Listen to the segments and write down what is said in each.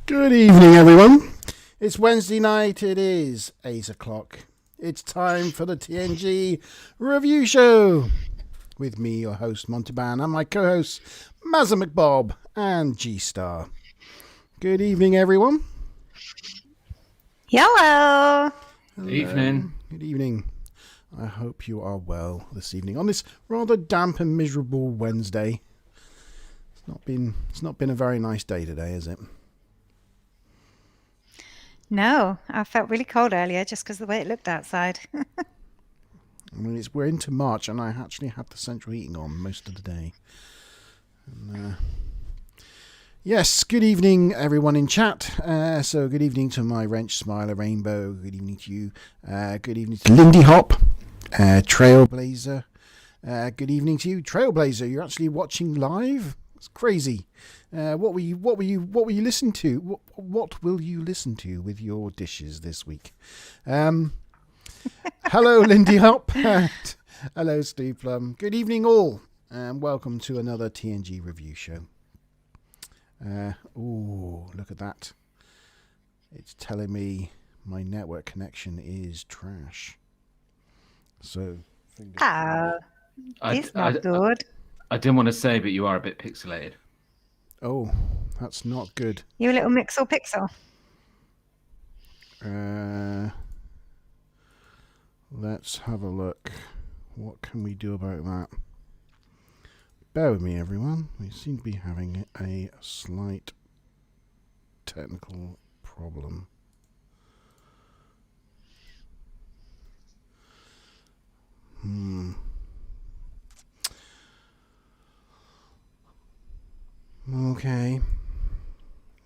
Good evening, everyone. It's Wednesday night. It is 8 o'clock. It's time for the TNG review show with me, your host, Monteban, and my co-hosts, Mazza McBob and G-Star. Good evening, everyone. Hello. Good evening. Good evening. I hope you are well this evening on this rather damp and miserable Wednesday. It's not been a very nice day today, is it? No, I felt really cold earlier just because of the way it looked outside. I mean, we're into March, and I actually had the central heating on most of the day. And, yes, good evening, everyone in chat. So good evening to my Wrench Smiler Rainbow. Good evening to you. Good evening to Lindy Hop, Trailblazer. Good evening to you, Trailblazer. You're actually watching live. It's crazy. What will you listen to? What will you listen to with your dishes this week? Hello, Lindy Hop. Hello, Steve Plum. Good evening, all, and welcome to another TNG review show. Look at that. It's telling me my network connection is trash. So, It's not good. I didn't want to say, but you are a bit pixelated. Oh, that's not good. You a little mixel pixel. Let's have a look. What can we do about that? Bear with me, everyone. We seem to be having a slight technical problem. Okay.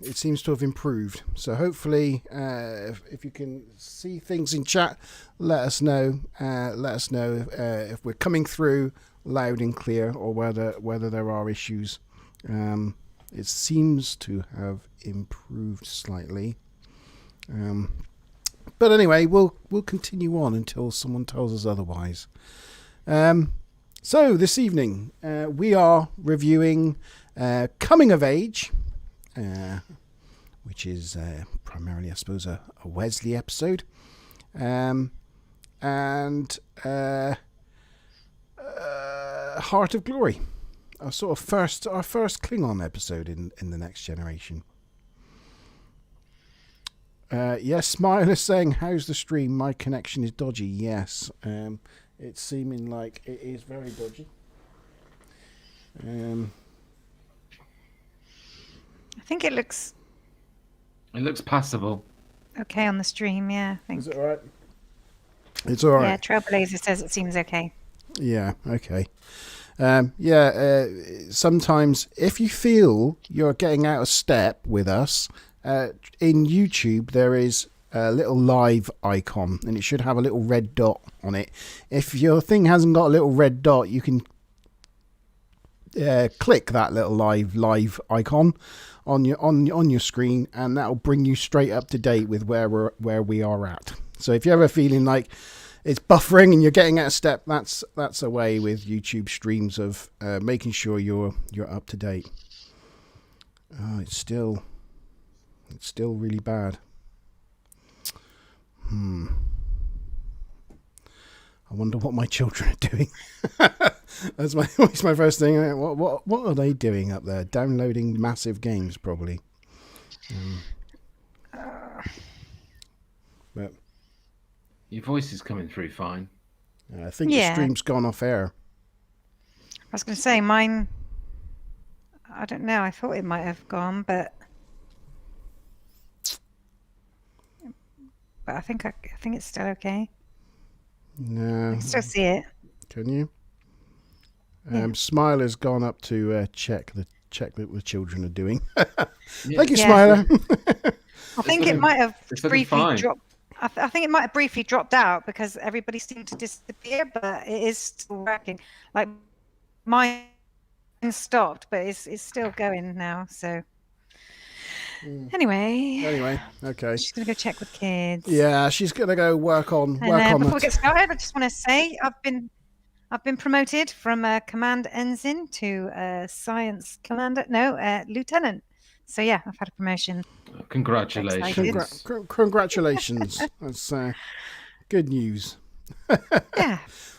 It seems to have improved. So hopefully, if you can see things in chat, let us know. Let us know if we're coming through loud and clear, or whether there are issues. It seems to have improved slightly. But anyway, we'll continue on until someone tells us otherwise. So this evening, we are reviewing Coming of Age, which is primarily, I suppose, a Wesley episode, and Heart of Glory, our first Klingon episode in the Next Generation. Yes, Smile is saying, "How's the stream? My connection is dodgy." Yes, it's seeming like it is very dodgy. I think it looks passable. okay on the stream, yeah. I think. Is it all right? It's all right. Yeah, Trailblazer says it seems okay. Yeah, okay. Sometimes if you feel you're getting out of step with us, in YouTube there is a little live icon, and it should have a little red dot on it. If your thing hasn't got a little red dot, you can click that little live icon on your screen, and that'll bring you straight up to date with where we are at. So if you're ever feeling like it's buffering and you're getting out of step, that's a way with YouTube streams of making sure you're up to date. Oh, it's still really bad. I wonder what my children are doing. That's my first thing. What are they doing up there? Downloading massive games, probably. But your voice is coming through fine. I think the stream's gone off air. I was going to say mine. I don't know. I thought it might have gone, but I think it's still okay. No, I can still see it. Can you? Yeah. Smiler's gone up to check that the children are doing. Yeah. Thank you, Smiler. I think it might have it's looking briefly fine. dropped. I think it might have briefly dropped out because everybody seemed to disappear, but it is still working. Like mine stopped, but it's still going now. So anyway, Okay. she's gonna go check with kids. Yeah, she's gonna go work on Before we get started, I just want to say I've been promoted from command ensign to science commander. No, lieutenant. So yeah, I've had a promotion. Congratulations. Congratulations. That's good news. Yeah.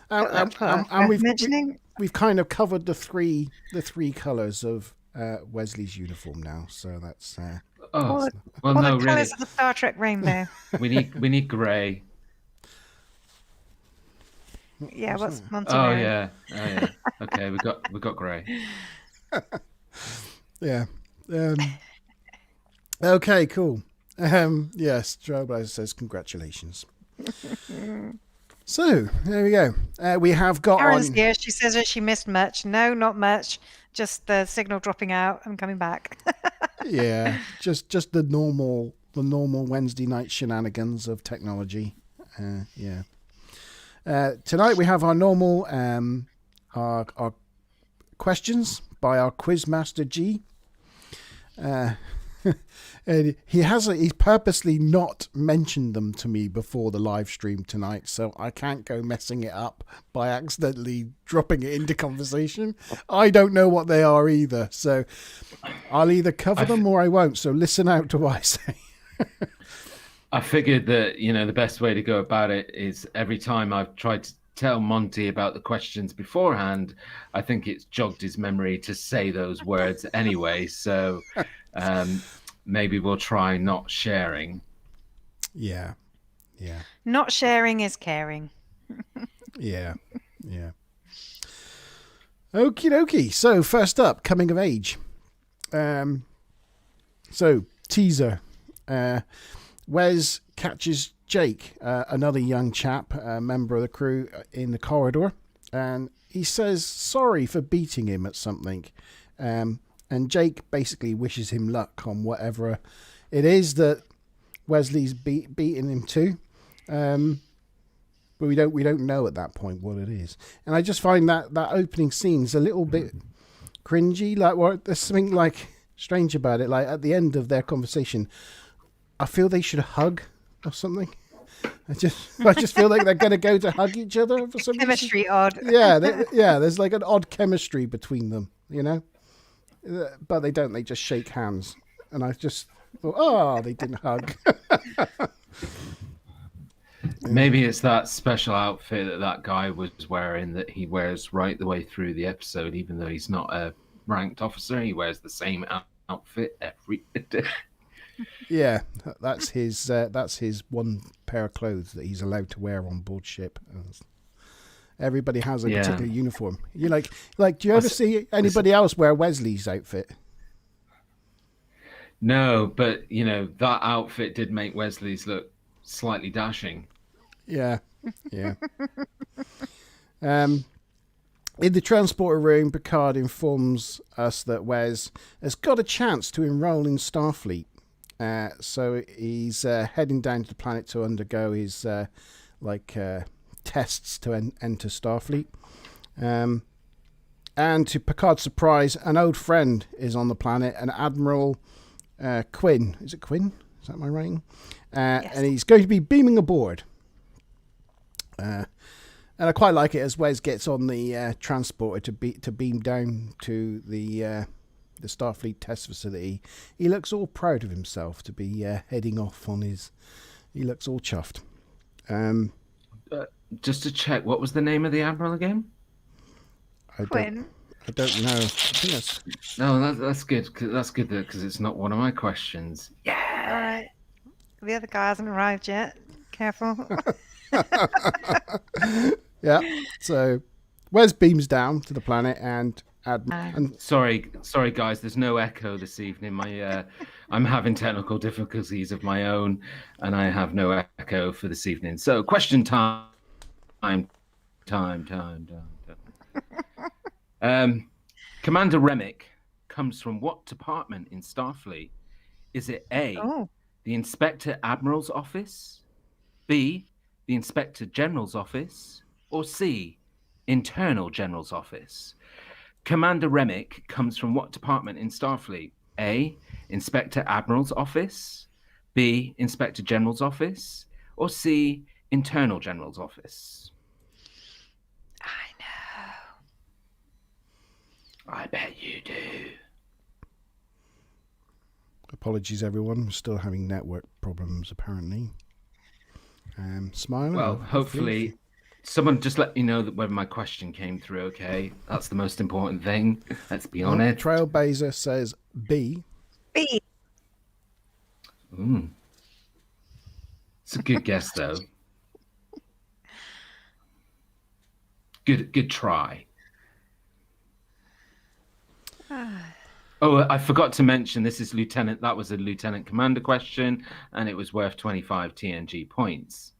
And Mentioning. we've kind of covered the three colours of Wesley's uniform now, so that's Oh, all well, the no, colours really. of the Star Trek rainbow. We need grey. Yeah, what's that? Montanari? Oh yeah. Okay, we got grey. Yeah. Okay, cool. Yes, Trailblazer says congratulations. So there we go. We have got Karen's on. here. She says that she missed much. No, not much. Just the signal dropping out and coming back. Yeah, just the normal Wednesday night shenanigans of technology. Yeah. Tonight we have our normal our questions by our quizmaster G. And he's purposely not mentioned them to me before the live stream tonight, so I can't go messing it up by accidentally dropping it into conversation. I don't know what they are either, so I'll either cover them or I won't. So listen out to what I say. I figured that the best way to go about it is every time I've tried to tell Monty about the questions beforehand, I think it's jogged his memory to say those words anyway. So maybe we'll try not sharing. Yeah. Not sharing is caring. Yeah. Okie dokie. So first up, coming of age. So teaser. Wes catches Jake, another young chap, a member of the crew, in the corridor, and he says sorry for beating him at something. And Jake basically wishes him luck on whatever it is that Wesley's beating him to. But we don't know at that point what it is. And I just find that opening scene's a little bit cringy. Like, there's something like strange about it. Like at the end of their conversation, I feel they should hug or something. I just feel like they're going to go to hug each other for some Chemistry reason. odd. Yeah, there's like an odd chemistry between them, but they don't. They just shake hands, and I just thought, they didn't hug. Maybe it's that special outfit that guy was wearing that he wears right the way through the episode, even though he's not a ranked officer. He wears the same outfit every day. Yeah, that's his one pair of clothes that he's allowed to wear on board ship. Everybody has a particular uniform. You like? Do you ever see anybody else wear Wesley's outfit? No, but that outfit did make Wesley's look slightly dashing. Yeah. In the transporter room, Picard informs us that Wes has got a chance to enroll in Starfleet. So he's heading down to the planet to undergo his tests to enter Starfleet. And to Picard's surprise, an old friend is on the planet, an Admiral Quinn. Is it Quinn? Is that my writing? Yes. And he's going to be beaming aboard. And I quite like it as Wes gets on the transporter to beam down to the Starfleet test facility. He looks all proud of himself to be heading off on his. He looks all chuffed. Just to check, what was the name of the Admiral again? Quinn. I don't know. I think that's... No, that's good. That's good because it's not one of my questions. Yeah. All right. The other guy hasn't arrived yet. Careful. Yeah. So Wes beams down to the planet and Sorry, guys. There's no echo this evening. I'm having technical difficulties of my own, and I have no echo for this evening. So, question time. Commander Remick comes from what department in Starfleet? Is it A, the Inspector Admiral's office, B, the Inspector General's office, or C, Internal General's office? Commander Remick comes from what department in Starfleet? A, Inspector Admiral's office, B, Inspector General's office, or C, Internal General's office? I know. I bet you do. Apologies, everyone. We're still having network problems, apparently. Smiler. Well, hopefully someone just let me know that when my question came through, okay? That's the most important thing. Let's be honest. Trailblazer says B. B. It's a good guess, though. Good try. Oh, I forgot to mention this is Lieutenant. That was a Lieutenant Commander question, and it was worth 25 TNG points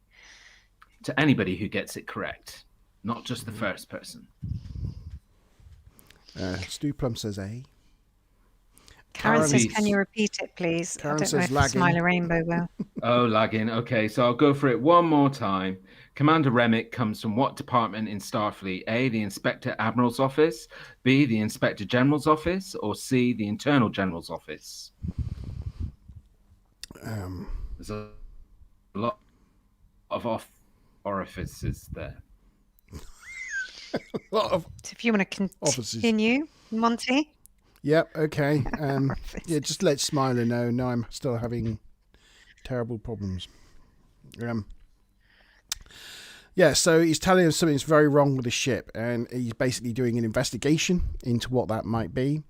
to anybody who gets it correct, not just the first person. Stu Plum says A. Karen says, "Can you repeat it, please?" Karen I don't says know if lagging. Smiler Rainbow will. Oh, lagging. Okay, so I'll go for it one more time. Commander Remick comes from what department in Starfleet? A, the Inspector Admiral's Office, B, the Inspector General's Office, or C, the Internal General's Office? There's a lot of orifices there. A lot of So if you want to continue, Monty. Yep, okay. Yeah, just let Smiler know. No, I'm still having terrible problems. Yeah, so he's telling us something's very wrong with the ship, and he's basically doing an investigation into what that might be.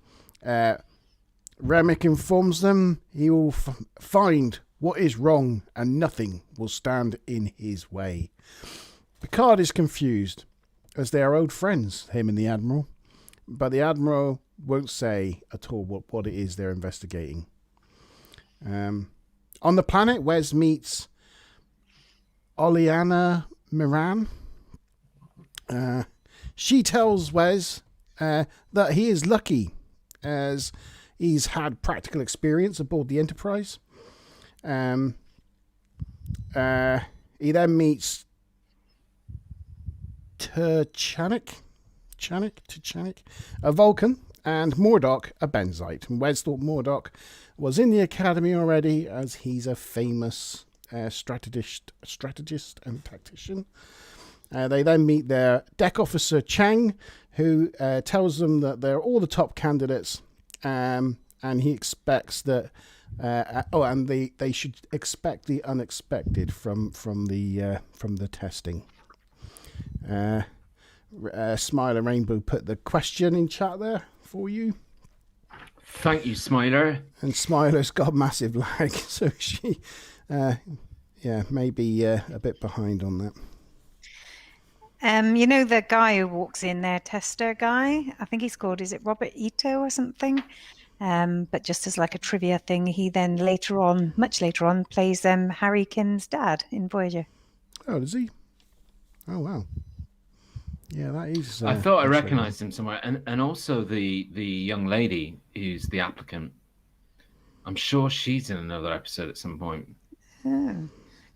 Remick informs them he will find what is wrong, and nothing will stand in his way. Picard is confused, as they are old friends, him and the Admiral, but the Admiral won't say at all what it is they're investigating. On the planet, Wes meets Oleana Miran. She tells Wes that he is lucky as he's had practical experience aboard the Enterprise. He then meets Turchanik, a Vulcan, and Mordok, a Benzite. And Wes thought Mordok was in the Academy already, as he's a famous strategist and tactician. They then meet their deck officer Chang, who tells them that they're all the top candidates, and he expects that. And they should expect the unexpected from the testing. Smiler Rainbow put the question in chat there for you. Thank you, Smiler. And Smiler's got massive lag, so she, maybe a bit behind on that. You know the guy who walks in there, tester guy? I think he's called, is it Robert Ito or something? But just as like a trivia thing, he then much later on, plays Harry Kim's dad in Voyager. Oh, does he? Oh, wow. Yeah, that is... I thought I recognised him somewhere. And also the young lady who's the applicant. I'm sure she's in another episode at some point. Oh,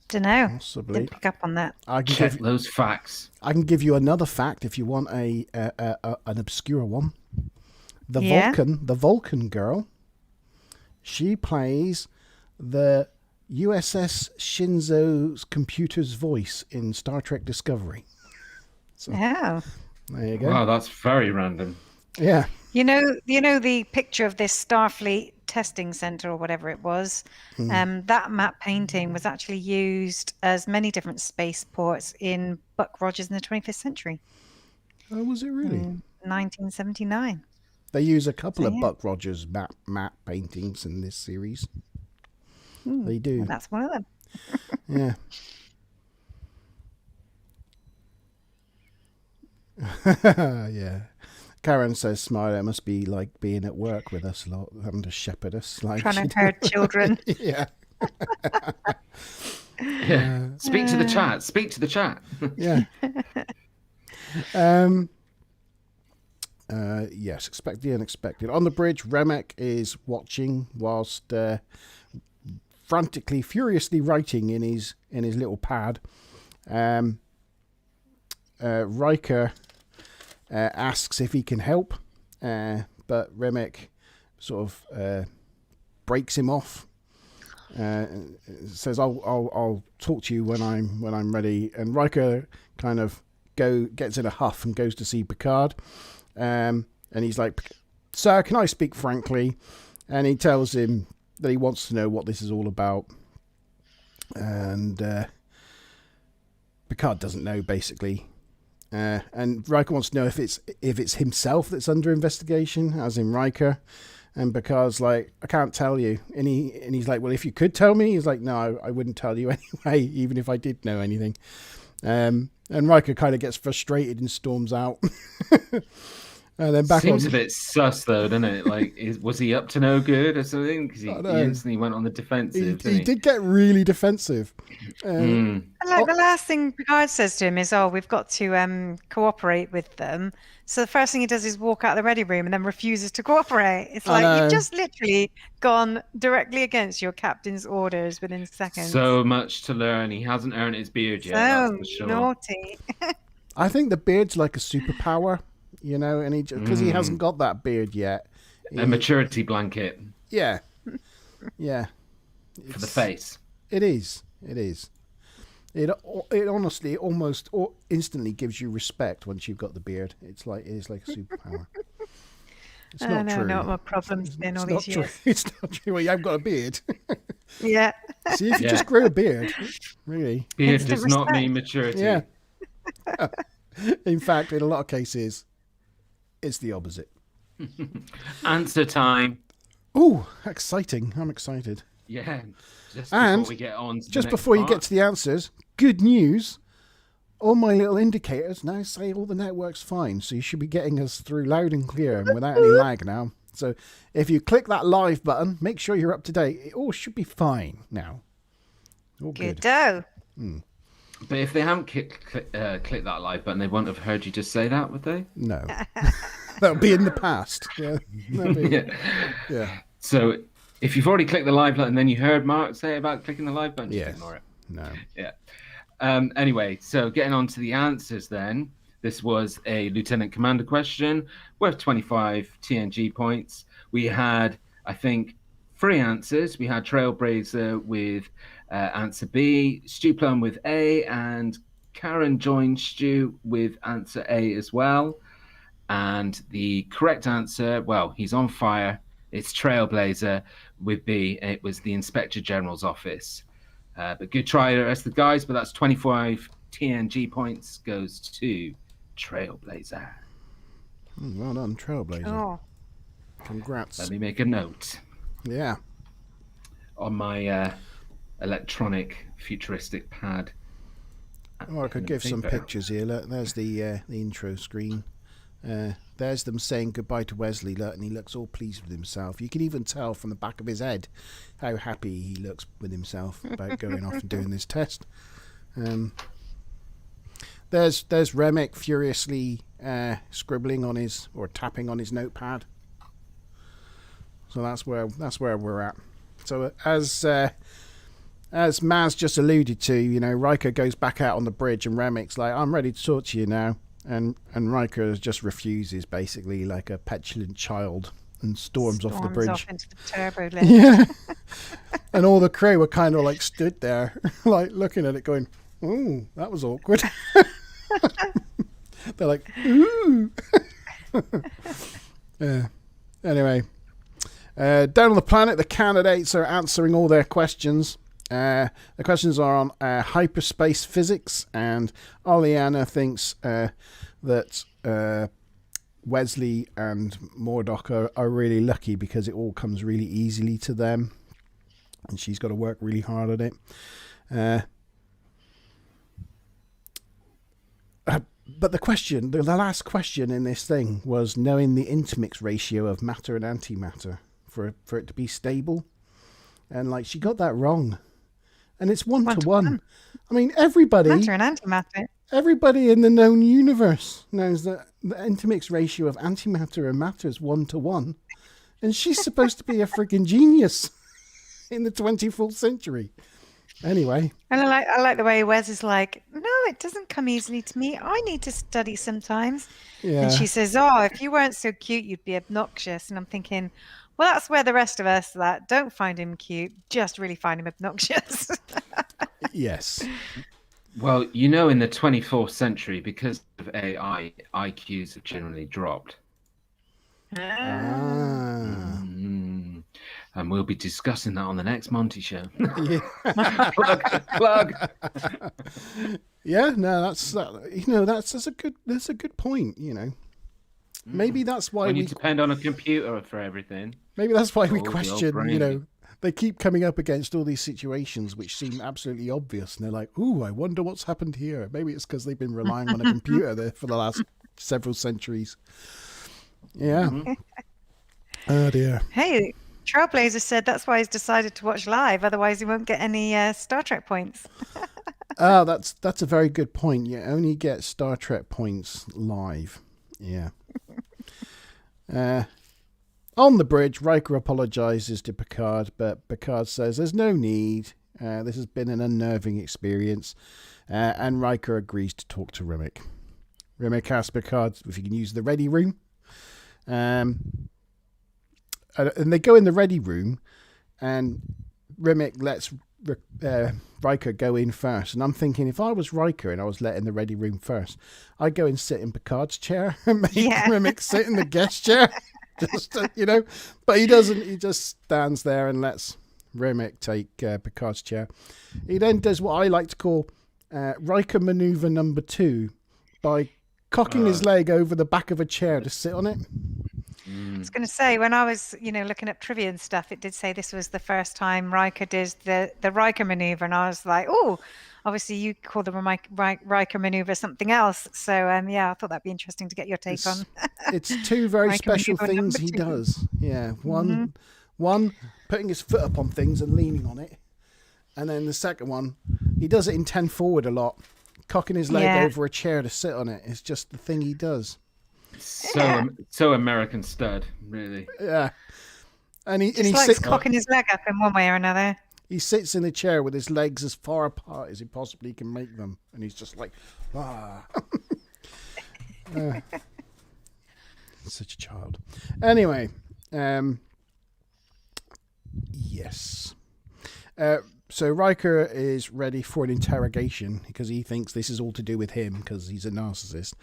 don't know. Possibly. Didn't pick up on that. Check those facts. I can give you another fact if you want an obscure one. The Vulcan girl, she plays the USS Shinzo's computer's voice in Star Trek Discovery. So, there you go. Wow, that's very random. Yeah. You know the picture of this Starfleet testing center or whatever it was. That map painting was actually used as many different spaceports in Buck Rogers in the 25th century. Oh, was it really? 1979. They use a couple of Buck Rogers map paintings in this series. They do. Well, that's one of them. Yeah. Yeah. Karen says, "Smiler, it must be like being at work with us a lot, having to shepherd us, like trying to herd children." Yeah. Yeah. Speak to the chat. Speak to the chat. Yeah. Yes, expect the unexpected. On the bridge, Remick is watching whilst frantically, furiously writing in his little pad. Riker asks if he can help, but Remick sort of breaks him off. Says, "I'll talk to you when I'm ready." And Riker kind of gets in a huff and goes to see Picard. And he's like, "Sir, can I speak frankly?" And he tells him that he wants to know what this is all about. And Picard doesn't know, basically. And Riker wants to know if it's himself that's under investigation, as in Riker. And Picard's like, I can't tell you. And he's like, well, if you could tell me. He's like, no, I wouldn't tell you anyway, even if I did know anything. And Riker kind of gets frustrated and storms out. And then Seems a bit sus, though, doesn't it? Like, was he up to no good or something? Because he instantly went on the defensive. He did get really defensive. And like the last thing Picard says to him is, we've got to cooperate with them. So the first thing he does is walk out of the ready room and then refuses to cooperate. It's like you've just literally gone directly against your captain's orders within seconds. So much to learn. He hasn't earned his beard yet. That's for sure. Naughty. I think the beard's like a superpower, and because he hasn't got that beard yet. A maturity blanket. Yeah. For the face. It is. It honestly almost instantly gives you respect once you've got the beard. It is like a superpower. It's not true. I know what my problem's been all these years. It's not true. Well, you haven't got a beard. Yeah. See, if you just grew a beard, really. Beard does not mean maturity. Yeah. In fact, in a lot of cases, it's the opposite. Answer time. Oh, exciting. I'm excited. Yeah. Just before you get to the answers, good news. All my little indicators now say all the network's fine, so you should be getting us through loud and clear and without any lag now. So if you click that live button, make sure you're up to date. It all should be fine now. All good. Good-do. But if they haven't clicked that live button, they won't have heard you just say that, would they? No. That would be in the past. Yeah. Yeah. So if you've already clicked the live button, then you heard Mark say about clicking the live button, just ignore it. No. Yeah. Anyway, so getting on to the answers then. This was a Lieutenant Commander question worth 25 TNG points. We had, I think, 3 answers. We had Trailblazer with answer B, Stu Plum with A, and Karen joined Stu with answer A as well. And the correct answer, well, he's on fire. It's Trailblazer with B. It was the Inspector General's office. But good try, the rest of the guys. But that's 25 TNG points goes to Trailblazer. Well done, Trailblazer. Oh. Congrats. Let me make a note. Yeah. On my electronic futuristic pad. Oh, I could give some pictures here. Look, there's the intro screen. There's them saying goodbye to Wesley, look, and he looks all pleased with himself. You can even tell from the back of his head how happy he looks with himself about going off and doing this test. There's Remick furiously scribbling on or tapping on his notepad. So that's where we're at. So as Maz just alluded to, Riker goes back out on the bridge and Remick's like, I'm ready to talk to you now. And Riker just refuses, basically, like a petulant child, and storms off the bridge. Off into the turbo lift. Yeah. And all the crew were kind of like stood there, like looking at it going, ooh, that was awkward. They're like, ooh. Yeah. Anyway, down on the planet, the candidates are answering all their questions. The questions are on hyperspace physics, and Oleana thinks that Wesley and Murdoch are really lucky because it all comes really easily to them, and she's got to work really hard at it. But the last question in this thing was knowing the intermix ratio of matter and antimatter for it to be stable, and like she got that wrong. And it's 1-to-1. I mean, everybody matter and antimatter. Everybody in the known universe knows that the intermix ratio of antimatter and matter is 1-to-1. And she's supposed to be a freaking genius in the 24th century. Anyway. And I like the way Wes is like, no, it doesn't come easily to me. I need to study sometimes. Yeah. And she says, if you weren't so cute, you'd be obnoxious. And I'm thinking, well, that's where the rest of us that don't find him cute just really find him obnoxious. Yes. Well, in the 24th century, because of AI, IQs have generally dropped. And we'll be discussing that on the next Monty show. Yeah. Plug. Yeah, no, that's a good point. Maybe that's why when you depend on a computer for everything. Maybe that's why we question. They keep coming up against all these situations which seem absolutely obvious, and they're like, "Ooh, I wonder what's happened here." Maybe it's because they've been relying on a computer there for the last several centuries. Yeah. Mm-hmm. Oh dear. Hey, Trailblazer said that's why he's decided to watch live. Otherwise, he won't get any Star Trek points. Oh, that's a very good point. You only get Star Trek points live. Yeah. On the bridge, Riker apologizes to Picard, but Picard says there's no need. This has been an unnerving experience. And Riker agrees to talk to Remick. Remick asks Picard if he can use the ready room. And they go in the ready room, and Remick lets Riker go in first. And I'm thinking, if I was Riker and I was let in the ready room first, I'd go and sit in Picard's chair and make Remick sit in the guest chair. Just but he doesn't. He just stands there and lets Remick take Picard's chair. He then does what I like to call Riker maneuver number 2 by cocking his leg over the back of a chair to sit on it. I was going to say, when I was, looking up trivia and stuff, it did say this was the first time Riker did the Riker maneuver, and I was like, oh, obviously you call the Riker maneuver something else. So, I thought that'd be interesting to get your take on. It's 2 very special things he does. Yeah, one putting his foot up on things and leaning on it, and then the second one, he does it in 10 forward a lot, cocking his leg over a chair to sit on it. It's just the thing he does. So American stud, really. Yeah, and he sits cocking his leg up in one way or another. He sits in the chair with his legs as far apart as he possibly can make them, and he's just like, such a child. Anyway, yes. So Riker is ready for an interrogation because he thinks this is all to do with him because he's a narcissist.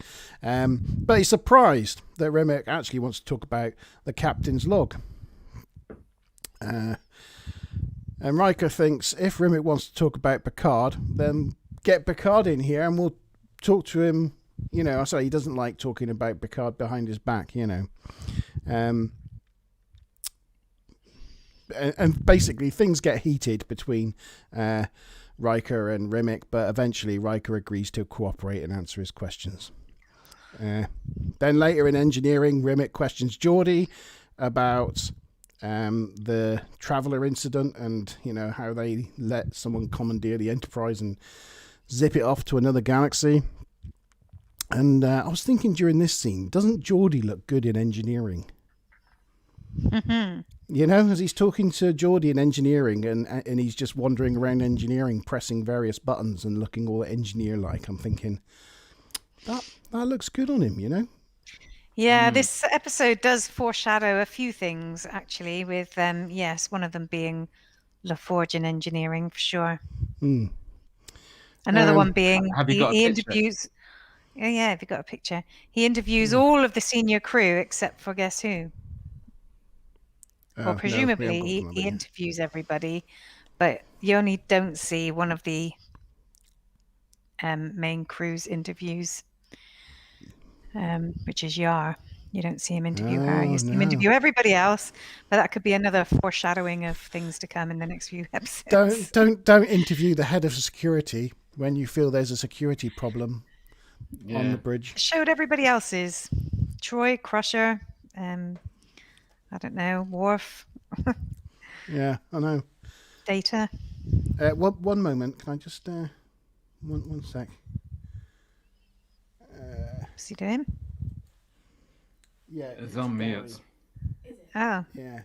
But he's surprised that Remick actually wants to talk about the captain's log. And Riker thinks if Remick wants to talk about Picard, then get Picard in here and we'll talk to him. So he doesn't like talking about Picard behind his back, And basically, things get heated between Riker and Remick, but eventually Riker agrees to cooperate and answer his questions. Then later in engineering, Remick questions Geordi about the Traveller incident and, how they let someone commandeer the Enterprise and zip it off to another galaxy. And I was thinking during this scene, doesn't Geordi look good in engineering? Mm-hmm. As he's talking to Geordi in engineering and he's just wandering around engineering, pressing various buttons and looking all engineer-like. I'm thinking, that looks good on him, Yeah, this episode does foreshadow a few things, actually, with, one of them being LaForge in engineering, for sure. Another one being he interviews... Oh, yeah, have you got a picture? He interviews all of the senior crew except for guess who? Well, presumably he interviews everybody, but you only don't see one of the main crew's interviews, which is Yar. You don't see him interview her. You see him interview everybody else, but that could be another foreshadowing of things to come in the next few episodes. Don't interview the head of security when you feel there's a security problem on the bridge. Showed everybody else's. Troy, Crusher, I don't know, Worf. Yeah, I know. Data. One moment. Can I just one sec? What's he doing? Yeah, it's on mute. Oh. Yeah.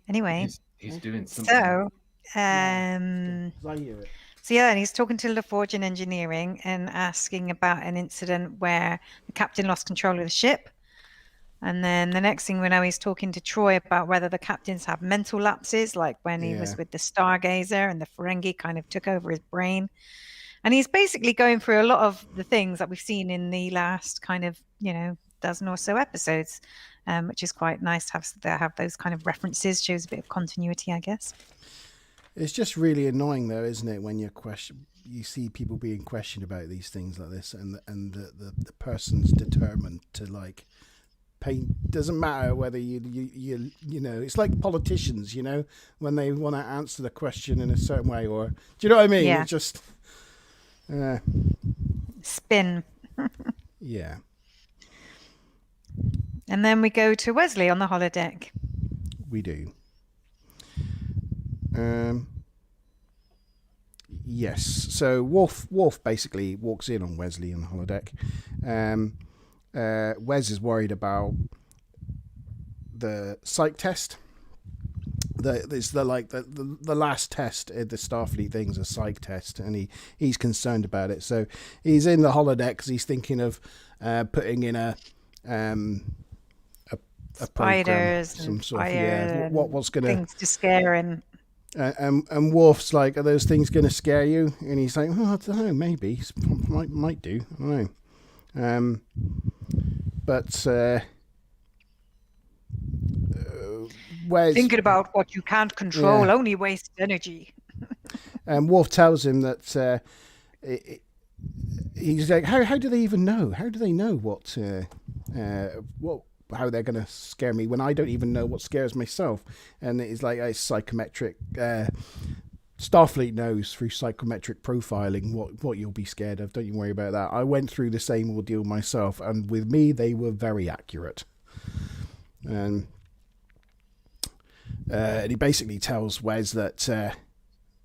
Anyway. He's doing something. So, I hear it. So and he's talking to LaForge in engineering and asking about an incident where the captain lost control of the ship. And then the next thing we know, he's talking to Troy about whether the captains have mental lapses, like when he was with the Stargazer and the Ferengi kind of took over his brain. And he's basically going through a lot of the things that we've seen in the last kind of, dozen or so episodes, which is quite nice to have those kind of references. Shows a bit of continuity, I guess. It's just really annoying, though, isn't it, when you see people being questioned about these things like this, and the person's determined to like paint. Doesn't matter whether you know. It's like politicians, you know, when they want to answer the question in a certain way, or do you know what I mean? Yeah. It's just spin. Yeah. And then we go to Wesley on the holodeck. We do. Yes. So Worf basically walks in on Wesley on the holodeck. Wes is worried about the psych test. It's the last test at the Starfleet thing's a psych test, and he's concerned about it. So he's in the holodeck because he's thinking of putting in a spiders program, and some sort fire of what's gonna things to scare him. And Worf's like, are those things going to scare you? And he's like, oh, I don't know, maybe. Might do. I don't know. But Wes... Thinking about what you can't control only wastes energy. And Worf tells him that he's like, how do they even know? How do they know how they're going to scare me when I don't even know what scares myself? And it's like, it's psychometric. Starfleet knows through psychometric profiling what you'll be scared of. Don't you worry about that. I went through the same ordeal myself, and with me, they were very accurate. And he basically tells Wes that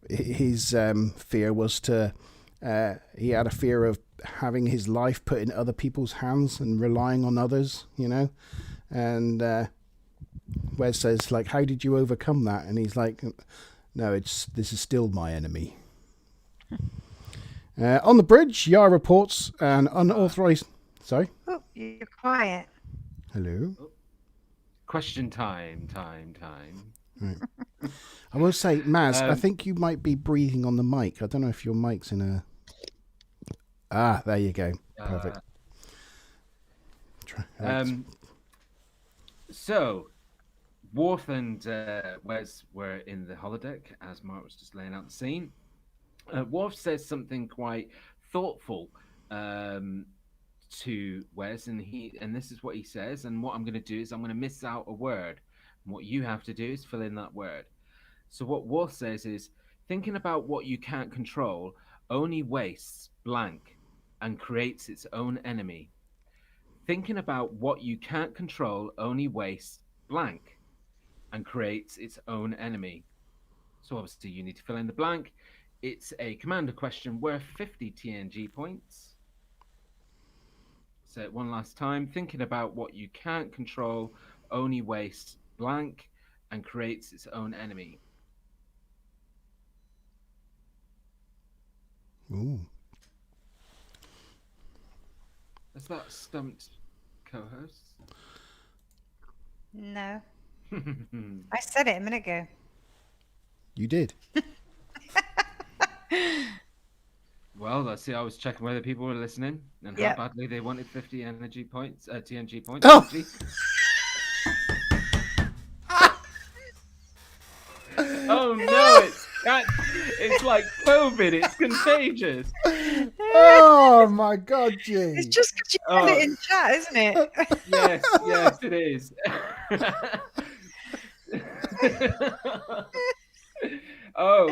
his fear was he had a fear of having his life put in other people's hands and relying on others, you know. And Wes says, like, how did you overcome that? And he's like, no, this is still my enemy. On the bridge, Yar reports an unauthorized... Sorry? Oh, you're quiet. Hello? Question time. Right. I will say, Maz, I think you might be breathing on the mic. I don't know if your mic's in a... Ah, there you go. Perfect. So, Worf and Wes were in the holodeck as Mark was just laying out the scene. Worf says something quite thoughtful to Wes, and this is what he says. And what I'm going to do is I'm going to miss out a word. And what you have to do is fill in that word. So what Worf says is, thinking about what you can't control only wastes blank and creates its own enemy. Thinking about what you can't control only wastes blank and creates its own enemy. So obviously you need to fill in the blank. It's a commander question worth 50 TNG points. Say it one last time. Thinking about what you can't control only wastes blank and creates its own enemy. Ooh. Is that stumped co-hosts? No. I said it a minute ago. You did. Well, I see. I was checking whether people were listening and how badly they wanted 50 energy points, TNG points. Oh! Oh no! It's like COVID. It's contagious. Oh my God, Gee! It's just because you put it in chat, isn't it? Yes, it is. Oh,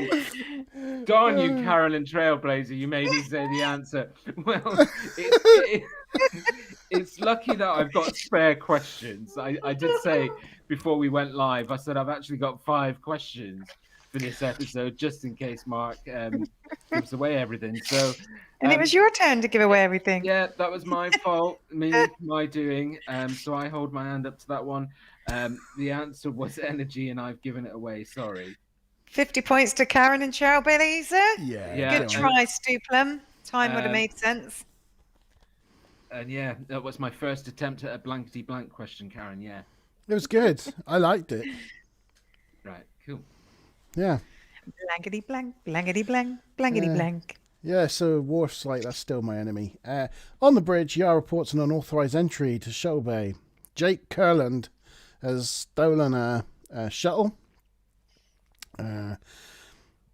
darn you, Carolyn Trailblazer! You made me say the answer. Well, it's lucky that I've got spare questions. I did say before we went live, I said I've actually got 5 questions for this episode, just in case Mark gives away everything. So, and it was your turn to give away everything. Yeah, that was my fault, my doing. So I hold my hand up to that one. The answer was energy, and I've given it away. Sorry. 50 points to Karen and Trailblazer. Yeah. Good try, Stuplum. Time would have made sense. And yeah, that was my first attempt at a blankety blank question, Karen. Yeah. It was good. I liked it. Right, cool. Yeah. Blankety blank, blankety blank, blankety blank. Yeah, so Worf's like, that's still my enemy. On the bridge, Yar reports an unauthorized entry to shuttle bay. Jake Kurland has stolen a shuttle. And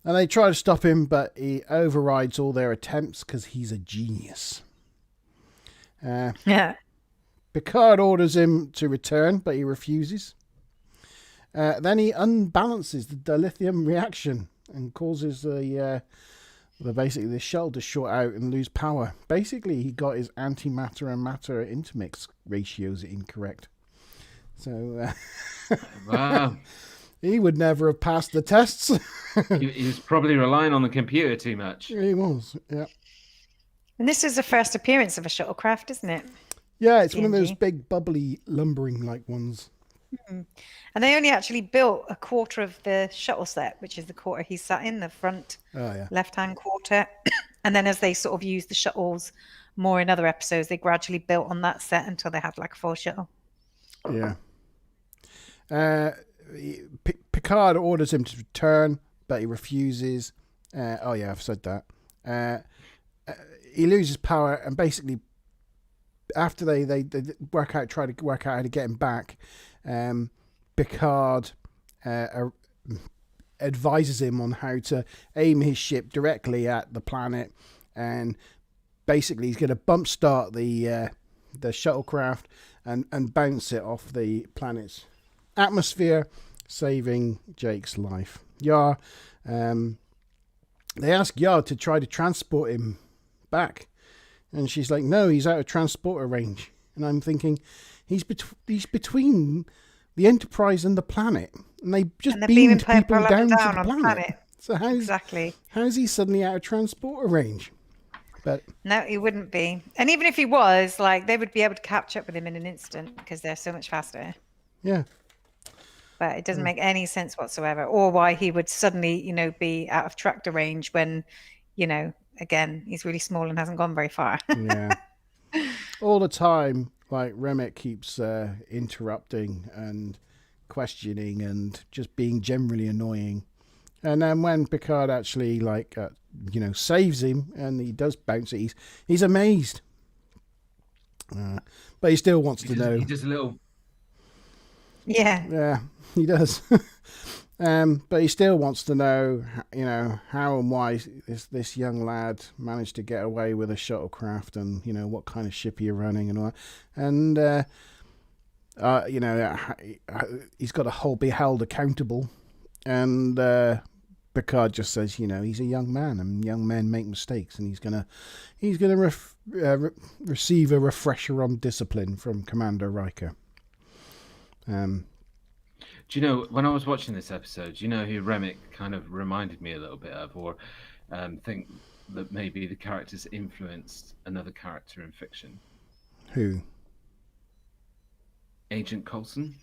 they try to stop him, but he overrides all their attempts because he's a genius. Yeah. Picard orders him to return, but he refuses. Then he unbalances the dilithium reaction and causes basically the shell to short out and lose power. Basically, he got his antimatter and matter intermix ratios incorrect. So, wow. He would never have passed the tests. He was probably relying on the computer too much. He was, yeah. And this is the first appearance of a shuttlecraft, isn't it? Yeah, it's one of those big, bubbly, lumbering-like ones. Mm-hmm. And they only actually built a quarter of the shuttle set, which is the quarter he sat in, the front left-hand quarter. And then as they sort of used the shuttles more in other episodes, they gradually built on that set until they had like a full shuttle. Yeah. Picard orders him to return, but he refuses. I've said that. He loses power, and basically, after they try to work out how to get him back, Picard advises him on how to aim his ship directly at the planet, and basically he's going to bump start the shuttlecraft and bounce it off the planet's atmosphere, saving Jake's life. Yar, they ask Yar to try to transport him back, and she's like, no, he's out of transporter range. And I'm thinking, he's between the Enterprise and the planet, and they just beamed people down to the planet. So how's he suddenly out of transporter range? But no, he wouldn't be. And even if he was, like, they would be able to catch up with him in an instant because they're so much faster. Yeah. But it doesn't make any sense whatsoever, or why he would suddenly, be out of tractor range when, again, he's really small and hasn't gone very far. Yeah. All the time, like, Remick keeps interrupting and questioning and just being generally annoying. And then when Picard actually, saves him and he does bounce it, he's amazed. But he still wants to know. He does a little... Yeah. Yeah, he does. But he still wants to know, how and why this young lad managed to get away with a shuttlecraft, and what kind of ship you're running and all that. And he's got to be held accountable. And Picard just says, he's a young man, and young men make mistakes, and he's gonna receive a refresher on discipline from Commander Riker. Do you know, when I was watching this episode, do you know who Remick kind of reminded me a little bit of, or think that maybe the characters influenced another character in fiction? Who? Agent Coulson.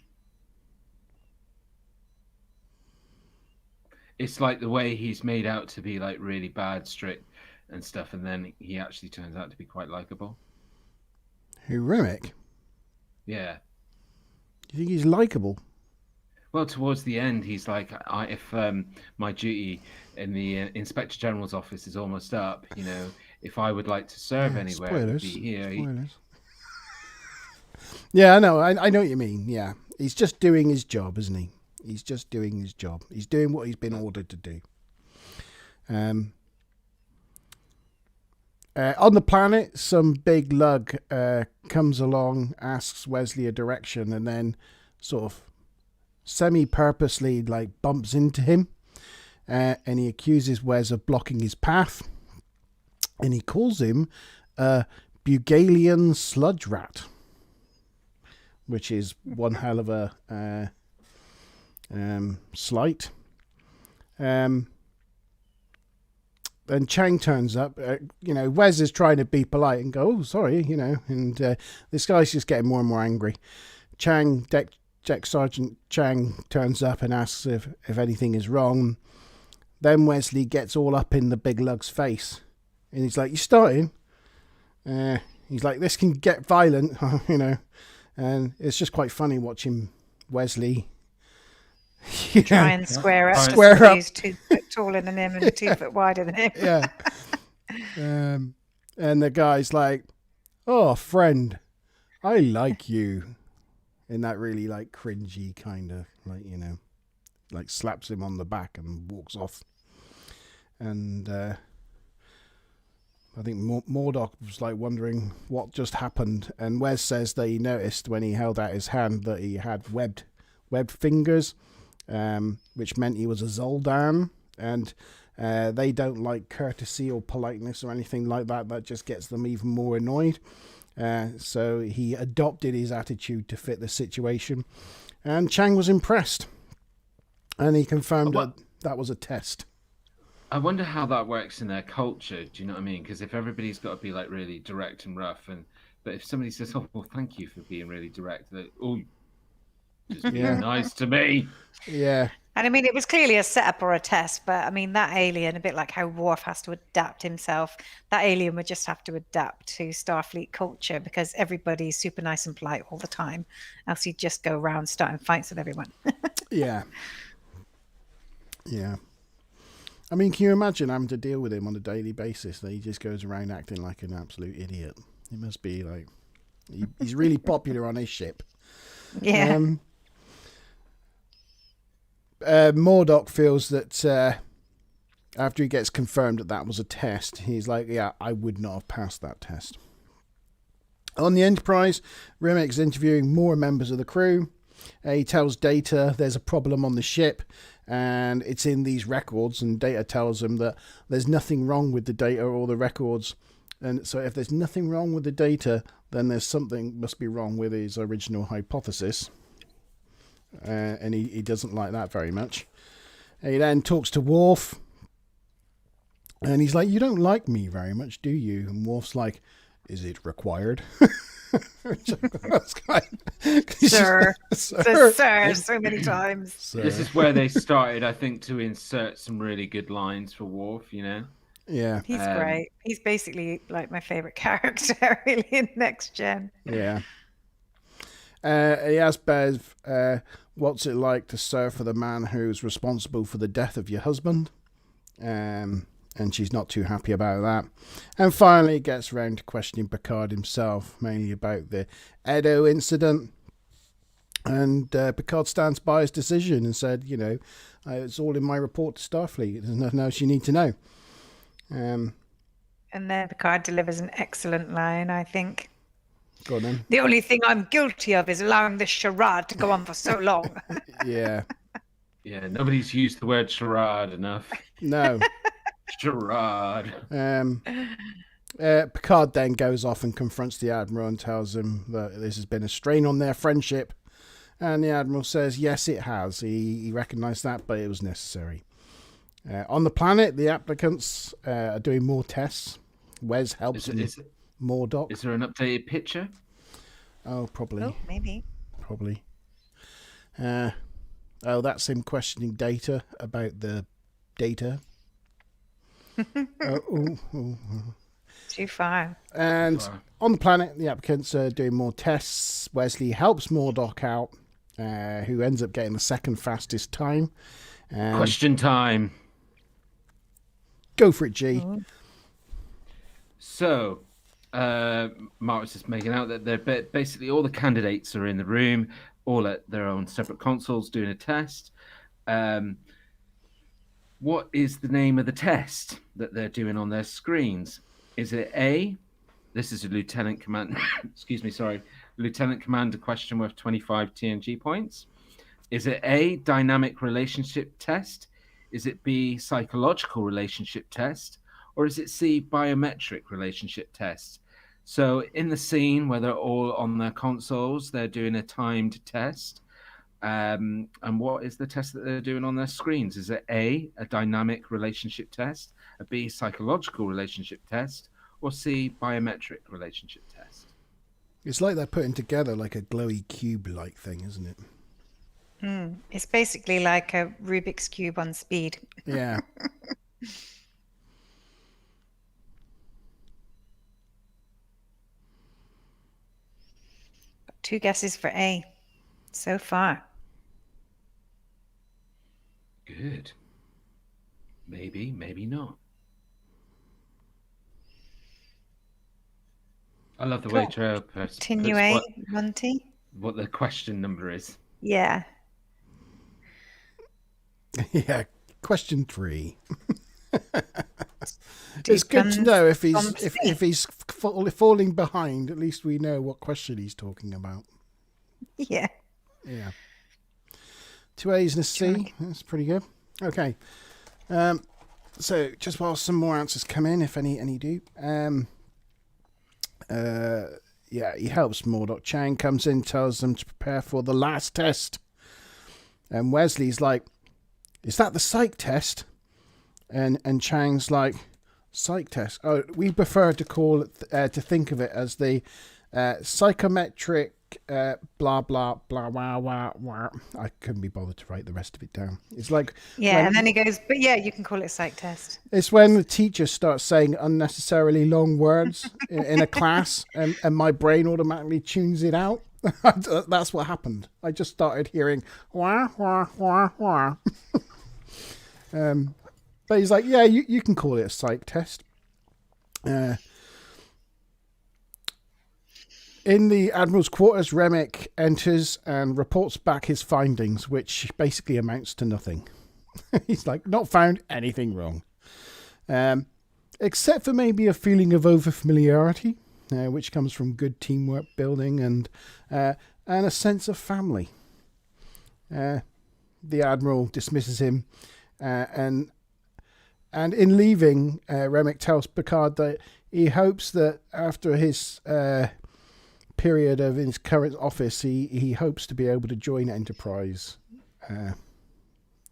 It's like the way he's made out to be like really bad, strict and stuff, and then he actually turns out to be quite likable. Who, Remick? Yeah. Do you think he's likable? Well, towards the end, he's like, if my duty in the Inspector General's office is almost up, if I would like to serve anywhere, spoilers. It would be here. Spoilers. Yeah, I know. I know what you mean. Yeah. He's just doing his job, isn't he? He's just doing his job. He's doing what he's been ordered to do. On the planet, some big lug comes along, asks Wesley a direction, and then sort of semi-purposely bumps into him, and he accuses Wes of blocking his path, and he calls him a Bugalian sludge rat, which is one hell of a slight. Then Chang turns up. Wes is trying to be polite and go, "Oh, sorry," and this guy's just getting more and more angry. Deck Sergeant Chang turns up and asks if anything is wrong. Then Wesley gets all up in the big lug's face, and he's like, "You starting?" He's like, "This can get violent," and it's just quite funny watching Wesley try and square up. Square up. He's 2 foot taller than him and 2 foot wider than him. Yeah. And the guy's like, "Oh, friend, I like you," in that really like cringy kind of like, you know, like slaps him on the back and walks off. And I think Mordok was like wondering what just happened, and Wes says that he noticed when he held out his hand that he had webbed fingers, which meant he was a Zoldan, and they don't like courtesy or politeness or anything like that. That just gets them even more annoyed. So he adopted his attitude to fit the situation, and Chang was impressed, and he confirmed that was a test. I wonder how that works in their culture. Do you know what I mean? Because if everybody's got to be like really direct and rough, but if somebody says, "Oh, well, thank you for being really direct," like, "Oh, just be nice to me." Yeah. And I mean, it was clearly a setup or a test, but I mean, that alien, a bit like how Worf has to adapt himself, that alien would just have to adapt to Starfleet culture because everybody's super nice and polite all the time. Else he'd just go around starting fights with everyone. Yeah. Yeah. I mean, can you imagine having to deal with him on a daily basis? That he just goes around acting like an absolute idiot. It must be like he's really popular on his ship. Yeah. Mordok feels that after he gets confirmed that was a test, he's like, "Yeah, I would not have passed that test." On the Enterprise, Remek's interviewing more members of the crew. He tells Data there's a problem on the ship, and it's in these records, and Data tells him that there's nothing wrong with the data or the records. And so if there's nothing wrong with the data, then there's something must be wrong with his original hypothesis. And he doesn't like that very much. He then talks to Worf, and he's like, "You don't like me very much, do you?" And Worf's like, "Is it required?" Sir. Sir, so many times. Sir. This is where they started, I think, to insert some really good lines for Worf, you know? Yeah. He's great. He's basically like my favorite character, really, in Next Gen. Yeah. He asks Bev, what's it like to serve for the man who's responsible for the death of your husband? And she's not too happy about that. And finally, he gets around to questioning Picard himself, mainly about the Edo incident. And Picard stands by his decision and said, you know, it's all in my report to Starfleet. There's nothing else you need to know. And then Picard delivers an excellent line, I think. Go on then. The only thing I'm guilty of is allowing this charade to go on for so long. Yeah. Yeah, nobody's used the word charade enough. No. Charade. Picard then goes off and confronts the Admiral and tells him that this has been a strain on their friendship. And the Admiral says, yes, it has. He recognised that, but it was necessary. On the planet, the applicants are doing more tests. Wes helps Mordok. Is there an updated picture? Oh, probably. Oh, maybe. Probably. That's him questioning Data about the data. Too far. And on the planet, the applicants are doing more tests. Wesley helps Mordok out, who ends up getting the second fastest time. Question time. Go for it, G. So, Mark was just making out that they're basically all the candidates are in the room, all at their own separate consoles doing a test. What is the name of the test that they're doing on their screens? Is it A? This is a Lieutenant Commander. Lieutenant Commander question worth 25 TNG points. Is it A, dynamic relationship test? Is it B, psychological relationship test? Or is it C, biometric relationship test? So in the scene where they're all on their consoles, they're doing a timed test. And what is the test that they're doing on their screens? Is it A, a dynamic relationship test, a B, psychological relationship test, or C, biometric relationship test? It's like they're putting together like a glowy cube-like thing, isn't it? It's basically like a Rubik's Cube on speed. Yeah. Two guesses for A so far. Good. Maybe, maybe not. love the way Trail puts Continue, Monty. What the question number is. Yeah. Yeah. Question 3. It's good to know if he's falling behind. At least we know what question he's talking about. Yeah. Yeah. 2 A's and a C. That's pretty good. Okay. So just while some more answers come in, if any do. Yeah, he helps Murdoch. Chang comes in, tells them to prepare for the last test. And Wesley's like, is that the psych test? And Chang's like, psych test? Oh, we prefer to call it, to think of it as the psychometric blah, blah, blah, wah, wah, wah. I couldn't be bothered to write the rest of it down. It's like... Yeah, and then he goes, but yeah, you can call it a psych test. It's when the teacher starts saying unnecessarily long words in a class and my brain automatically tunes it out. That's what happened. I just started hearing wah, wah, wah, wah. But he's like, yeah, you can call it a psych test. In the Admiral's quarters, Remick enters and reports back his findings, which basically amounts to nothing. He's like, not found anything wrong. Except for maybe a feeling of overfamiliarity, which comes from good teamwork building and a sense of family. The Admiral dismisses him, and in leaving, Remick tells Picard that he hopes that after his period of his current office, he hopes to be able to join Enterprise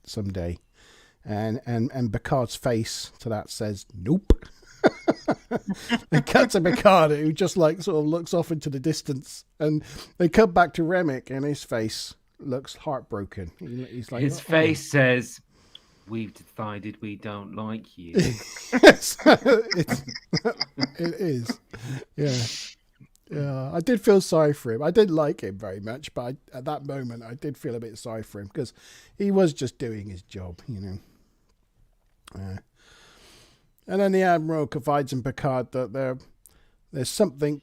someday. And Picard's face to that says, nope. They cut to Picard, who just like sort of looks off into the distance, and they cut back to Remick, and his face looks heartbroken. He's like, his face says, we've decided we don't like you. Yes, it is. Yeah. Yeah, I did feel sorry for him. I didn't like him very much, but at that moment, I did feel a bit sorry for him because he was just doing his job, you know. And then the Admiral confides in Picard that there's something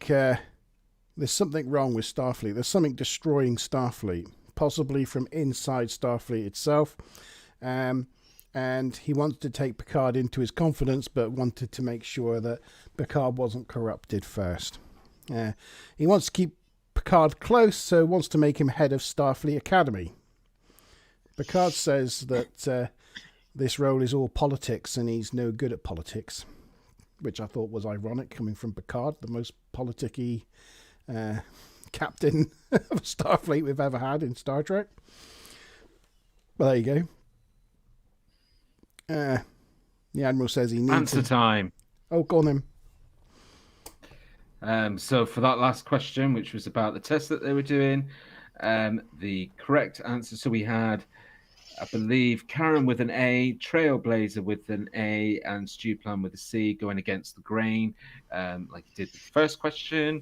wrong with Starfleet. There's something destroying Starfleet, possibly from inside Starfleet itself. And he wanted to take Picard into his confidence, but wanted to make sure that Picard wasn't corrupted first. He wants to keep Picard close, so wants to make him head of Starfleet Academy. Picard says that this role is all politics and he's no good at politics, which I thought was ironic coming from Picard, the most politicky captain of Starfleet we've ever had in Star Trek. But there you go. The Admiral says he needs... Answer time. Oh, go on then. So for that last question, which was about the test that they were doing, the correct answer, so we had, I believe, Karen with an A, Trailblazer with an A, and Stewplan with a C, going against the grain, like he did with the first question.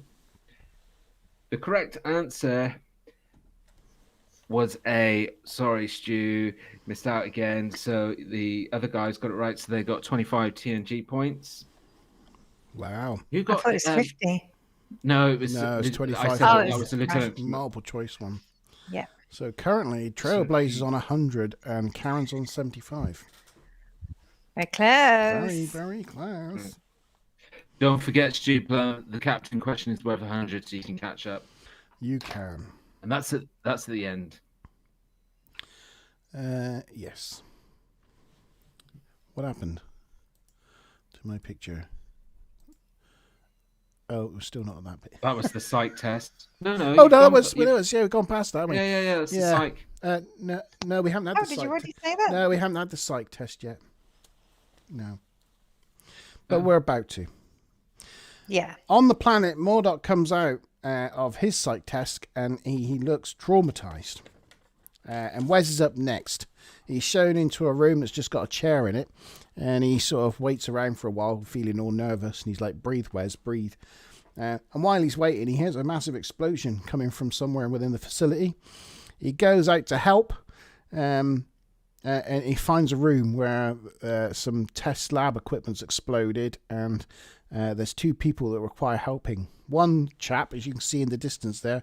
The correct answer was A. Sorry, Stu, missed out again. So the other guys got it right, so they got 25 TNG points. Wow. I thought it was 50. No, it was 25. I said that was a little multiple choice one. Yeah. So currently, Trailblazer's on 100 and Karen's on 75. Very close. Very, very close. Don't forget, Stu, the captain question is worth 100, so you can catch up. You can. And that's at the end. Yes. What happened to my picture? Oh, it was still not on that bit. That was the psych test. No. Oh, no, that was. Yeah, we've gone past that, haven't we? Yeah. That's the psych. No, we haven't had the psych. Did you already say that? No, we haven't had the psych test yet. No. But we're about to. Yeah. On the planet, Murdoch comes out of his psych test and he looks traumatized. And Wes is up next. He's shown into a room that's just got a chair in it. And he sort of waits around for a while, feeling all nervous. And he's like, breathe, Wes, breathe. And while he's waiting, he hears a massive explosion coming from somewhere within the facility. He goes out to help. And he finds a room where some test lab equipment's exploded. And there's two people that require helping. One chap, as you can see in the distance there,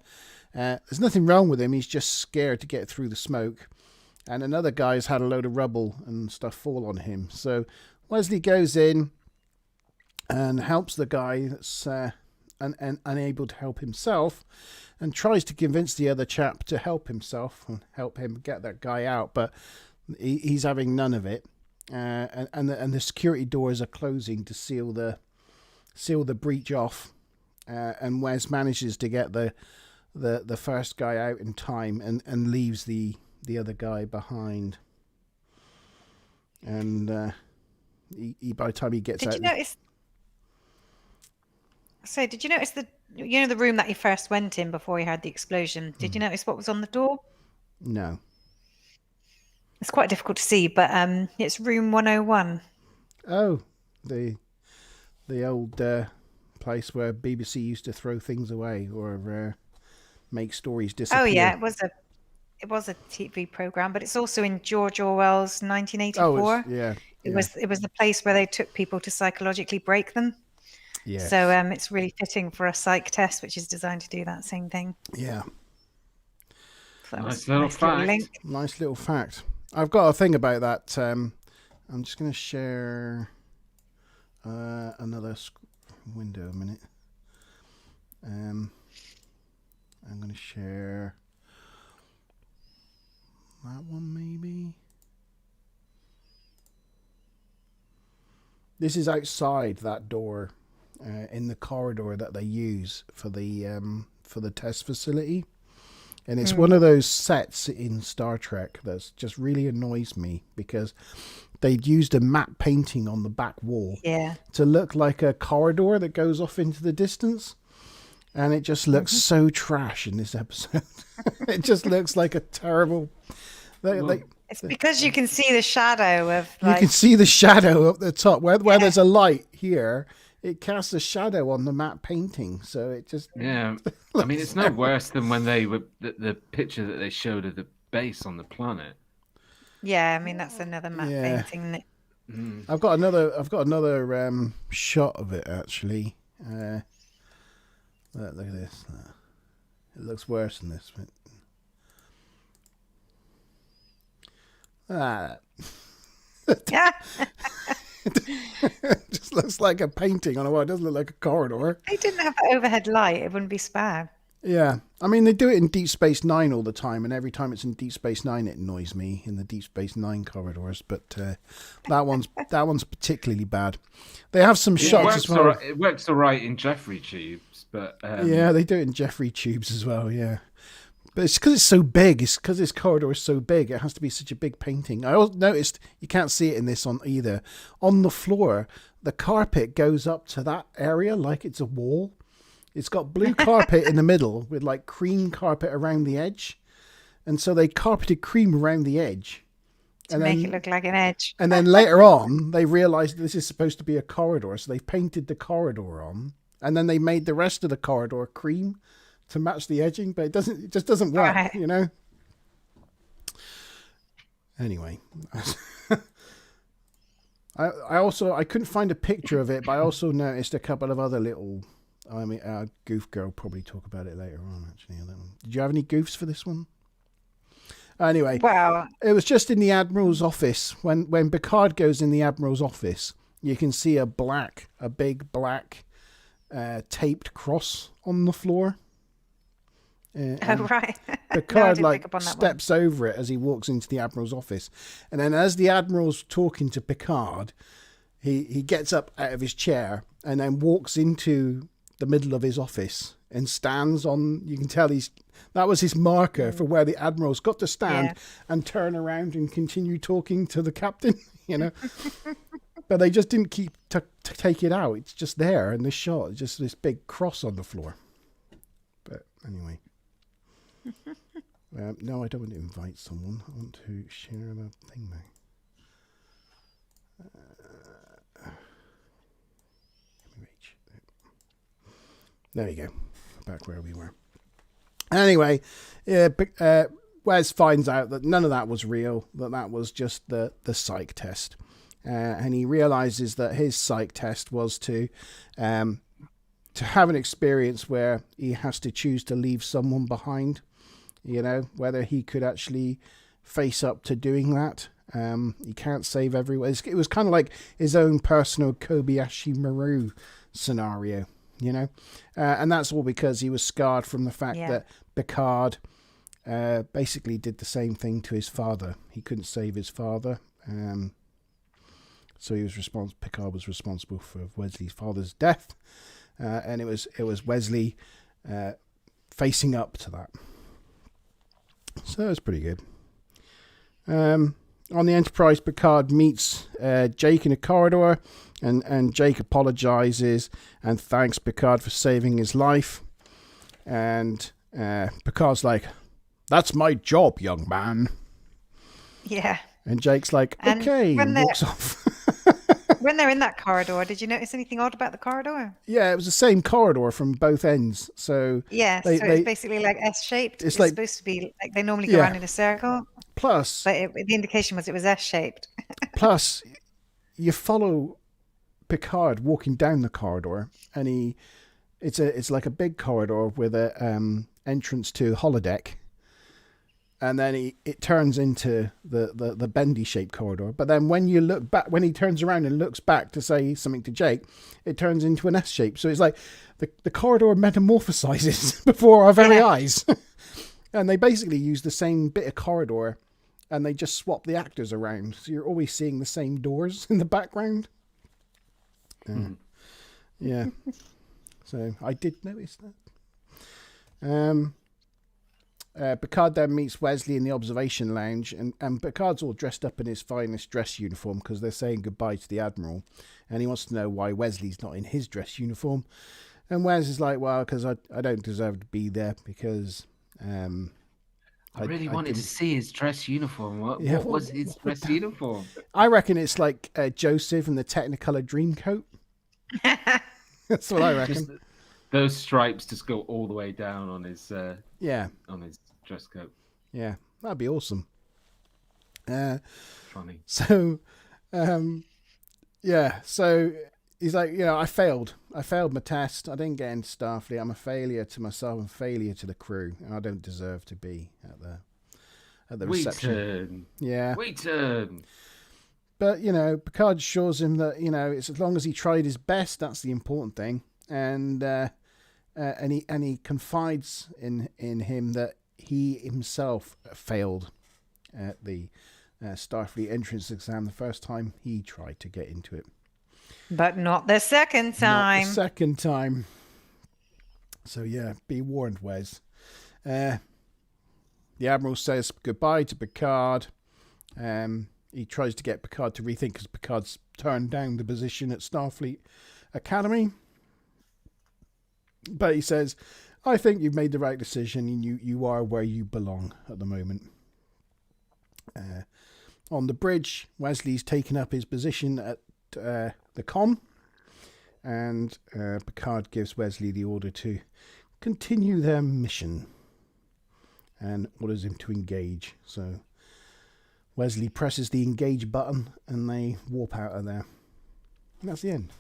there's nothing wrong with him. He's just scared to get through the smoke. And another guy's had a load of rubble and stuff fall on him. So Wesley goes in and helps the guy that's unable to help himself, and tries to convince the other chap to help himself and help him get that guy out. But he's having none of it. And the security doors are closing to seal the breach off. And Wes manages to get the first guy out in time and leaves the other guy behind. And he by the time he gets out... Did you notice the room that he first went in before he had the explosion? Did you notice what was on the door? No. It's quite difficult to see, but it's room 101. Oh, the old place where BBC used to throw things away or make stories disappear. Oh yeah, it was a TV program, but it's also in George Orwell's 1984. Oh, it was the place where they took people to psychologically break them. Yeah. So it's really fitting for a psych test, which is designed to do that same thing. Yeah. So nice little fact. Nice little fact. I've got a thing about that. I'm just going to share another window a minute. I'm going to share that one maybe. This is outside that door in the corridor that they use for the test facility. And it's one of those sets in Star Trek that's just really annoys me because they'd used a matte painting on the back wall to look like a corridor that goes off into the distance. And it just looks so trash in this episode. It just looks like a terrible... it's because you can see the shadow of... You can see the shadow up the top. Where there's a light here, it casts a shadow on the matte painting. So it just... Yeah. I mean, it's no worse than when they were... The picture that they showed of the base on the planet. Yeah, I mean, that's another matte painting, isn't it? Mm. I've got another shot of it, actually. Look at this. It looks worse than this. But... Yeah. It just looks like a painting on a wall. It doesn't look like a corridor. They didn't have the overhead light. It wouldn't be spare. Yeah. I mean, they do it in Deep Space Nine all the time, and every time it's in Deep Space Nine, it annoys me in the Deep Space Nine corridors. But that one's particularly bad. They have some shots as well. It works all right in Jeffrey tubes, but yeah, they do it in Jeffrey tubes as well. Yeah. But it's because it's so big. It's because this corridor is so big. It has to be such a big painting. I also noticed, you can't see it in this on either. On the floor, the carpet goes up to that area like it's a wall. It's got blue carpet in the middle with like cream carpet around the edge. And so they carpeted cream around the edge. To make it look like an edge. And then later on, they realized this is supposed to be a corridor. So they painted the corridor on. And then they made the rest of the corridor cream to match the edging, but it just doesn't work, right. You know? Anyway. I couldn't find a picture of it, but I also noticed a couple of other little... I mean, Goof Girl will probably talk about it later on, actually. Did you have any goofs for this one? Anyway, wow. It was just in the Admiral's office. When Picard goes in the Admiral's office, you can see a big black taped cross on the floor. Oh, right. Picard steps over it as he walks into the Admiral's office. And then as the Admiral's talking to Picard, he gets up out of his chair and then walks into the middle of his office and stands on, you can tell that was his marker for where the Admiral's got to stand and turn around and continue talking to the captain, you know. But they just didn't keep take it out. It's just there in this shot. It's just this big cross on the floor. But anyway. No, I don't want to invite someone. I want to share the thing now. There we go. Back where we were. Anyway, Wes finds out that none of that was real, that was just the psych test. and he realizes that his psych test was to have an experience where he has to choose to leave someone behind, whether he could actually face up to doing that. He can't save everyone. It was kind of like his own personal Kobayashi Maru scenario, and that's all because he was scarred from the fact that Picard basically did the same thing to his father. He couldn't save his father, so Picard was responsible for Wesley's father's death, and it was Wesley facing up to that. So it's pretty good. On the Enterprise, Picard meets Jake in a corridor, and Jake apologizes and thanks Picard for saving his life. And Picard's like, "That's my job, young man." Yeah. And Jake's like, "Okay," and walks off. When they're in that corridor, did you notice anything odd about the corridor? Yeah, it was the same corridor from both ends. So yeah, so it's basically like S-shaped. It's like, supposed to be like they normally go around in a circle. Plus, but the indication was it was S-shaped. Plus, you follow Picard walking down the corridor, and it's like a big corridor with a entrance to holodeck. And then it turns into the bendy shaped corridor. But then when you look back, when he turns around and looks back to say something to Jake, it turns into an S shape. So it's like the corridor metamorphosizes before our very eyes. And they basically use the same bit of corridor, and they just swap the actors around. So you're always seeing the same doors in the background. Yeah. So I did notice that. Picard then meets Wesley in the observation lounge, and Picard's all dressed up in his finest dress uniform because they're saying goodbye to the Admiral, and he wants to know why Wesley's not in his dress uniform. And Wes is like, well, because I don't deserve to be there because I really wanted to see his dress uniform. What was his dress uniform? I reckon it's like Joseph and the Technicolor Dreamcoat. That's what I reckon. Those stripes just go all the way down on his on his dress coat. Yeah, that'd be awesome. Funny. So, so he's like, I failed my test. I didn't get into Starfleet. I'm a failure to myself and failure to the crew, and I don't deserve to be at the reception. Waiting. But Picard assures him that it's as long as he tried his best, that's the important thing. And he confides in him that he himself failed at the Starfleet entrance exam the first time he tried to get into it. But not the second time. So be warned, Wes. The Admiral says goodbye to Picard. He tries to get Picard to rethink because Picard's turned down the position at Starfleet Academy. But he says, I think you've made the right decision and you are where you belong at the moment. On the bridge, Wesley's taken up his position at the comm, and Picard gives Wesley the order to continue their mission and orders him to engage. So Wesley presses the engage button and they warp out of there. And that's the end.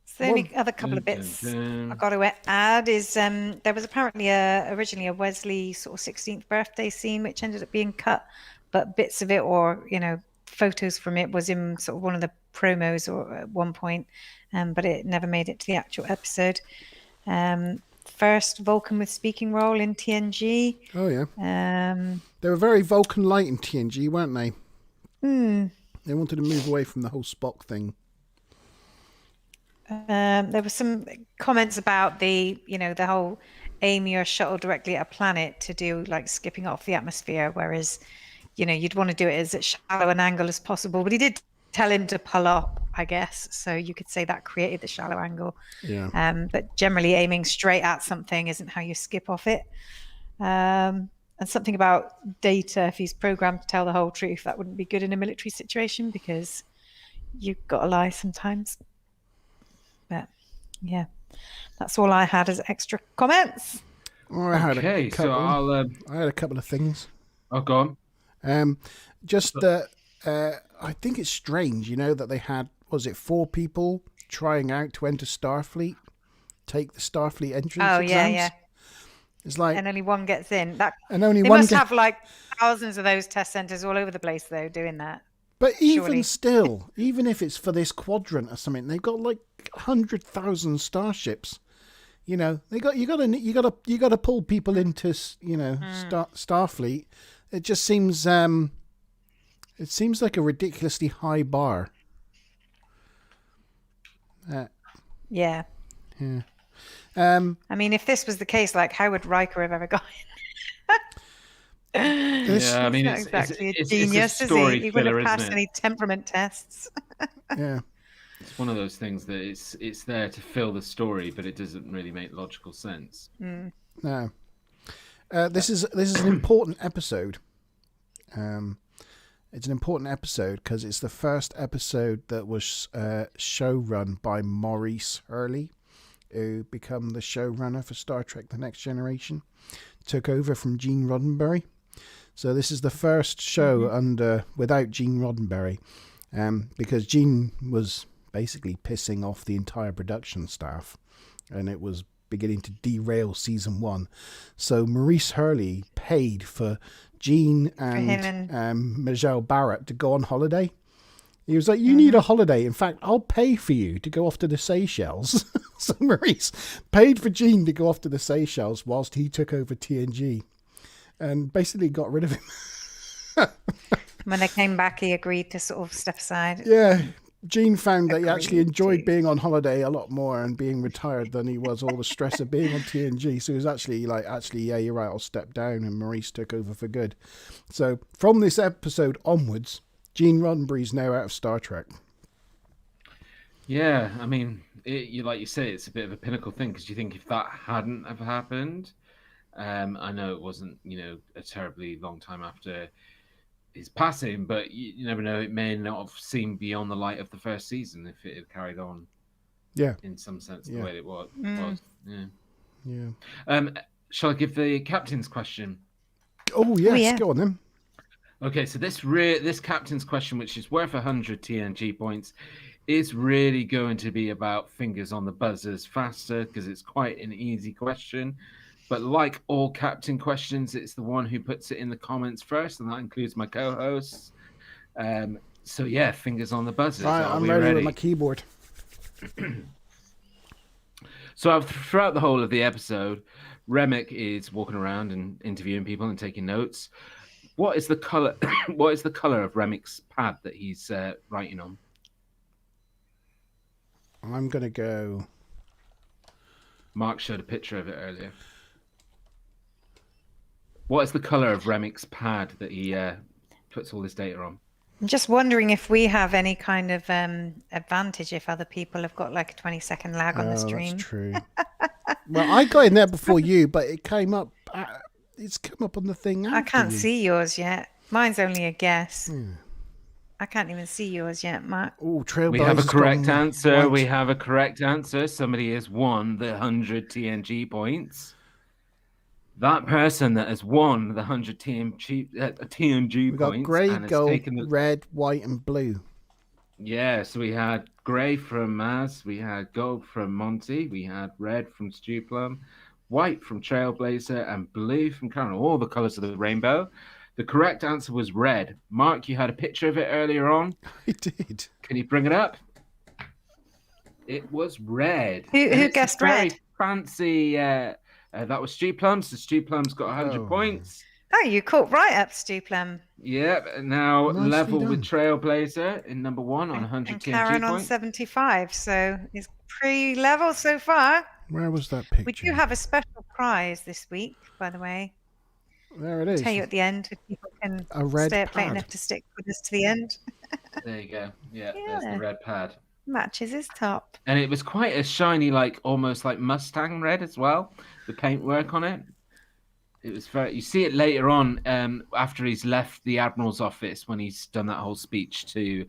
So the only other couple of bits I've got to add is there was apparently originally a Wesley sort of 16th birthday scene which ended up being cut, but bits of it or photos from it was in sort of one of the promos or at one point, but it never made it to the actual episode. First Vulcan with speaking role in TNG. Oh yeah. They were very Vulcan light in TNG, weren't they? They wanted to move away from the whole Spock thing. There were some comments about the whole aim your shuttle directly at a planet to do like skipping off the atmosphere, whereas you'd want to do it as shallow an angle as possible. But he did tell him to pull up, I guess, so you could say that created the shallow angle. Yeah. But generally aiming straight at something isn't how you skip off it. And something about Data, if he's programmed to tell the whole truth, that wouldn't be good in a military situation because you've got to lie sometimes. But yeah, that's all I had as extra comments. I had a couple of things. Oh, go on. Just that I think it's strange, that they had, was it 4 people trying out to enter Starfleet, take the Starfleet entrance exams? Yeah. It's like, and only one gets in. and only they one must have like thousands of those test centers all over the place, though, doing that. But even surely. still, even if it's for this quadrant or something, they've got like 100,000 starships. You gotta pull people into Starfleet. It just seems it seems like a ridiculously high bar. Yeah. I mean, if this was the case, like, how would Riker have ever got in? Yeah, I mean, not exactly a genius, is he? He wouldn't have passed any temperament tests. Yeah. It's one of those things that it's there to fill the story, but it doesn't really make logical sense. No. This is an important episode. It's an important episode because it's the first episode that was show run by Maurice Hurley, who became the showrunner for Star Trek: The Next Generation, took over from Gene Roddenberry. So this is the first show without Gene Roddenberry, because Gene was basically pissing off the entire production staff, and it was beginning to derail season 1. So Maurice Hurley paid for Gene and Michelle Barrett to go on holiday. He was like, you need a holiday. In fact, I'll pay for you to go off to the Seychelles. So Maurice paid for Gene to go off to the Seychelles whilst he took over TNG and basically got rid of him. When they came back, he agreed to sort of step aside. Yeah. Gene found that he actually enjoyed being on holiday a lot more and being retired than he was all the stress of being on TNG. So he was actually like, yeah, you're right, I'll step down. And Maurice took over for good. So from this episode onwards, Gene Roddenberry's now out of Star Trek. Yeah, I mean, like you say, it's a bit of a pinnacle thing, because you think if that hadn't have happened, I know it wasn't, a terribly long time after his passing, but you never know, it may not have seemed beyond the light of the first season if it had carried on. Yeah. In some sense, the Yeah. way it was. Yeah. Yeah. Shall I give the captain's question? Oh, yes. Go on then. Okay, so this captain's question, which is worth 100 TNG points, is really going to be about fingers on the buzzers faster, because it's quite an easy question. But like all captain questions, it's the one who puts it in the comments first, and that includes my co-hosts. So yeah, fingers on the buzzers. Right, I'm ready with my keyboard. So throughout the whole of the episode, Remick is walking around and interviewing people and taking notes. What is the color? What is the color of Remick's pad that he's writing on? I'm gonna go. Mark showed a picture of it earlier. What is the color of Remick's pad that he puts all this data on? I'm just wondering if we have any kind of advantage if other people have got like a 20-second lag on the stream. That's true. Well, I got in there before you, but it came up. It's come up on the thing. I can't see yours yet. Mine's only a guess. I can't even see yours yet, Mark. Oh, Trailblazers. We have a correct answer. We have a correct answer. Somebody has won the 100 TNG points. That person that has won the 100 TNG we got points. grey, gold, red, white, and blue. Yeah, so we had grey from Maz, we had gold from Monty, we had red from Stew Plum, white from Trailblazer, and blue from Karen. All the colours of the rainbow. The correct answer was red. Mark, you had a picture of it earlier on. I did. Can you bring it up? It was red. Who guessed red? Fancy. That was Stew Plum. So Stew Plum's got 100 points. Oh, you caught right up, Stew Plum. Yep. Now Nicely level done. with Trailblazer in number 1 on 100 and TNG Karen points. on 75. So it's pretty level so far. Where was that picture? We do have a special prize this week, by the way. There it is. I'll tell you at the end if people can A red stay up late pad. enough to stick with us to the end. There you go. Yeah, there's the red pad. Matches his top. And it was quite a shiny, like almost like Mustang red as well. The paintwork on it. It was very. You see it later on after he's left the Admiral's office when he's done that whole speech to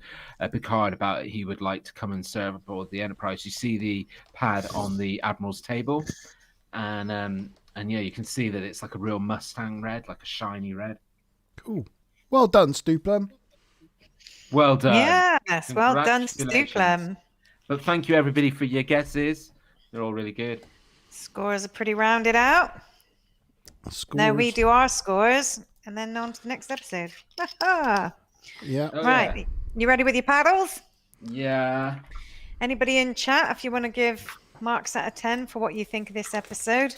Picard about he would like to come and serve aboard the Enterprise. You see the pad on the Admiral's table, and yeah, you can see that it's like a real Mustang red, like a shiny red. Cool. Well done, Stu Plum. Well done. Yes, well done, Stewart. But thank you, everybody, for your guesses. They're all really good. Scores are pretty rounded out. Now we do our scores, and then on to the next episode. Yeah. Oh, right. yeah. You ready with your paddles? Yeah. Anybody in chat, if you want to give marks out of 10 for what you think of this episode?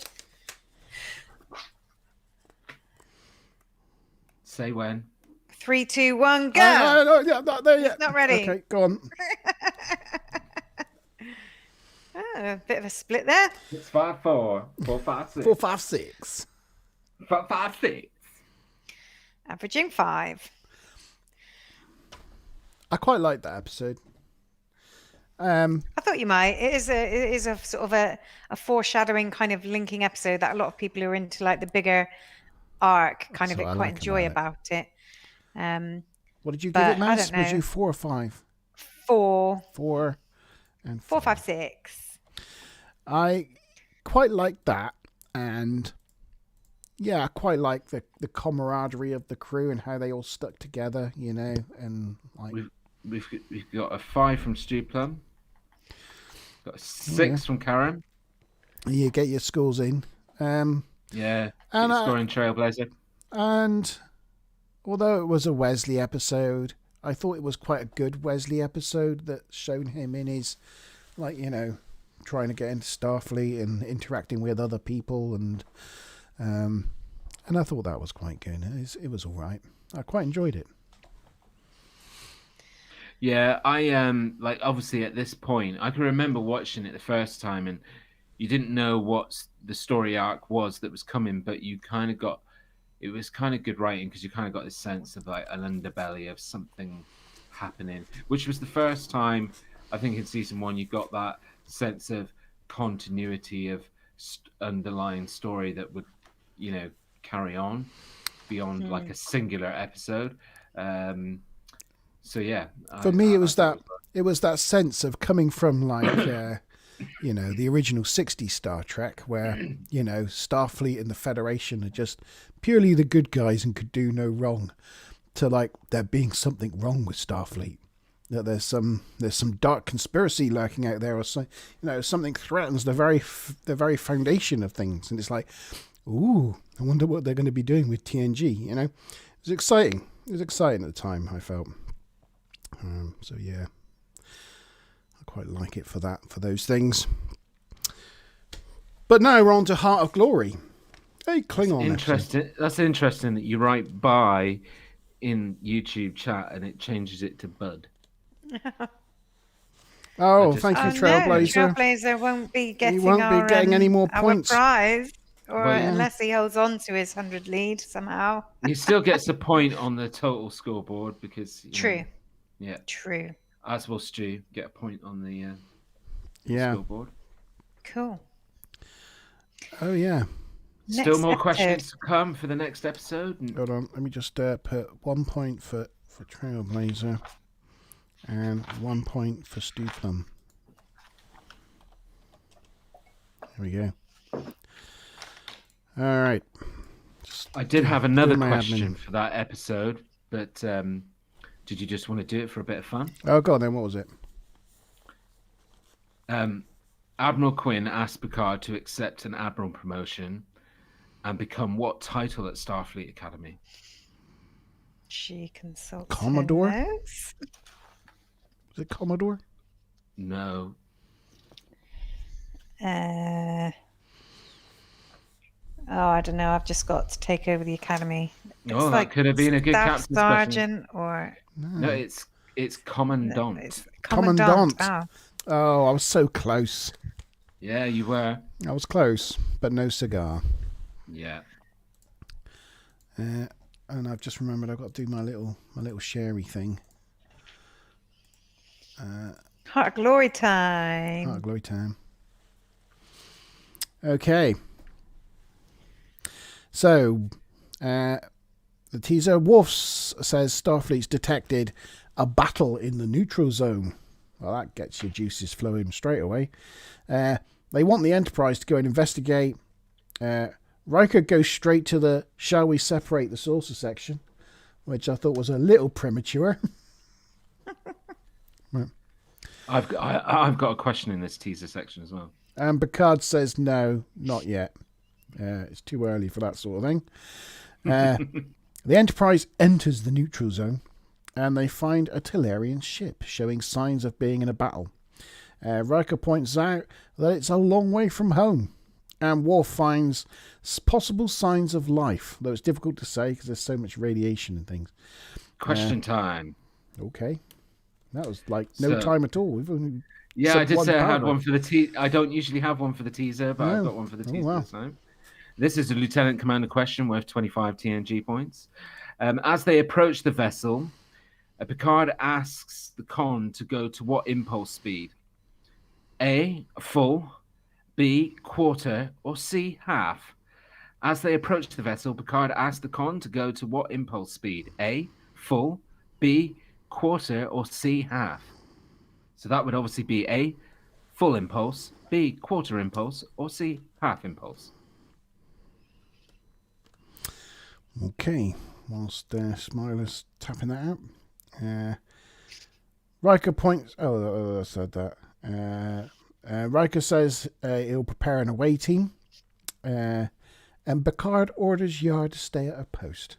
Say when. 3, 2, 1, go. No, yeah, not there yet. It's not ready. Okay, go on. A bit of a split there. It's 5, 4, 4, 5, 6. 4, 5, 6. 4, 5, 6. Averaging 5. I quite like that episode. I thought you might. It is a sort of a foreshadowing kind of linking episode that a lot of people who are into like the bigger arc kind of quite enjoy about it. What did you give it, Mass? Was you 4 or 5? 4. 4 and 4, 5, 6. I quite like that, and yeah, I quite like the camaraderie of the crew and how they all stuck together, you know, and like we've got a 5 from Stu Plum, got a 6 from Karen. You get your scores in. Yeah, and scoring Trailblazer. And although it was a Wesley episode, I thought it was quite a good Wesley episode that showed him in his, like, you know, trying to get into Starfleet and interacting with other people, and I thought that was quite good. It was all right. I quite enjoyed it. Yeah, I like obviously at this point I can remember watching it the first time, and you didn't know what the story arc was that was coming, but you kind of got, it was kind of good writing because you kind of got this sense of like an underbelly of something happening, which was the first time I think in season 1 you got that sense of continuity of underlying story that would, you know, carry on beyond like a singular episode. So yeah, for me it was that sense of coming from like you know, the original 60s Star Trek, where, you know, Starfleet and the Federation are just purely the good guys and could do no wrong, to like there being something wrong with Starfleet, that there's some dark conspiracy lurking out there, or so, you know, something threatens the very foundation of things, and it's like, ooh, I wonder what they're going to be doing with TNG. You know, it was exciting. It was exciting at the time, I felt. So yeah, I quite like it for those things. But now we're on to Heart of Glory. Hey, Klingon. Interesting. That's interesting that you write "by" in YouTube chat and it changes it to "bud." Oh, thank you, Trailblazer. No, Trailblazer won't be getting. He won't be getting any more points. Our prize, unless he holds on to his 100 lead somehow. He still gets a point on the total scoreboard because. True. Know, yeah. True. As will Stu get a point on the scoreboard. Cool. Oh yeah. Still more questions to come for the next episode. Hold on, let me just put 1 point for Trailblazer and 1 point for Stu Plum. There we go. All right. I did have another question for that episode, but did you just want to do it for a bit of fun? Oh, go on then. What was it? Admiral Quinn asked Picard to accept an admiral promotion and become what title at Starfleet Academy? She consults Commodore? Is it Commodore? No. I don't know. I've just got to take over the academy. Oh, that could have been a good captain's sergeant or no, it's commandant. No, it's commandant. Oh, I was so close. Yeah, you were. I was close, but no cigar. Yeah. And I've just remembered I've got to do my little sherry thing. Heart of Glory time. Heart of Glory time. Okay. So, the teaser, Worf says Starfleet's detected a battle in the neutral zone. Well, that gets your juices flowing straight away. They want the Enterprise to go and investigate. Riker goes straight to the "shall we separate the saucer" section, which I thought was a little premature. Right. I've got a question in this teaser section as well. And Picard says, no, not yet. It's too early for that sort of thing. The Enterprise enters the neutral zone, and they find a Tellurian ship showing signs of being in a battle. Riker points out that it's a long way from home, and Worf finds possible signs of life, though it's difficult to say because there's so much radiation and things. Question time. Okay. That was like no time at all. We've only I did say I had one for the I don't usually have one for the teaser, but I've got one for the teaser this time. This is a Lieutenant Commander question worth 25 TNG points. As they approach the vessel, Picard asks the con to go to what impulse speed? A, full, B, quarter, or C, half? As they approach the vessel, Picard asks the con to go to what impulse speed? A, full, B, quarter, or C, half? So that would obviously be A, full impulse, B, quarter impulse, or C, half impulse. Okay, whilst Smiler's tapping that out. Riker points... Oh, I said that. Riker says he'll prepare an away team. And Picard orders Yar to stay at her post,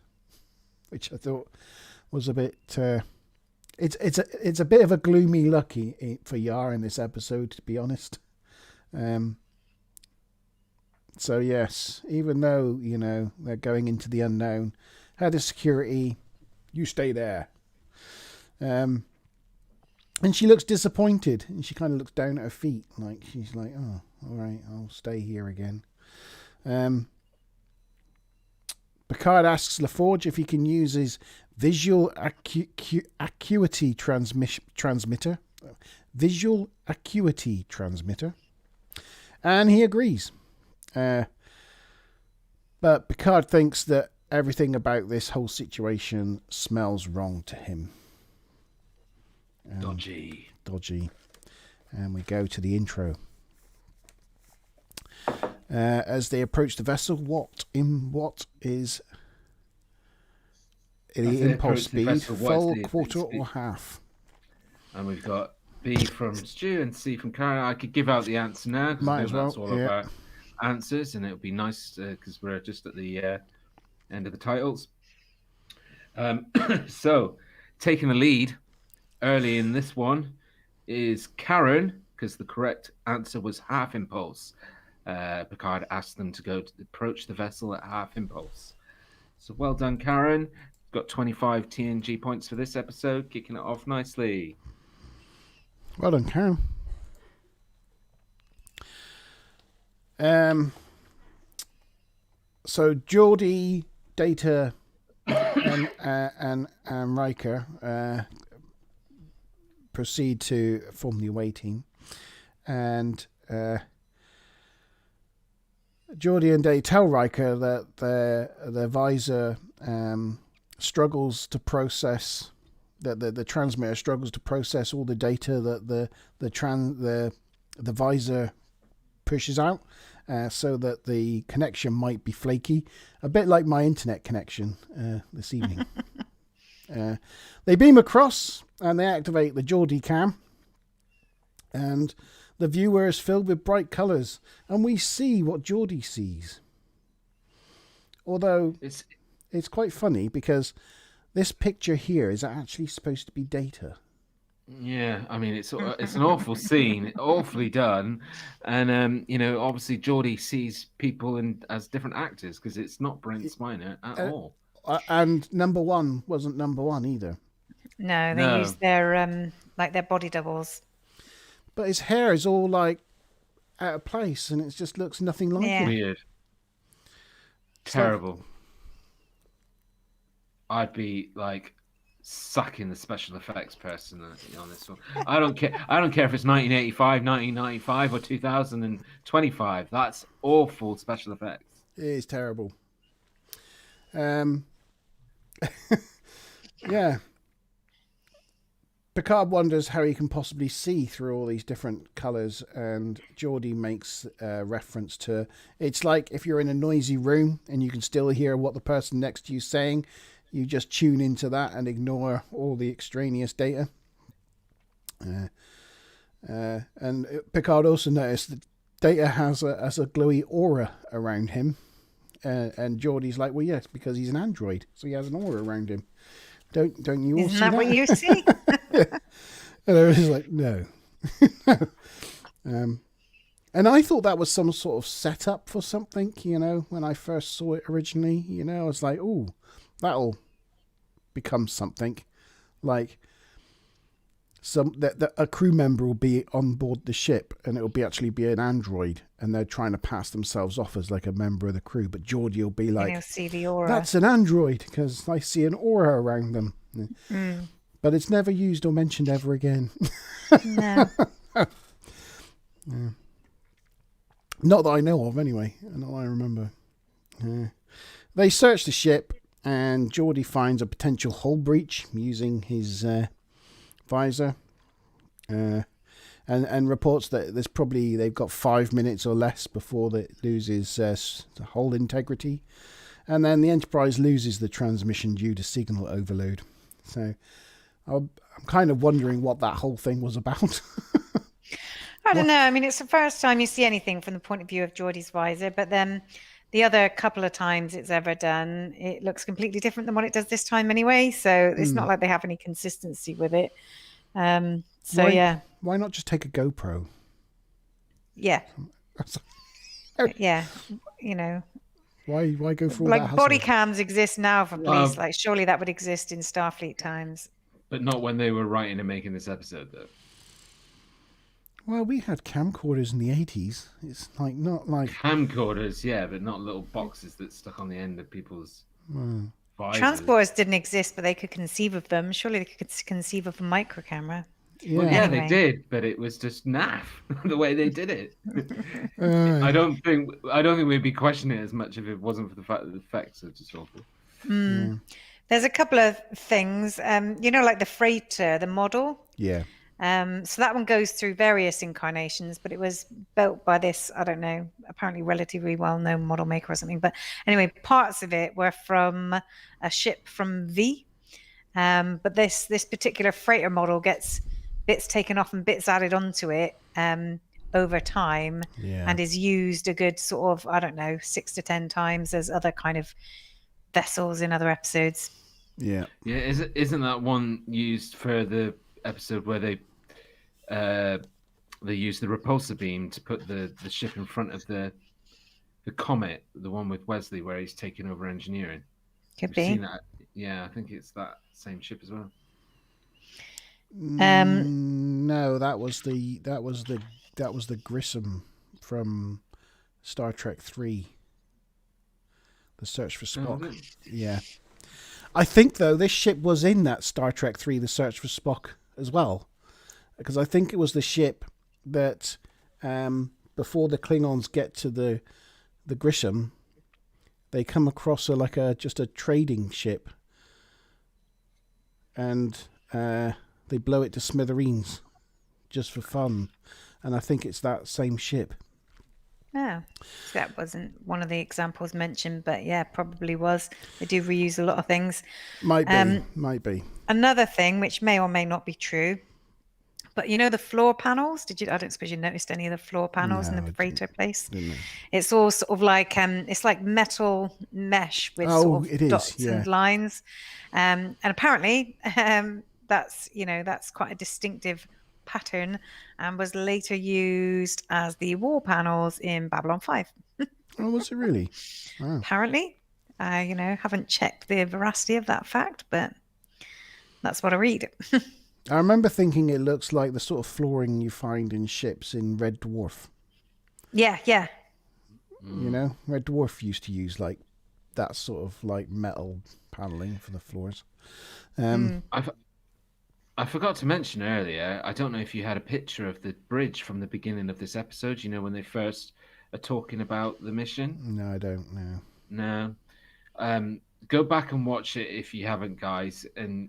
which I thought was a bit... It's a bit of a gloomy look for Yar in this episode, to be honest. So yes, even though, they're going into the unknown, head of security, you stay there. And she looks disappointed, and she kind of looks down at her feet, like she's like, oh, all right, I'll stay here again. Picard asks LaForge if he can use his visual acuity transmitter. Visual acuity transmitter. And he agrees. But Picard thinks that everything about this whole situation smells wrong to him. Dodgy. And we go to the intro. As they approach the vessel, what is the impulse speed? Full, quarter, or half? And we've got B from Stu and C from Karen. I could give out the answer now because I think that's all about answers, and it would be nice because we're just at the end of the titles. So, taking the lead early in this one is Karen, because the correct answer was half impulse. Picard asked them to go to approach the vessel at half impulse. So well done, Karen. Got 25 TNG points for this episode, kicking it off nicely. Well done, Karen. So Geordi, Data, and Riker proceed to form the away team, and Geordi and Data tell Riker that their visor struggles to process, that the transmitter struggles to process all the data that the visor pushes out, so that the connection might be flaky, a bit like my internet connection this evening. They beam across and they activate the Geordi cam, and the viewer is filled with bright colours, and we see what Geordi sees. Although it's quite funny because this picture here is actually supposed to be Data. Yeah, I mean it's an awful scene, awfully done, and obviously Geordi sees people as different actors because it's not Brent Spiner at all. And number one wasn't number one either. No, they use their their body doubles. But his hair is all like out of place, and it just looks nothing like it. Weird. Terrible. I'd be like sucking the special effects person on this one. I don't care if it's 1985, 1995, or 2025. That's awful special effects. It is terrible. Yeah. Picard wonders how he can possibly see through all these different colours, and Geordi makes reference to, it's like if you're in a noisy room and you can still hear what the person next to you is saying, you just tune into that and ignore all the extraneous data. And Picard also noticed that Data has a glowy aura around him. And Geordie's like, well, yes, because he's an android, so he has an aura around him. Don't you all see that? Isn't that what you see? And everybody's like, no. And I thought that was some sort of setup for something, when I first saw it originally. I was like, oh, that'll become something. Like that a crew member will be on board the ship and it'll actually be an android and they're trying to pass themselves off as like a member of the crew, but Geordie will be like, you'll see the aura. That's an android because I see an aura around them. But it's never used or mentioned ever again. No. Yeah. Not that I know of, anyway. Not that I remember. They search the ship, and Geordie finds a potential hull breach using his visor, and reports that they've got 5 minutes or less before it loses hull integrity, and then the Enterprise loses the transmission due to signal overload. So I'm kind of wondering what that whole thing was about. I don't know. I mean, it's the first time you see anything from the point of view of Geordie's visor, but then the other couple of times it's ever done, it looks completely different than what it does this time anyway. So it's not like they have any consistency with it. Yeah. Why not just take a GoPro? Yeah. Yeah. Why go through all that hassle? Body cams exist now for police. Like surely that would exist in Starfleet times. But not when they were writing and making this episode, though. Well, we had camcorders in the 80s. It's not like camcorders, yeah, but not little boxes that stuck on the end of people's visors. Transporters didn't exist, but they could conceive of them. Surely they could conceive of a micro camera. Yeah, well, anyway. They did, but it was just naff the way they did it. I don't think we'd be questioning it as much if it wasn't for the fact that the effects are just awful. There's a couple of things, like the freighter, the model. Yeah. So that one goes through various incarnations, but it was built by this, I don't know, apparently relatively well-known model maker or something. But anyway, parts of it were from a ship from V. But this particular freighter model gets bits taken off and bits added onto it over time, and is used a good sort of, I don't know, 6 to 10 times as other kind of vessels in other episodes. Yeah. Yeah. Isn't that one used for the episode where they use the repulsor beam to put the ship in front of the comet, the one with Wesley where he's taking over engineering? Could be. Seen that? Yeah, I think it's that same ship as well. No, that was the Grissom from Star Trek 3, The Search for Spock. Oh, yeah. I think, though, this ship was in that Star Trek 3, The Search for Spock, as well. Because I think it was the ship that, before the Klingons get to the Grissom, they come across just a trading ship. And they blow it to smithereens, just for fun. And I think it's that same ship. Oh, so that wasn't one of the examples mentioned, but yeah, probably was. They do reuse a lot of things. Might be. Another thing, which may or may not be true, but the floor panels. I don't suppose you noticed any of the floor panels in the freighter place? It's all sort of like it's like metal mesh with sort of dots and lines, and apparently that's quite a distinctive pattern and was later used as the wall panels in Babylon 5. Oh, was it really? Wow. Apparently. Haven't checked the veracity of that fact, but that's what I read. I remember thinking it looks like the sort of flooring you find in ships in Red Dwarf. Yeah. Red Dwarf used to use like that sort of like metal paneling for the floors. I forgot to mention earlier, I don't know if you had a picture of the bridge from the beginning of this episode, when they first are talking about the mission? No, I don't know. No. Go back and watch it if you haven't, guys, and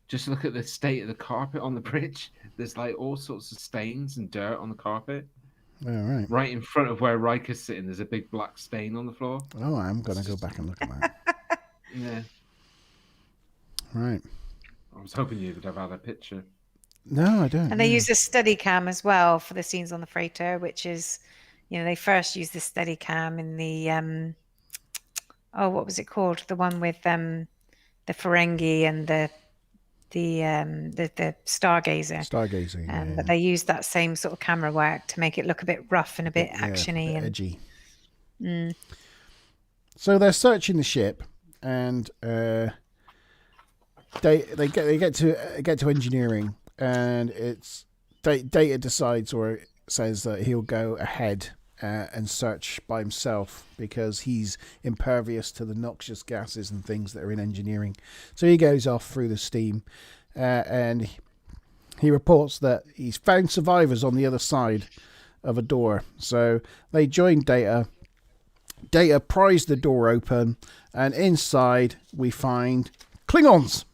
just look at the state of the carpet on the bridge. There's like all sorts of stains and dirt on the carpet. All right. Right in front of where Riker's sitting, there's a big black stain on the floor. Oh, I'm going to go back and look at that. Yeah. Right. I was hoping you would have had a picture. No, I don't. And they use a steady cam as well for the scenes on the freighter, which is, they first used the steady cam in the what was it called? The one with the Ferengi and the Stargazer. Stargazer, But they used that same sort of camera work to make it look a bit rough and a bit actiony and edgy. So they're searching the ship, and they get to engineering, and it's Data decides or says that he'll go ahead and search by himself because he's impervious to the noxious gases and things that are in engineering. So he goes off through the steam, and he reports that he's found survivors on the other side of a door. So they join Data. Data pries the door open, and inside we find Klingons.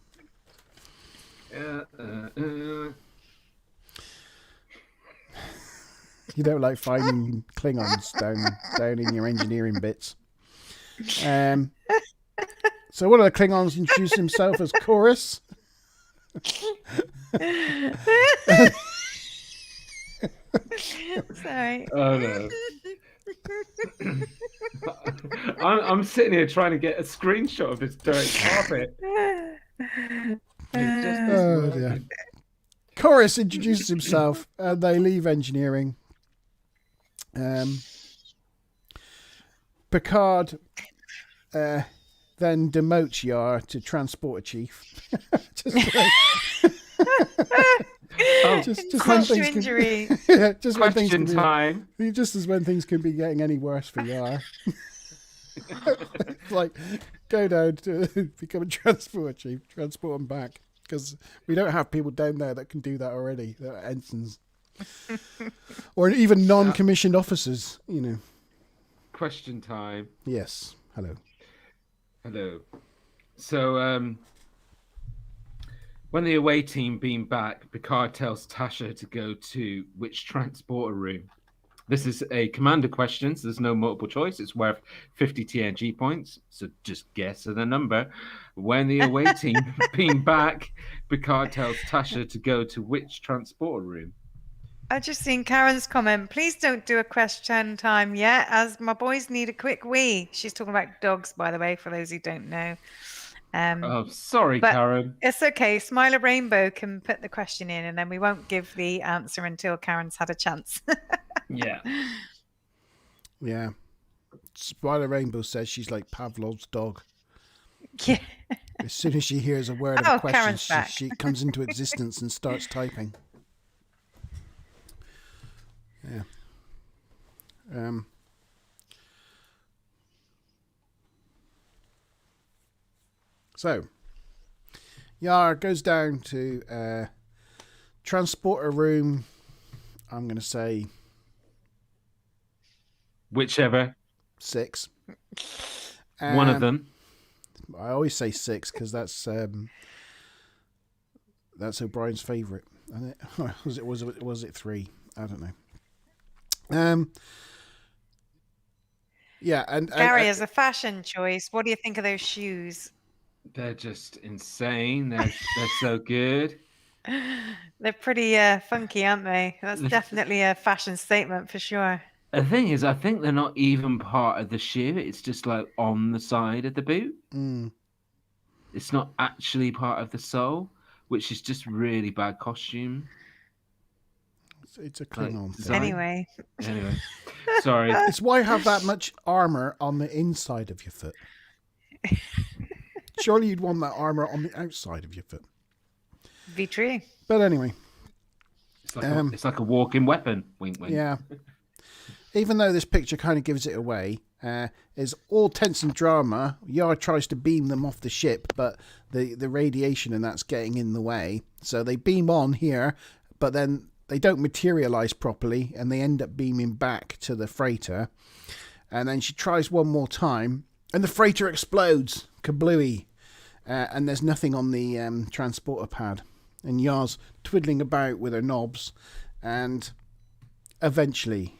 You don't like finding Klingons down in your engineering bits. So one of the Klingons introduced himself as Chorus. Sorry. Oh no. I'm sitting here trying to get a screenshot of this dirty carpet. Oh dear. Chorus introduces himself, and they leave engineering. Picard then demotes Yar to transporter chief. Just Question injury. Just when things Question time. Just as when things can be getting any worse for Yar. It's like, go down to become a transporter chief, transport them back. Because we don't have people down there that can do that already. They're ensigns. Or even non-commissioned officers, Question time. Yes. Hello. So, when the away team beam back, Picard tells Tasha to go to which transporter room. This is a commander question, so there's no multiple choice. It's worth 50 TNG points, so just guess the number. When the away team beam back, Picard tells Tasha to go to which transporter room. I just seen Karen's comment. Please don't do a question time yet, as my boys need a quick wee. She's talking about dogs, by the way, for those who don't know. Sorry, Karen. It's okay. Smiler Rainbow can put the question in, and then we won't give the answer until Karen's had a chance. Yeah. Yeah. Smiler Rainbow says she's like Pavlov's dog. Yeah. As soon as she hears a word of a question, she comes into existence and starts typing. Yeah. So, Yar goes down to transporter room. I'm going to say whichever. 6. One of them. I always say 6 because that's O'Brien's favourite. Was it 3? I don't know. Yeah, and Gary, as a fashion choice, what do you think of those shoes? They're just insane. They're so good. They're pretty funky, aren't they? That's definitely a fashion statement for sure. The thing is, I think they're not even part of the shoe. It's just like on the side of the boot. Mm. It's not actually part of the sole, which is just really bad costume. It's a Klingon thing. Anyway. Sorry. It's why have that much armor on the inside of your foot. Surely you'd want that armor on the outside of your foot. Be true. But anyway. It's like a walking weapon. Wink, wink. Yeah. Even though this picture kind of gives it away, is all tense and drama. Yar tries to beam them off the ship, but the radiation and that's getting in the way. So they beam on here, but then they don't materialize properly, and they end up beaming back to the freighter. And then she tries one more time, and the freighter explodes. Kablooey. And there's nothing on the transporter pad. And Yar's twiddling about with her knobs, and eventually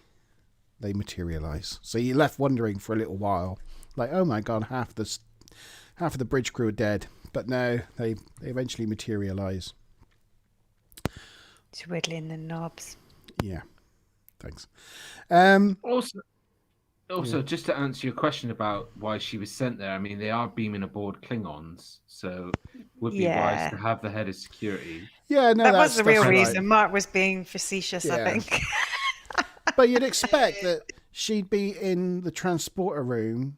they materialize. So you're left wondering for a little while, like, oh my god, half of the bridge crew are dead. But no, they eventually materialize. Twiddling the knobs. Yeah, thanks. Also, just to answer your question about why she was sent there, I mean, they are beaming aboard Klingons, so it would be wise to have the head of security. Yeah, no, that was the real reason. Right. Mark was being facetious, I think. But you'd expect that she'd be in the transporter room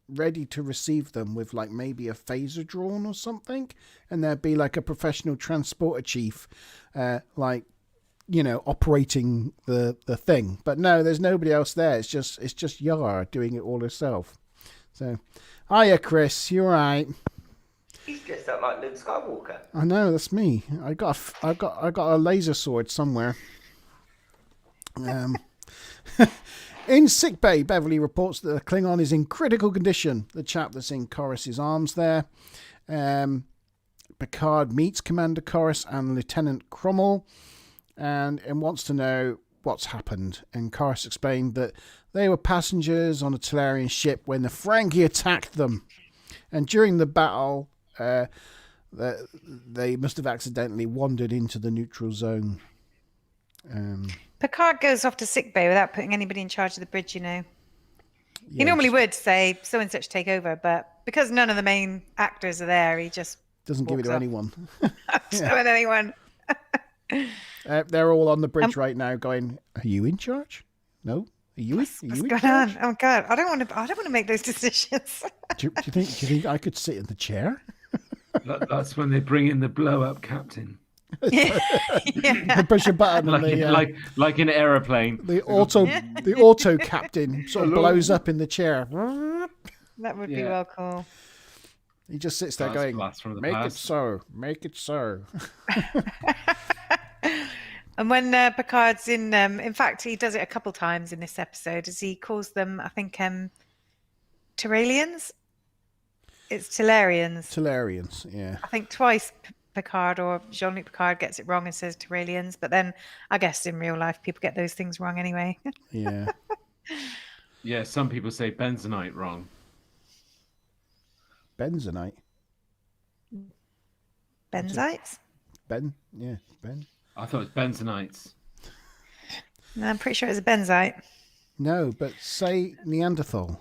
ready to receive them with like maybe a phaser drawn or something, and there'd be like a professional transporter chief operating the thing. But no, there's nobody else there. It's just Yara doing it all herself. So, hiya, Chris. You all right? He's dressed up like Luke Skywalker. I know, that's me. I got a laser sword somewhere. In sickbay, Beverly reports that the Klingon is in critical condition. The chap that's in Corus's arms there. Picard meets Commander Corus and Lieutenant Cromwell and wants to know what's happened. And Corus explained that they were passengers on a Talarian ship when the Ferengi attacked them. And during the battle, they must have accidentally wandered into the neutral zone. Picard goes off to sickbay without putting anybody in charge of the bridge, you know. He normally would say so and such take over, but because none of the main actors are there, he just doesn't give it to anyone. Anyone. They're all on the bridge right now going, are you in charge? No? Are you What's going on? Oh God, I don't want to make those decisions. do you think I could sit in the chair? That's when they bring in the blow-up captain. Yeah. They push a button and like an aeroplane. The auto captain sort of blows up in the chair. That would be well cool. He just sits there going, "Make it so, make it so." And when Picard's in fact, he does it a couple times in this episode, as he calls them, I think, Terralians. It's Talarians. Talarians, yeah. I think twice Picard or Jean-Luc Picard gets it wrong and says Terralians, but then I guess in real life people get those things wrong anyway. Yeah. Yeah, some people say benzonite wrong. Benzonite? Benzites? Ben. I thought it was benzonites. No, I'm pretty sure it's a benzite. No, but say Neanderthal.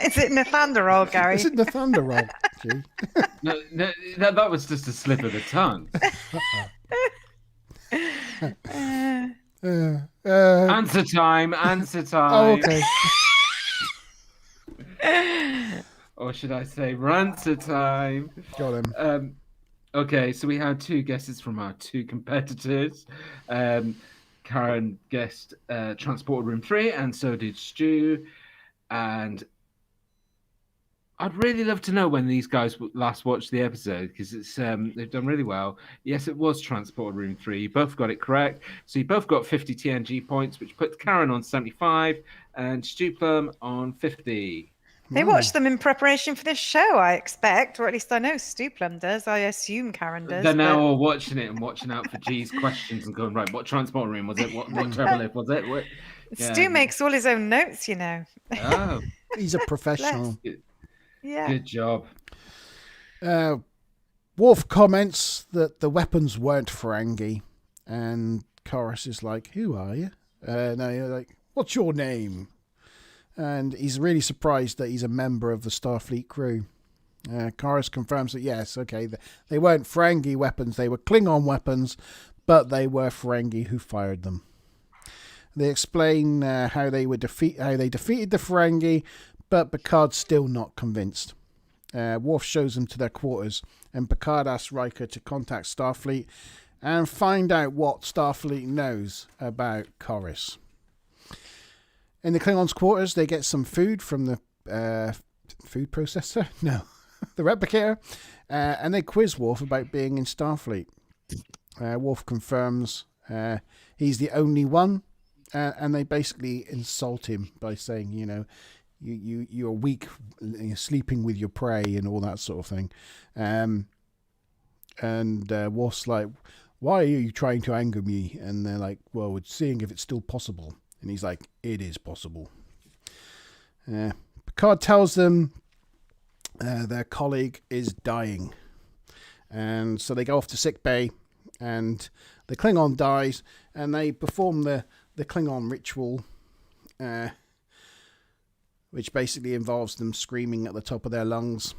Is it Nathanderol, Gary? Is it Nathanderol? No, that was just a slip of the tongue. Answer time. Oh, okay. Or should I say ranter time? Got him. Okay, so we had two guesses from our two competitors. Karen guessed Transporter Room 3, and so did Stu. And I'd really love to know when these guys last watched the episode, because it's they've done really well. Yes, it was Transporter Room 3. You both got it correct. So you both got 50 TNG points, which puts Karen on 75 and Stu Plum on 50. They watch them in preparation for this show, I expect, or at least I know Stu Plum does. I assume Karen does. They're now all watching it and watching out for G's questions and going, right, what transport room was it? What turbo lift was it? What? Yeah. Stu makes all his own notes, you know. Oh. He's a professional. Yeah. Good job. Worf comments that the weapons weren't Ferengi, and Corus is like, who are you? No, you're like, what's your name? And he's really surprised that he's a member of the Starfleet crew. Corus confirms that, yes, okay, they weren't Ferengi weapons, they were Klingon weapons, but they were Ferengi who fired them. They explain how they defeated the Ferengi, but Picard's still not convinced. Worf shows them to their quarters, and Picard asks Riker to contact Starfleet and find out what Starfleet knows about Corus. In the Klingons' quarters, they get some food from the food processor? No, the replicator. And they quiz Worf about being in Starfleet. Worf confirms he's the only one. And they basically insult him by saying, you know, you're weak, you're sleeping with your prey and all that sort of thing. And Worf's like, why are you trying to anger me? And they're like, well, we're seeing if it's still possible. And he's like, it is possible. Picard tells them their colleague is dying. And so they go off to sickbay. and the Klingon dies, and they perform the Klingon Ritual, which basically involves them screaming at the top of their lungs.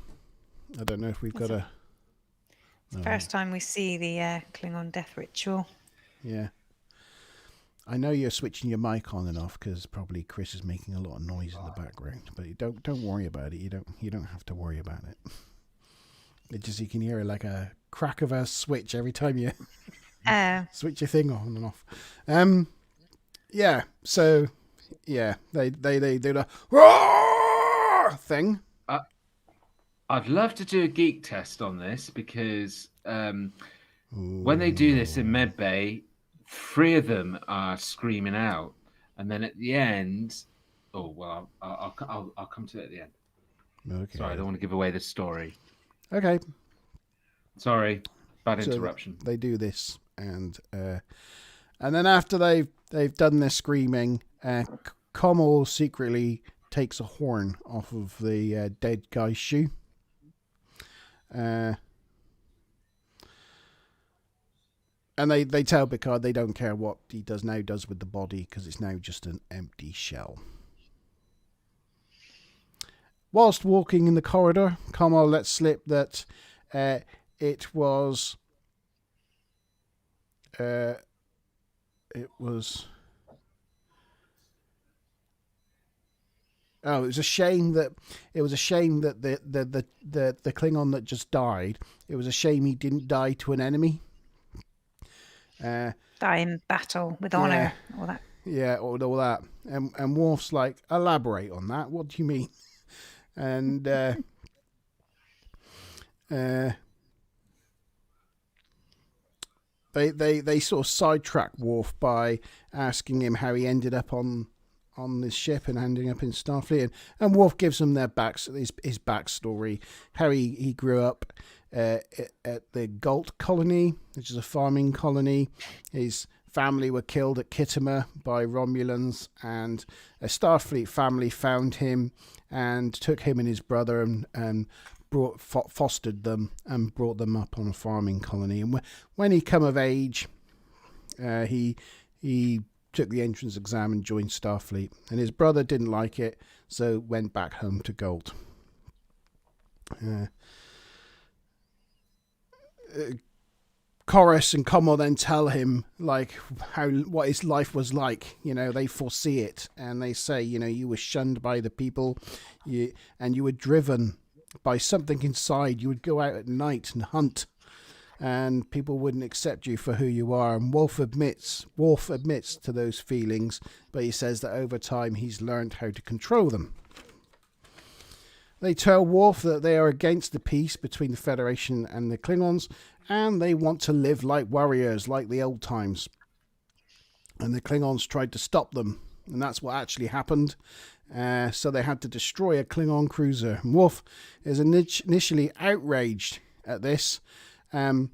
I don't know if we've got a... It's the first time we see the Klingon death ritual. Yeah. I know you're switching your mic on and off because probably Chris is making a lot of noise in the background, but don't worry about it. You don't have to worry about it. It just, you can hear like a crack of a switch every time you switch your thing on and off. Yeah. So yeah, they do the roar thing. I'd love to do a geek test on this because when they do this in Medbay, 3 of them are screaming out, and then at the end, I'll come to it at the end. Okay. Sorry, I don't want to give away the story. Okay. Sorry, bad So interruption. they do this, and then after they've done their screaming, Komal secretly takes a horn off of the dead guy's shoe. And they tell Picard they don't care what he does with the body because it's now just an empty shell. Whilst walking in the corridor, Komal lets slip that it was a shame that the Klingon that just died. It was a shame he didn't die to an enemy. Die in battle with honor, all that. Yeah, all that. And Worf's like, elaborate on that. What do you mean? And they sort of sidetrack Worf by asking him how he ended up on this ship and ending up in Starfleet, and Worf gives them his backstory, how he grew up at the Galt colony, which is a farming colony. His family were killed at Khitomer by Romulans, and a Starfleet family found him and took him and his brother and fostered them and brought them up on a farming colony. And when he come of age, he took the entrance exam and joined Starfleet. And his brother didn't like it, so went back home to Galt. Chorus and Komal then tell him like what his life was like. You know, they foresee it, and they say, you know, you were shunned by the people, and you were driven by something inside. You would go out at night and hunt, and people wouldn't accept you for who you are. And Worf admits to those feelings, but he says that over time he's learned how to control them. They tell Worf that they are against the peace between the Federation and the Klingons, and they want to live like warriors, like the old times. And the Klingons tried to stop them, and that's what actually happened. So they had to destroy a Klingon cruiser. And Worf is initially outraged at this, but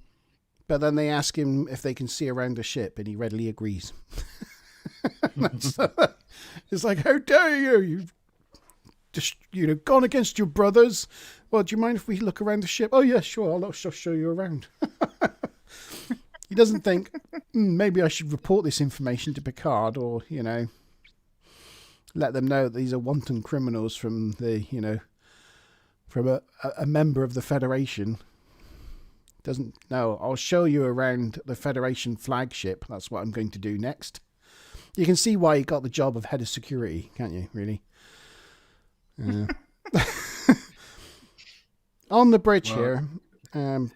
then they ask him if they can see around the ship, and he readily agrees. It's like, how dare you? You've just, gone against your brothers. Well, do you mind if we look around the ship? Oh, yeah, sure. I'll show you around. He doesn't think, maybe I should report this information to Picard, or, let them know that these are wanton criminals from from a member of the Federation. Doesn't know. I'll show you around the Federation flagship. That's what I'm going to do next. You can see why he got the job of head of security, can't you? Really. On the bridge here,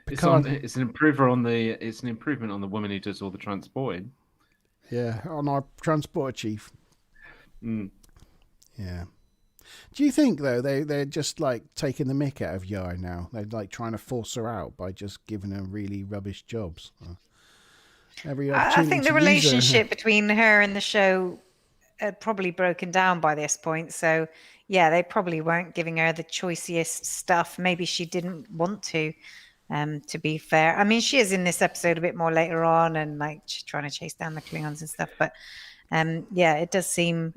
Picard. It's an improvement on the woman who does all the transporting. Yeah, on our transporter chief. Mm. Yeah. Do you think though they're just like taking the mick out of Yar now? They're like trying to force her out by just giving her really rubbish jobs. I think the relationship between her and the show had probably broken down by this point. So yeah, they probably weren't giving her the choicest stuff. Maybe she didn't want to be fair. I mean, she is in this episode a bit more later on, and like she's trying to chase down the Klingons and stuff. But yeah, it does seem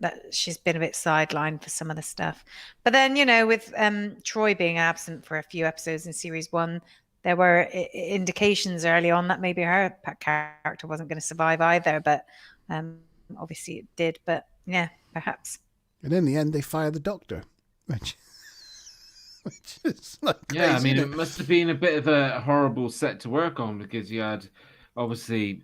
that she's been a bit sidelined for some of the stuff. But then, with Troy being absent for a few episodes in series 1, there were indications early on that maybe her character wasn't going to survive either, but obviously it did. But yeah, perhaps. And in the end, they fire the doctor, which is like crazy. Yeah, I mean, it must have been a bit of a horrible set to work on, because you had obviously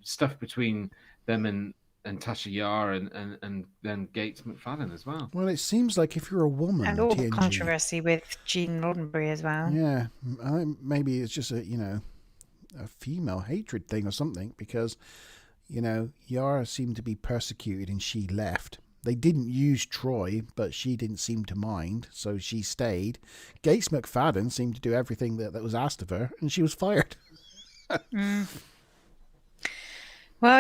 stuff between them and Tasha Yar and then Gates McFadden as well. Well, it seems like if you're a woman, and all the controversy with Gene Roddenberry as well. Yeah, I think maybe it's just a female hatred thing or something, because Yara seemed to be persecuted and she left. They didn't use Troy, but she didn't seem to mind, so she stayed. Gates McFadden seemed to do everything that was asked of her, and she was fired. Well,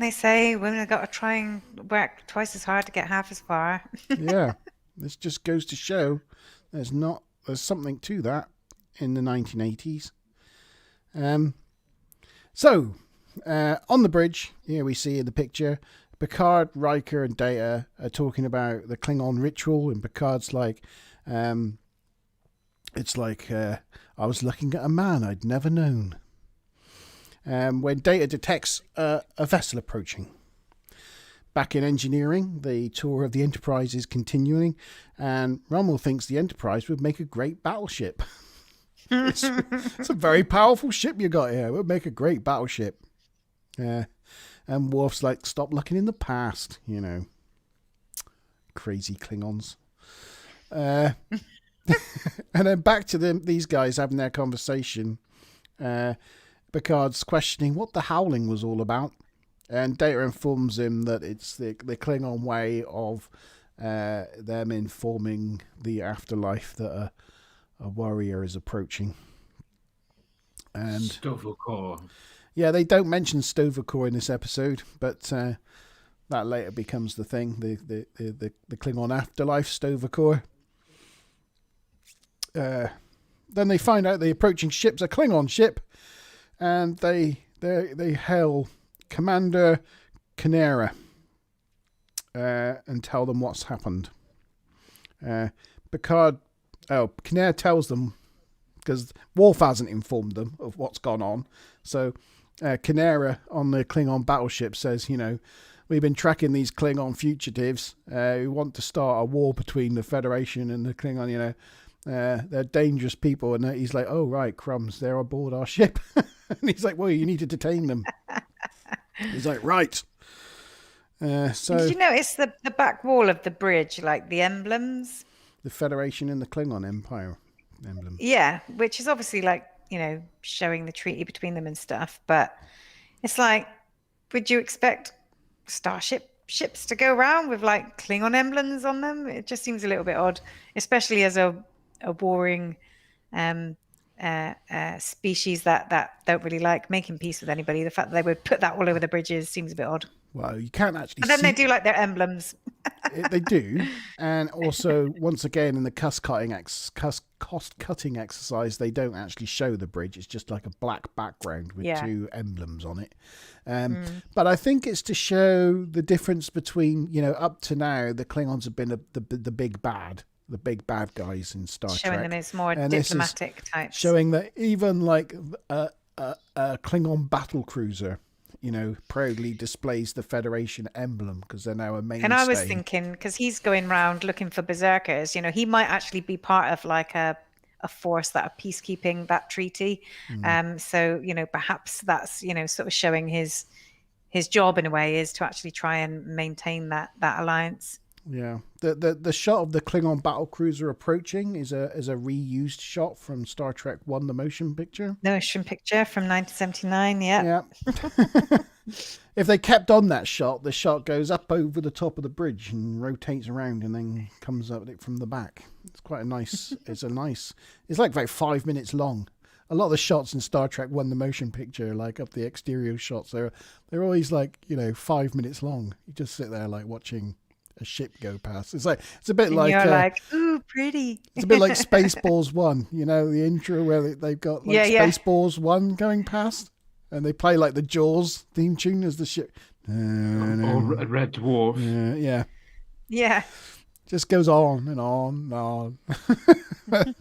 they say women have got to try and work twice as hard to get half as far. Yeah, this just goes to show there's something to that in the 1980s. So, on the bridge, here we see in the picture, Picard, Riker, and Data are talking about the Klingon Ritual, and Picard's like, it's like, I was looking at a man I'd never known. When Data detects a vessel approaching. Back in engineering, the tour of the Enterprise is continuing, and Rommel thinks the Enterprise would make a great battleship. It's a very powerful ship you got here. It would make a great battleship. And Worf's like, stop looking in the past, Crazy Klingons. And then back to these guys having their conversation. Picard's questioning what the howling was all about. And Data informs him that it's the Klingon way of them informing the afterlife that a warrior is approaching. And Sto-vo-kor. Yeah, they don't mention Sto-vo-kor in this episode, but that later becomes the thing. The Klingon afterlife, Sto-vo-kor. Then they find out the approaching ship's a Klingon ship, and they hail Commander Canera and tell them what's happened. Canera tells them, because Worf hasn't informed them of what's gone on. So Canera on the Klingon battleship says, we've been tracking these Klingon fugitives who want to start a war between the Federation and the Klingon, they're dangerous people. And he's like, oh, right, crumbs, they're aboard our ship. And he's like, well, you need to detain them. He's like, right. So did you notice the back wall of the bridge, like the emblems? The Federation and the Klingon Empire emblem. Yeah, which is obviously like, showing the treaty between them and stuff. But it's like, would you expect ships to go around with like Klingon emblems on them? It just seems a little bit odd, especially as a warring species that don't really like making peace with anybody. The fact that they would put that all over the bridges seems a bit odd. Well, you can't actually And then they do like their emblems. They do. And also, once again, in the cost-cutting exercise, they don't actually show the bridge. It's just like a black background with two emblems on it. But I think it's to show the difference between, up to now, the Klingons have been the big bad. The big bad guys in Star Trek. Showing them as more diplomatic types. Showing that even like a Klingon battle cruiser, proudly displays the Federation emblem because they're now a mainstay. And I was thinking, because he's going around looking for berserkers, he might actually be part of like a force that are peacekeeping that treaty. So, perhaps that's, sort of showing his job in a way is to actually try and maintain that alliance. Yeah, the shot of the Klingon battlecruiser approaching is a reused shot from Star Trek 1, the motion picture. The motion picture from 1979, yeah. If they kept on that shot, the shot goes up over the top of the bridge and rotates around and then comes up from the back. It's quite a nice, it's like about 5 minutes long. A lot of the shots in Star Trek 1, the motion picture, like up the exterior shots, they're always like, 5 minutes long. You just sit there like watching a ship go past. It's a bit and like you're like, ooh, pretty. It's a bit like Spaceballs 1, the intro where they've got Spaceballs 1 going past, and they play like the Jaws theme tune as the ship. Or Red Dwarf. Yeah. Just goes on and on and on.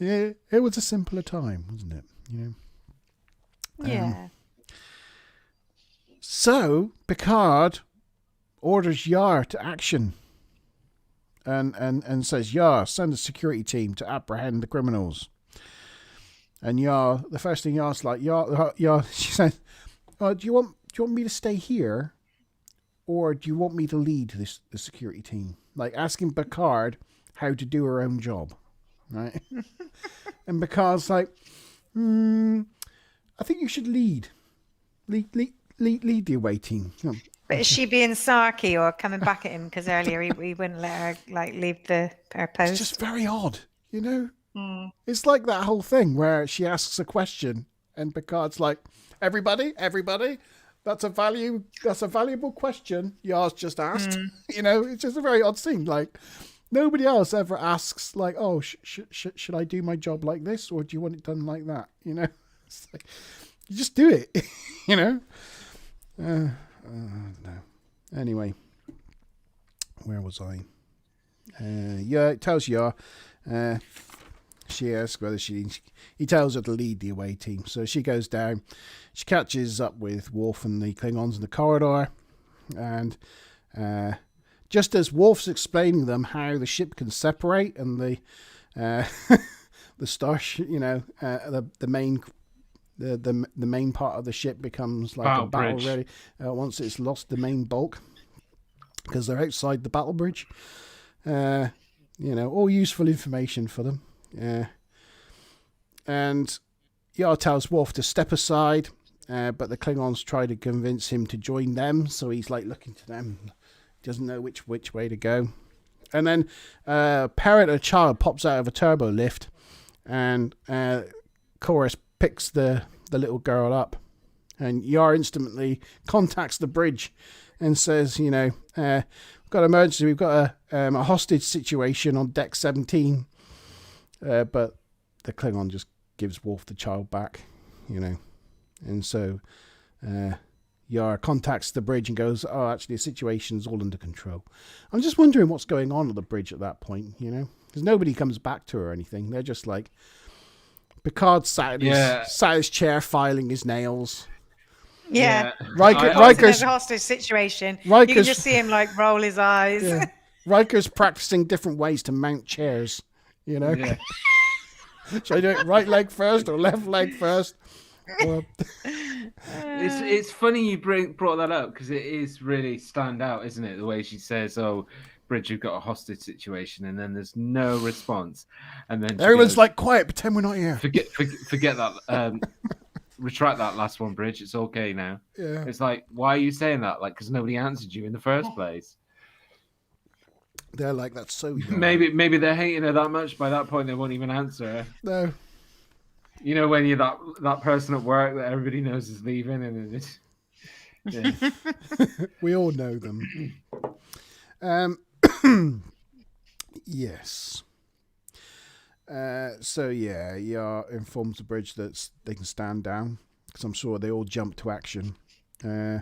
Yeah, it was a simpler time, wasn't it? You know. Yeah. So Picard orders Yar to action, and says, "Yar, send a security team to apprehend the criminals." And Yar, the first thing Yar's like, Yar, she says, "Do you want me to stay here, or do you want me to lead the security team?" Like asking Picard how to do her own job, right? And Picard's like, "I think you should lead the away team." You know, But is she being sarky or coming back at him because earlier he wouldn't let her like leave her post? it's just very odd, you know. It's like that whole thing where she asks a question and Picard's like, everybody, that's a valuable question Yar's just asked. You know, it's just a very odd scene. Like nobody else ever asks like, "Oh, should I do my job like this, or do you want it done like that?" You know, it's like you just do it. You know. No. Anyway, where was I? It tells Yar. She asks whether he tells her to lead the away team. So she goes down. She catches up with Worf and the Klingons in the corridor. And just as Worf's explaining them how the ship can separate and the starship, you know, the main part of the ship becomes like a battle ready once it's lost the main bulk because they're outside the battle bridge. You know, all useful information for them. And Yar tells Worf to step aside, but the Klingons try to convince him to join them, so he's like looking to them, doesn't know which way to go. And then a parent and a child pops out of a turbo lift, and Chorus picks the little girl up, and Yar instantly contacts the bridge and says, you know, we've got an emergency, we've got a hostage situation on deck 17. But the Klingon just gives Worf the child back, you know. And so Yar contacts the bridge and goes, "Oh, actually, the situation's all under control." I'm just wondering what's going on at the bridge at that point, you know, because nobody comes back to her or anything. They're just like, Picard sat in his chair filing his nails. Yeah. Riker's a hostage situation. Riker's, you can just see him like roll his eyes. Yeah. Riker's practicing different ways to mount chairs, you know. Yeah. Should I do it right leg first or left leg first? It's funny you brought that up because it is really stand out, isn't it? The way she says, "Oh, bridge, you've got a hostage situation," and then there's no response, and then everyone's like, "Quiet, pretend we're not here." Forget that. Retract that last one, Bridge. It's okay now. Yeah. It's like, why are you saying that? Like, because nobody answered you in the first place. They're like, "That's so young." Maybe they're hating her that much. By that point, they won't even answer her. No. You know, when you're that person at work that everybody knows is leaving, and it's, yeah. We all know them. Yes. So yeah, Yar informs the bridge that they can stand down because I'm sure they all jump to action. They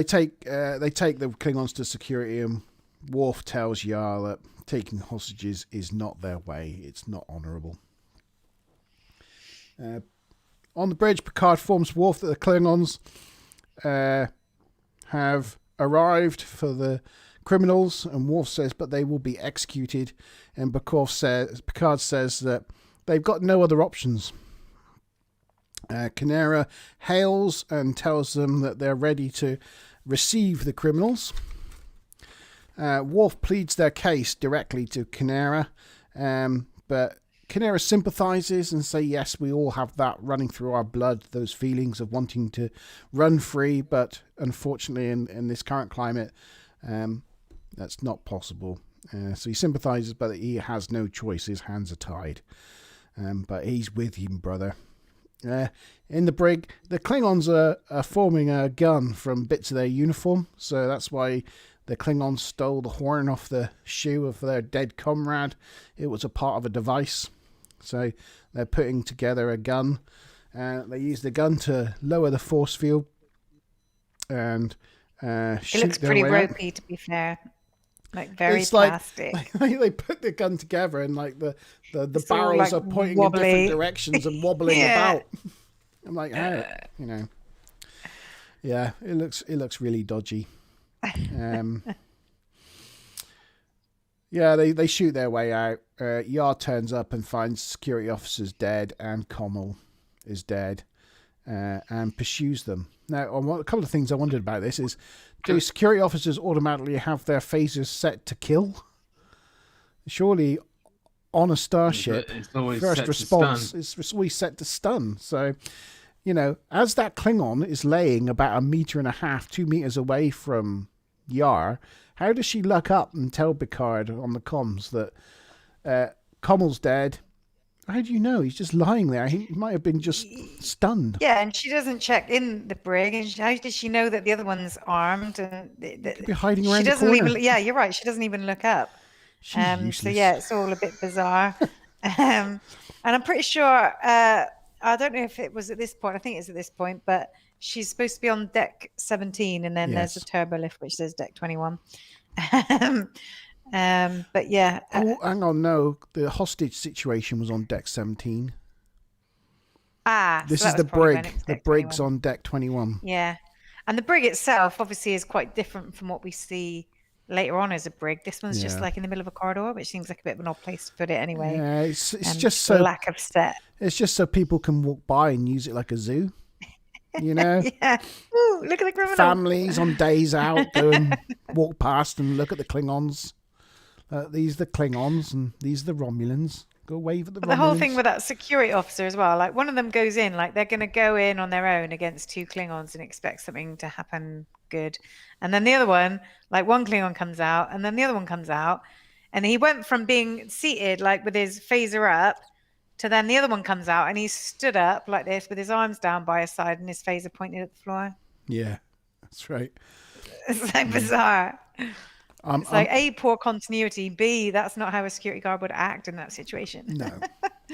take the Klingons to security, and Worf tells Yar that taking hostages is not their way. It's not honourable. On the bridge, Picard informs Worf that the Klingons have arrived for the criminals, and Worf says, but they will be executed. And Picard says that they've got no other options. Kynera hails and tells them that they're ready to receive the criminals. Worf pleads their case directly to Kynera, but Kynera sympathises and say, yes, we all have that running through our blood, those feelings of wanting to run free, but unfortunately in this current climate, that's not possible. So he sympathises, but he has no choice. His hands are tied. But he's with him, brother. In the brig, the Klingons are forming a gun from bits of their uniform, so that's why the Klingons stole the horn off the shoe of their dead comrade. It was a part of a device. So they're putting together a gun. They use the gun to lower the force field and shoot it looks their pretty way ropey, out. to be fair. Like very it's plastic. Like they put the gun together and like the It's all, barrels like, are pointing wobbly. in different directions and wobbling Yeah. about. I'm like, how, yeah, it looks really dodgy. Yeah, they shoot their way out. Yar turns up and finds security officers dead and Kommel is dead, and pursues them. Now, a couple of things I wondered about this is, do security officers automatically have their phasers set to kill? Surely, on a starship, it's always first set response to stun. is always set to stun. So, as that Klingon is laying about 1.5 meters, 2 meters away from Yar, how does she look up and tell Picard on the comms that Kommel's dead? How do you know? He's just lying there. He might have been just stunned. Yeah, and she doesn't check in the brig. And how does she know that the other one's armed? And Could be hiding around she the doesn't corner. even. Yeah, you're right. She doesn't even look up. She's useless. So yeah, it's all a bit bizarre. And I'm pretty sure. I don't know if it was at this point. I think it's at this point, but she's supposed to be on deck 17, and then there's a turbo lift which says deck 21. But yeah. Oh, hang on, no. The hostage situation was on deck 17. This is the brig. The brig's on deck 21. Yeah. And the brig itself obviously is quite different from what we see later on as a brig. This one's just like in the middle of a corridor, which seems like a bit of an odd place to put it anyway. Yeah, it's just so lack of set. It's just so people can walk by and use it like a zoo. Yeah. Ooh, look at the criminal. Families on days out walk past and look at the Klingons. These are the Klingons and these are the Romulans. Go wave at the Romulans. The whole thing with that security officer as well, like one of them goes in, like they're going to go in on their own against 2 Klingons and expect something to happen good. And then the other one, like one Klingon comes out and then the other one comes out. And he went from being seated like with his phaser up to then the other one comes out and he's stood up like this with his arms down by his side and his phaser pointed at the floor. Yeah, that's right. It's like bizarre. It's like A, poor continuity, B, that's not how a security guard would act in that situation. No,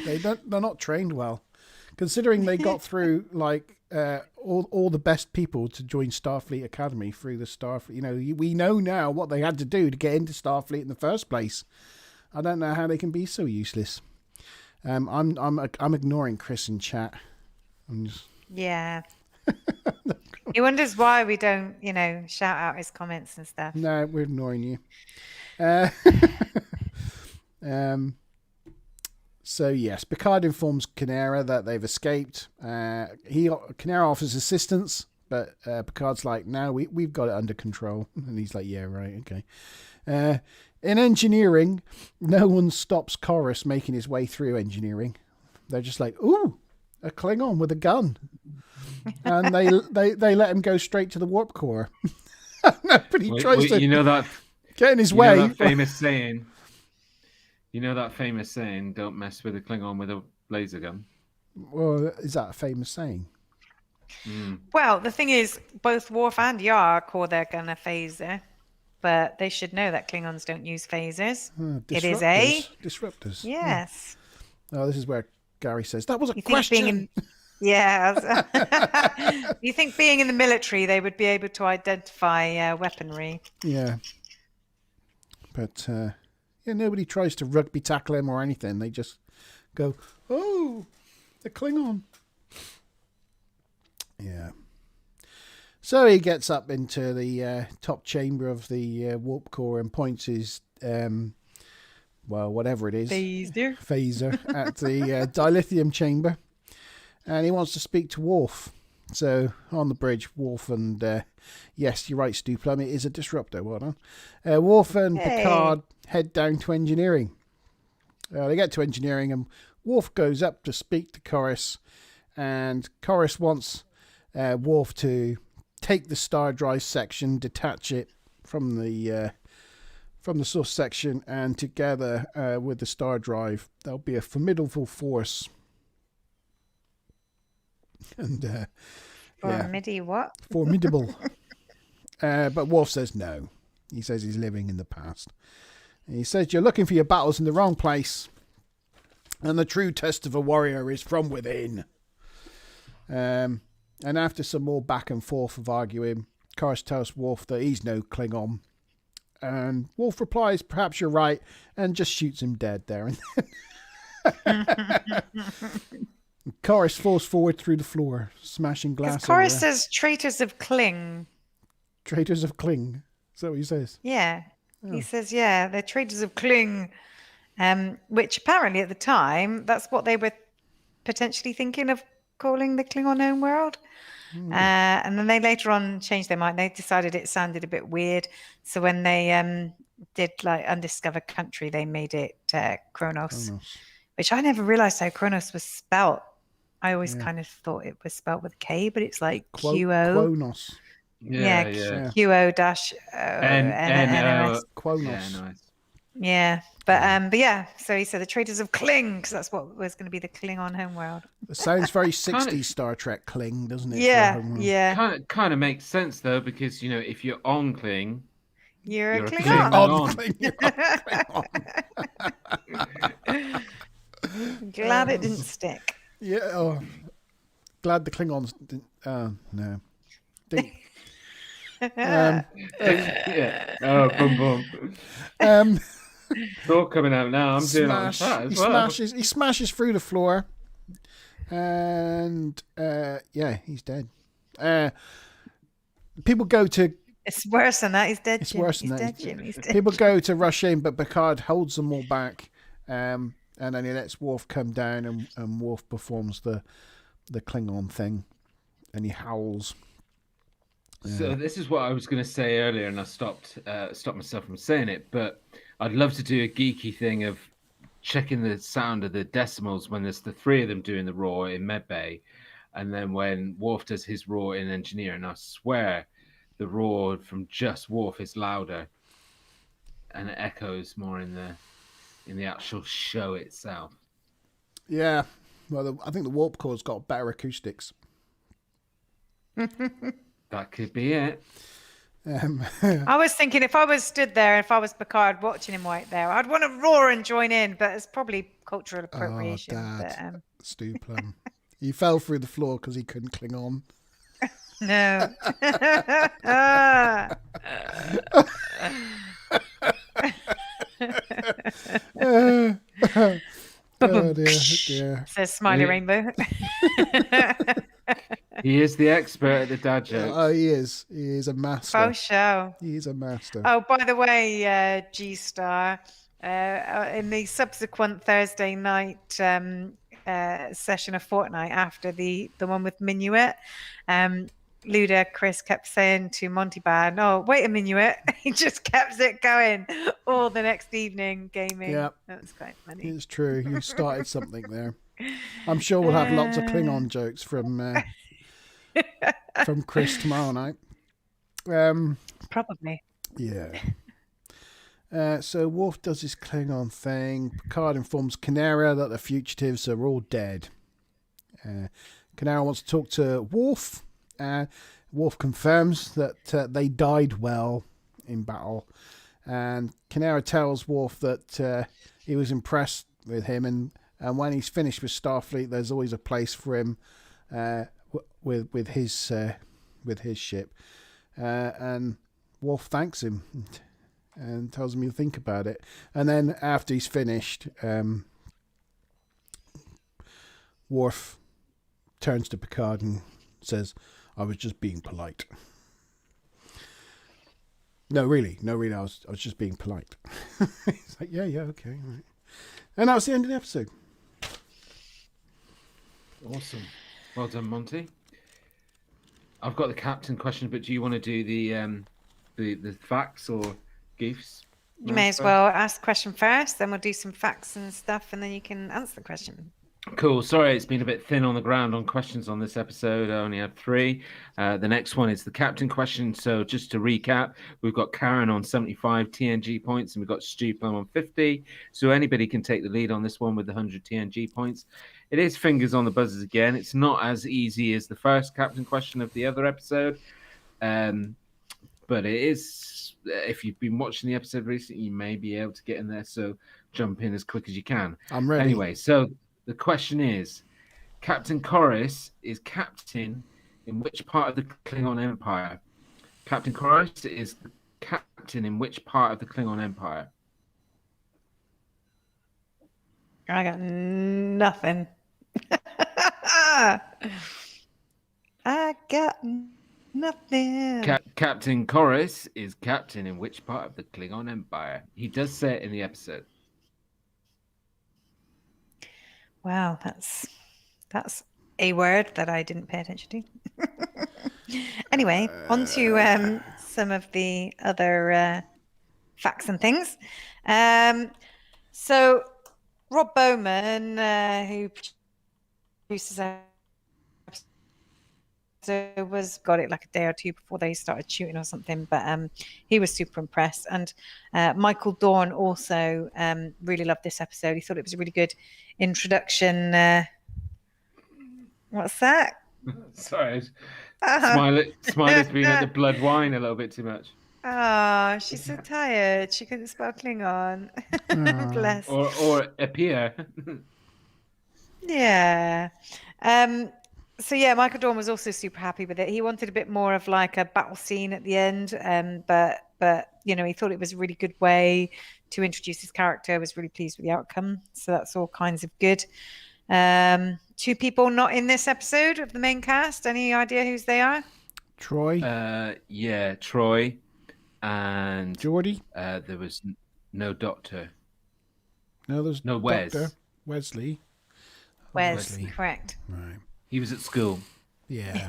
they're not trained well, considering they got through like all the best people to join Starfleet Academy through the Starfleet. We know now what they had to do to get into Starfleet in the first place. I don't know how they can be so useless. I'm ignoring Chris in chat. Yeah. He wonders why we don't, shout out his comments and stuff. No, we're ignoring you. So yes, Picard informs Kinera that they've escaped. Kinera offers assistance, but Picard's like, "No, we've got it under control." And he's like, "Yeah, right, okay." In engineering, no one stops Chorus making his way through engineering. They're just like, "Ooh, a Klingon with a gun." And they let him go straight to the warp core. Nobody tries to get in his way. That famous saying. Don't mess with a Klingon with a laser gun. Well, is that a famous saying? Well, the thing is, both Worf and Yar call their gun a phaser, but they should know that Klingons don't use phasers. It is a disruptors. Yes. Oh, this is where Gary says that was a question. Yeah. You think being in the military, they would be able to identify weaponry? Yeah. But nobody tries to rugby tackle him or anything. They just go, "Oh, the Klingon." Yeah. So he gets up into the top chamber of the warp core and points his, whatever it is, phaser at the dilithium chamber. And he wants to speak to Worf. So on the bridge, Worf and yes, you're right, Stu Plum, it is a disruptor. Well done. Worf and Picard head down to engineering. They get to engineering, and Worf goes up to speak to Chorus, and Chorus wants Worf to take the star drive section, detach it from the source section, and together with the star drive, there'll be a formidable force. And formidable. But Worf says no. He says he's living in the past. And he says you're looking for your battles in the wrong place, and the true test of a warrior is from within. And after some more back and forth of arguing, Chorus tells Worf that he's no Klingon, And Worf replies, "Perhaps you're right," and just shoots him dead there. And Chorus falls forward through the floor, smashing glass. Chorus says traitors of Kling. Traitors of Kling. Is that what he says? Yeah. Oh. He says, yeah, they're traitors of Kling, which apparently at the time, that's what they were potentially thinking of calling the Klingon homeworld. And then they later on changed their mind. They decided it sounded a bit weird. So when they did like Undiscovered Country, they made it Kronos, which I never realized how Kronos was spelt. I always kind of thought it was spelt with a K, but it's like QO. Quonos. Yeah. QO dash NOS. Quonos. Yeah, nice. Yeah, but yeah. So he said the traitors of Kling, because that's what was going to be the Klingon homeworld. It sounds very 60s Star Trek Kling, doesn't it? Yeah. Kind of makes sense though, because if you're on Kling, you're a Klingon. Glad it didn't stick. Yeah. Oh, glad the Klingons didn't. No. Yeah. Oh, boom, boom. It's all coming out now. I'm doing all that as well. He smashes through the floor, and he's dead. People go to. It's worse than that. He's dead. It's worse than that. He's dead. People go to rush in, but Picard holds them all back, and then he lets Worf come down, and Worf performs the Klingon thing, and he howls. So this is what I was going to say earlier, and I stopped myself from saying it. But I'd love to do a geeky thing of checking the sound of the decimals when there's the three of them doing the roar in Medbay, and then when Worf does his roar in Engineer. And I swear, the roar from just Worf is louder, and it echoes more in the actual show itself. Yeah, well, I think the warp core's got better acoustics. That could be it. I was thinking if I was stood there, if I was Picard watching him right there, I'd want to roar and join in, but it's probably cultural appropriation. Oh, Dad. But, Stu Plum. He fell through the floor because he couldn't cling on. No. Oh dear. Says Smiley Rainbow. He is the expert at the dad jokes. Oh, he is. He is a master. Oh, show. He is a master. Oh, by the way, G-Star, in the subsequent Thursday night session of Fortnite after the one with Minuet, Luda Chris kept saying to Monty Bad, "Oh, wait a Minuet." He just kept it going all the next evening gaming. Yeah, that was quite funny. It's true. You started something there. I'm sure we'll have lots of Klingon jokes from Chris tomorrow night. Probably. Yeah. So Worf does his Klingon thing. Picard informs Kanera that the fugitives are all dead. Kanera wants to talk to Worf. Worf confirms that they died well in battle. And Kanera tells Worf that he was impressed with him, and when he's finished with Starfleet, there's always a place for him with his ship. And Worf thanks him and tells him he'll think about it. And then after he's finished, Worf turns to Picard and says, "I was just being polite." No, really, I was just being polite. He's like, yeah, okay, all right. And that was the end of the episode. Awesome. Well done, Monty. I've got the captain question, but do you want to do the facts or goofs? You may as well ask the question first, then we'll do some facts and stuff, and then you can answer the question. Cool. Sorry, it's been a bit thin on the ground on questions on this episode. I only had 3. The next one is the captain question. So just to recap, we've got Karen on 75 TNG points, and we've got Stu Plum on 50. So anybody can take the lead on this one with the 100 TNG points. It is fingers on the buzzers again. It's not as easy as the first captain question of the other episode. But it is, if you've been watching the episode recently, you may be able to get in there. So jump in as quick as you can. I'm ready. Anyway, so the question is, Captain Chorus is captain in which part of the Klingon Empire? Captain Chorus is captain in which part of the Klingon Empire? I got nothing. I got nothing. Captain Chorus is captain in which part of the Klingon Empire? He does say it in the episode. Wow, that's a word that I didn't pay attention to. Anyway, on to some of the other facts and things. So Rob Bowman, who produces got it like a day or two before they started shooting or something, but he was super impressed. And Michael Dorn also really loved this episode. He thought it was a really good introduction. What's that? Sorry, Smiley's been at the blood wine a little bit too much. Oh, she's so tired. She couldn't spell Klingon. Bless. Or appear. Yeah. So yeah, Michael Dorn was also super happy with it. He wanted a bit more of like a battle scene at the end, but you know, he thought it was a really good way to introduce his character. Was really pleased with the outcome. So that's all kinds of good. Two people not in this episode of the main cast. Any idea whose they are? Troy. Yeah, Troy, and Geordie. There was no Doctor. No, there's no Wes. Doctor. Wesley. Wesley, correct. Right. He was at school. Yeah.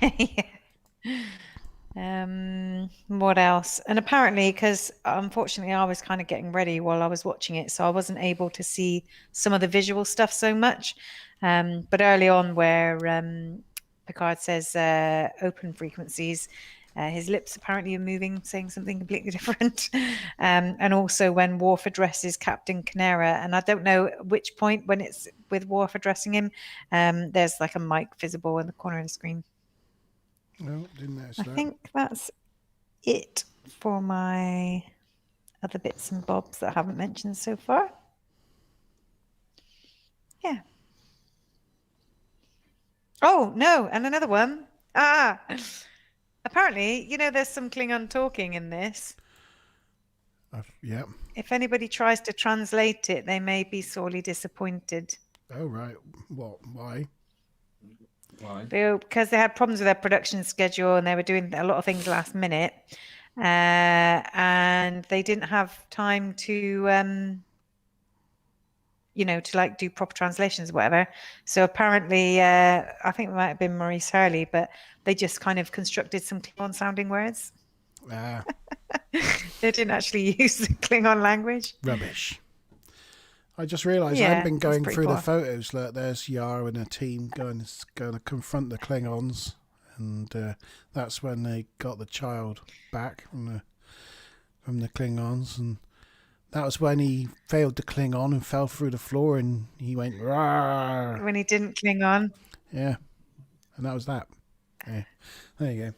What else? And apparently, because unfortunately I was kind of getting ready while I was watching it, so I wasn't able to see some of the visual stuff so much. But early on, where Picard says open frequencies, his lips apparently are moving, saying something completely different. And also when Worf addresses Captain Canera, and I don't know which point when it's with Worf addressing him, there's like a mic visible in the corner of the screen. No, didn't notice I that. think that's it for my other bits and bobs that I haven't mentioned so far. Yeah. Oh, no, and another one. Apparently, you know, there's some Klingon talking in this. Yeah. If anybody tries to translate it, they may be sorely disappointed. Oh, right. What? Why? Why? Because they had problems with their production schedule and they were doing a lot of things last minute. And they didn't have time to, you know, to like do proper translations or whatever. So apparently, I think it might have been Maurice Hurley, but they just kind of constructed some Klingon sounding words. They didn't actually use the Klingon language. Rubbish. I just realised I hadn't been going through the photos. Look, there's Yar and a team going to confront the Klingons, and that's when they got the child back from the Klingons, and that was when he failed to cling on and fell through the floor, and he went Rawr! When he didn't cling on. Yeah, and that was that. Yeah, there you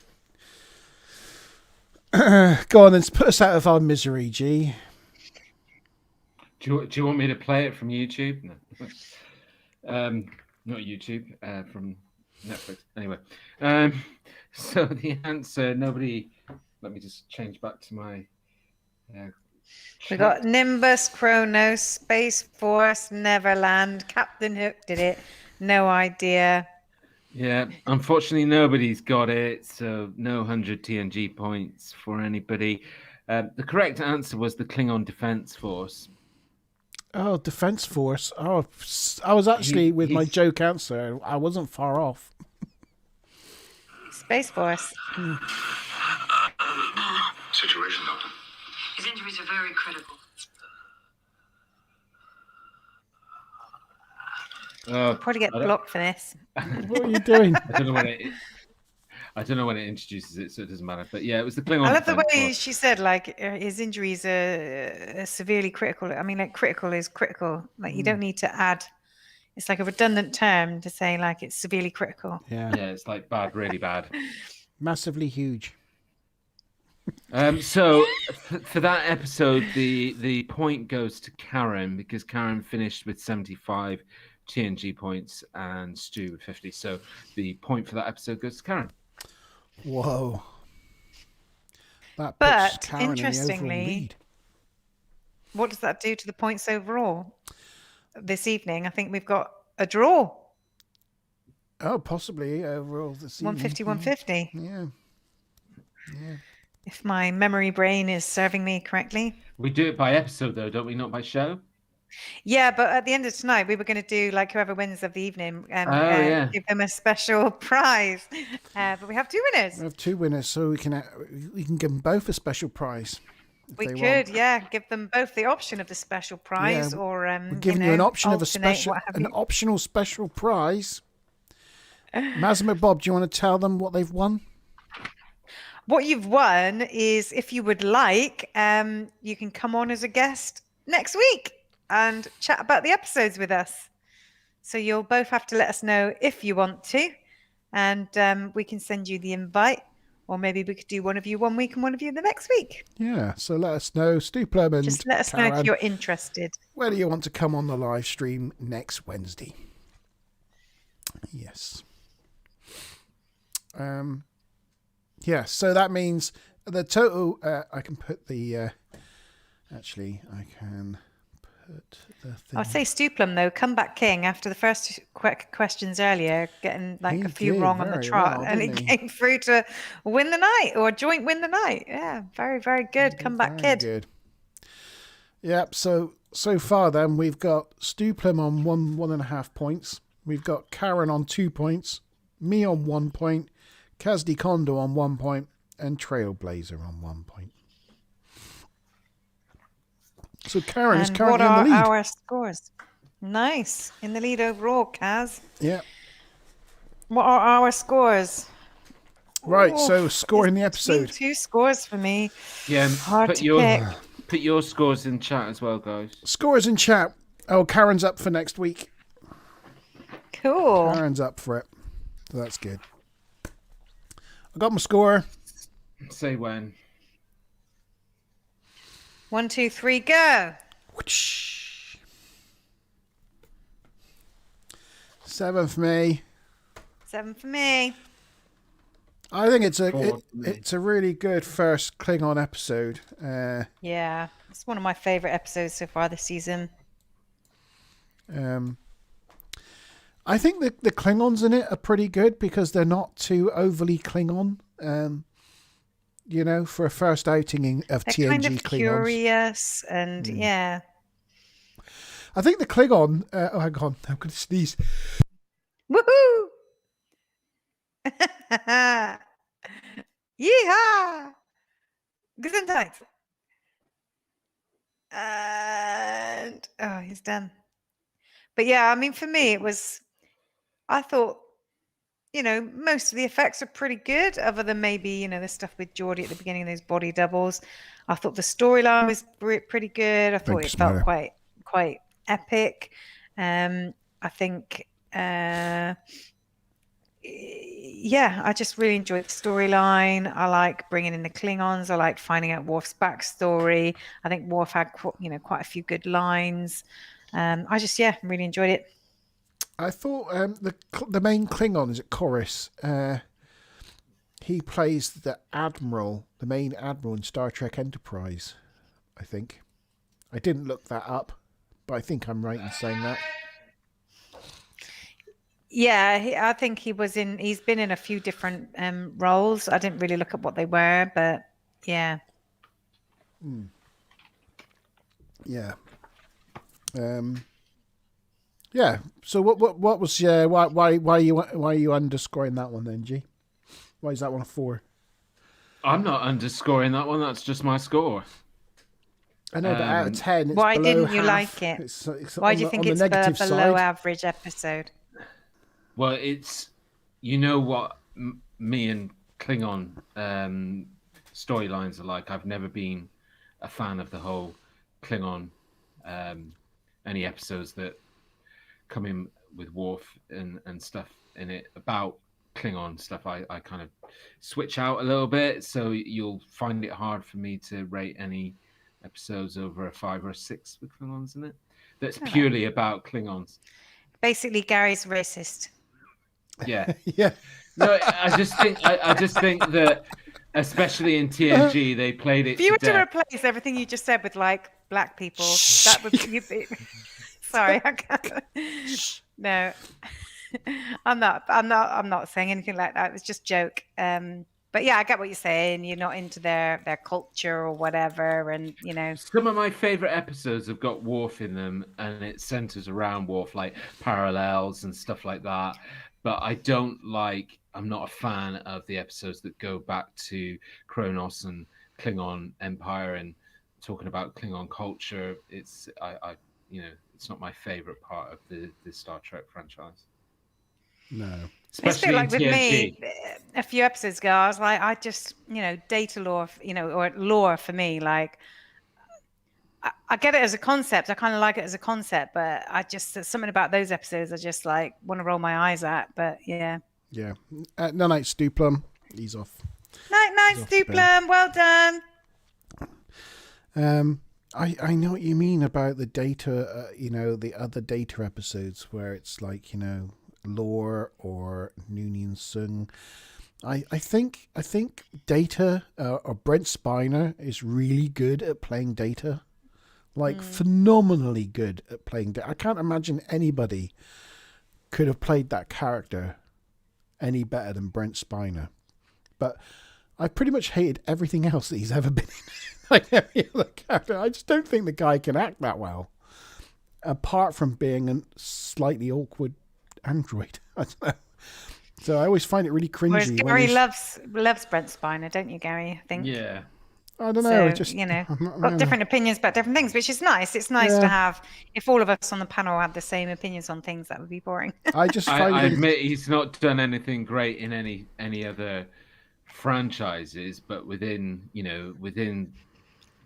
go. Go on, then put us out of our misery, G. Do you want me to play it from YouTube? No. Not YouTube, from Netflix. Anyway, so the answer, nobody. Let me just change back to my. We got Nimbus, Kronos, Space Force, Neverland, Captain Hook did it. No idea. Yeah, unfortunately, nobody's got it, so no 100 TNG points for anybody. The correct answer was the Klingon Defense Force. Oh, Defense Force. Oh, I was actually with my joke answer. I wasn't far off. Space Force. Situation, Doctor. His injuries are very critical. Probably get blocked for this. What are you doing? I don't know when it introduces it, so it doesn't matter. But yeah, it was the Klingon. I love the Defense way Force. she said, like, his injuries are severely critical. I mean, like, critical is critical. Like, you don't need to add. It's like a redundant term to say, like, it's severely critical. Yeah. Yeah, it's like bad, really bad. Massively huge. So for that episode, the point goes to Karen because Karen finished with 75 TNG points and Stu with 50. So the point for that episode goes to Karen. Whoa. That puts But Karen in the overall interestingly, lead. what does that do to the points overall this evening? I think we've got a draw. Oh, possibly overall this evening. 150, 150. Yeah. Yeah. If my memory brain is serving me correctly. We do it by episode, though, don't we? Not by show? Yeah, but at the end of tonight, we were going to do like whoever wins of the evening give them a special prize. But we have two winners. We have two winners, so we can give them both a special prize. We could, give them both the option of the special prize, or we're giving you an option of an optional special prize. Mazma Bob, do you want to tell them what they've won? What you've won is, if you would like, you can come on as a guest next week and chat about the episodes with us. So you'll both have to let us know if you want to, and we can send you the invite, or maybe we could do one of you one week and one of you the next week. Yeah, so let us know, Stu Plum and just let us know if you're interested. Whether you want to come on the live stream next Wednesday. Yes. Yeah, so that means the total, I can put the, actually, I can put the thing. I'll say Stu Plum, though, comeback king after the first questions earlier, getting like a few wrong on the trot, and he came through to win the night, or joint win the night. Yeah, very, very good. Comeback kid. Good. Yep, so far then, we've got Stu Plum on 1.5 points. We've got Karen on 2 points, me on 1 point, Kazdi Kondo on 1 point, and Trailblazer on 1 point. So Karen is currently in the lead. What are our scores? Nice. In the lead overall, Kaz. Yeah. What are our scores? Right, so scoring the episode. 2 scores for me. Yeah, hard to pick. Put your scores in chat as well, guys. Scores in chat. Oh, Karen's up for next week. Cool. Karen's up for it. So that's good. I got my score. Say when. 1, 2, 3, go. 7 for me. 7 for me. I think it's a really good first Klingon episode. Yeah, it's one of my favorite episodes so far this season. I think the Klingons in it are pretty good because they're not too overly Klingon. You know, for a first outing of they're TNG kind of Klingons. Curious and yeah. I think the Klingon. Oh, hang on, I'm going to sneeze. Woohoo! Yeehaw! Gesundheit. And he's done. But yeah, I mean, for me, I thought, you know, most of the effects are pretty good, other than maybe, you know, the stuff with Geordie at the beginning, those body doubles. I thought the storyline was pretty good. I thought it felt quite epic. I think, yeah, I just really enjoyed the storyline. I like bringing in the Klingons. I like finding out Worf's backstory. I think Worf had, you know, quite a few good lines. I just, really enjoyed it. I thought the main Klingon, is it Chorus? He plays the main admiral in Star Trek Enterprise, I think. I didn't look that up, but I think I'm right in saying that. Yeah, I think he's been in a few different roles. I didn't really look at what they were, but yeah. Yeah. Yeah. So what was why are you underscoring that one then, G? Why is that one a 4? I'm not underscoring that one. That's just my score. I know, but out of 10, it's why below didn't you half. like it? It's why do you think it's below side. average episode? Well, it's, you know what me and Klingon storylines are like. I've never been a fan of the whole Klingon, any episodes that come in with Worf and stuff in it about Klingon stuff. I kind of switch out a little bit, so you'll find it hard for me to rate any episodes over a 5 or a 6 with Klingons in it. That's purely about Klingons. Basically, Gary's racist. Yeah. Yeah. No, I just think that Especially in TNG, they played it. If you were to death. replace everything you just said with like black people, that would be. Sorry, I can't. No, I'm not saying anything like that. It was just joke. But yeah, I get what you're saying. You're not into their culture or whatever, and you know. Some of my favorite episodes have got Worf in them, and it centers around Worf, like parallels and stuff like that. But I'm not a fan of the episodes that go back to Kronos and Klingon Empire and talking about Klingon culture. It's it's not my favorite part of the Star Trek franchise. No. It's a bit like with me, a few episodes ago, I was like, I just, data lore, or lore for me, like, I get it as a concept. I kind of like it as a concept, but there's something about those episodes I just like want to roll my eyes at. But yeah. Yeah. Night, Stu Plum. He's off. Night, Stu Plum. Well done. I know what you mean about the data, the other data episodes where it's like, lore or Noonien Sung. I think Data or Brent Spiner is really good at playing Data. Like phenomenally good at playing Data. I can't imagine anybody could have played that character any better than Brent Spiner. But I pretty much hated everything else that he's ever been in. Like every other character. I just don't think the guy can act that well. Apart from being a slightly awkward android. I don't know. So I always find it really cringy. Whereas Gary loves Brent Spiner, don't you, Gary? I think. Yeah. I don't know. So, got different opinions about different things, which is nice. It's nice to have. If all of us on the panel had the same opinions on things, that would be boring. I admit he's not done anything great in any other franchises, but within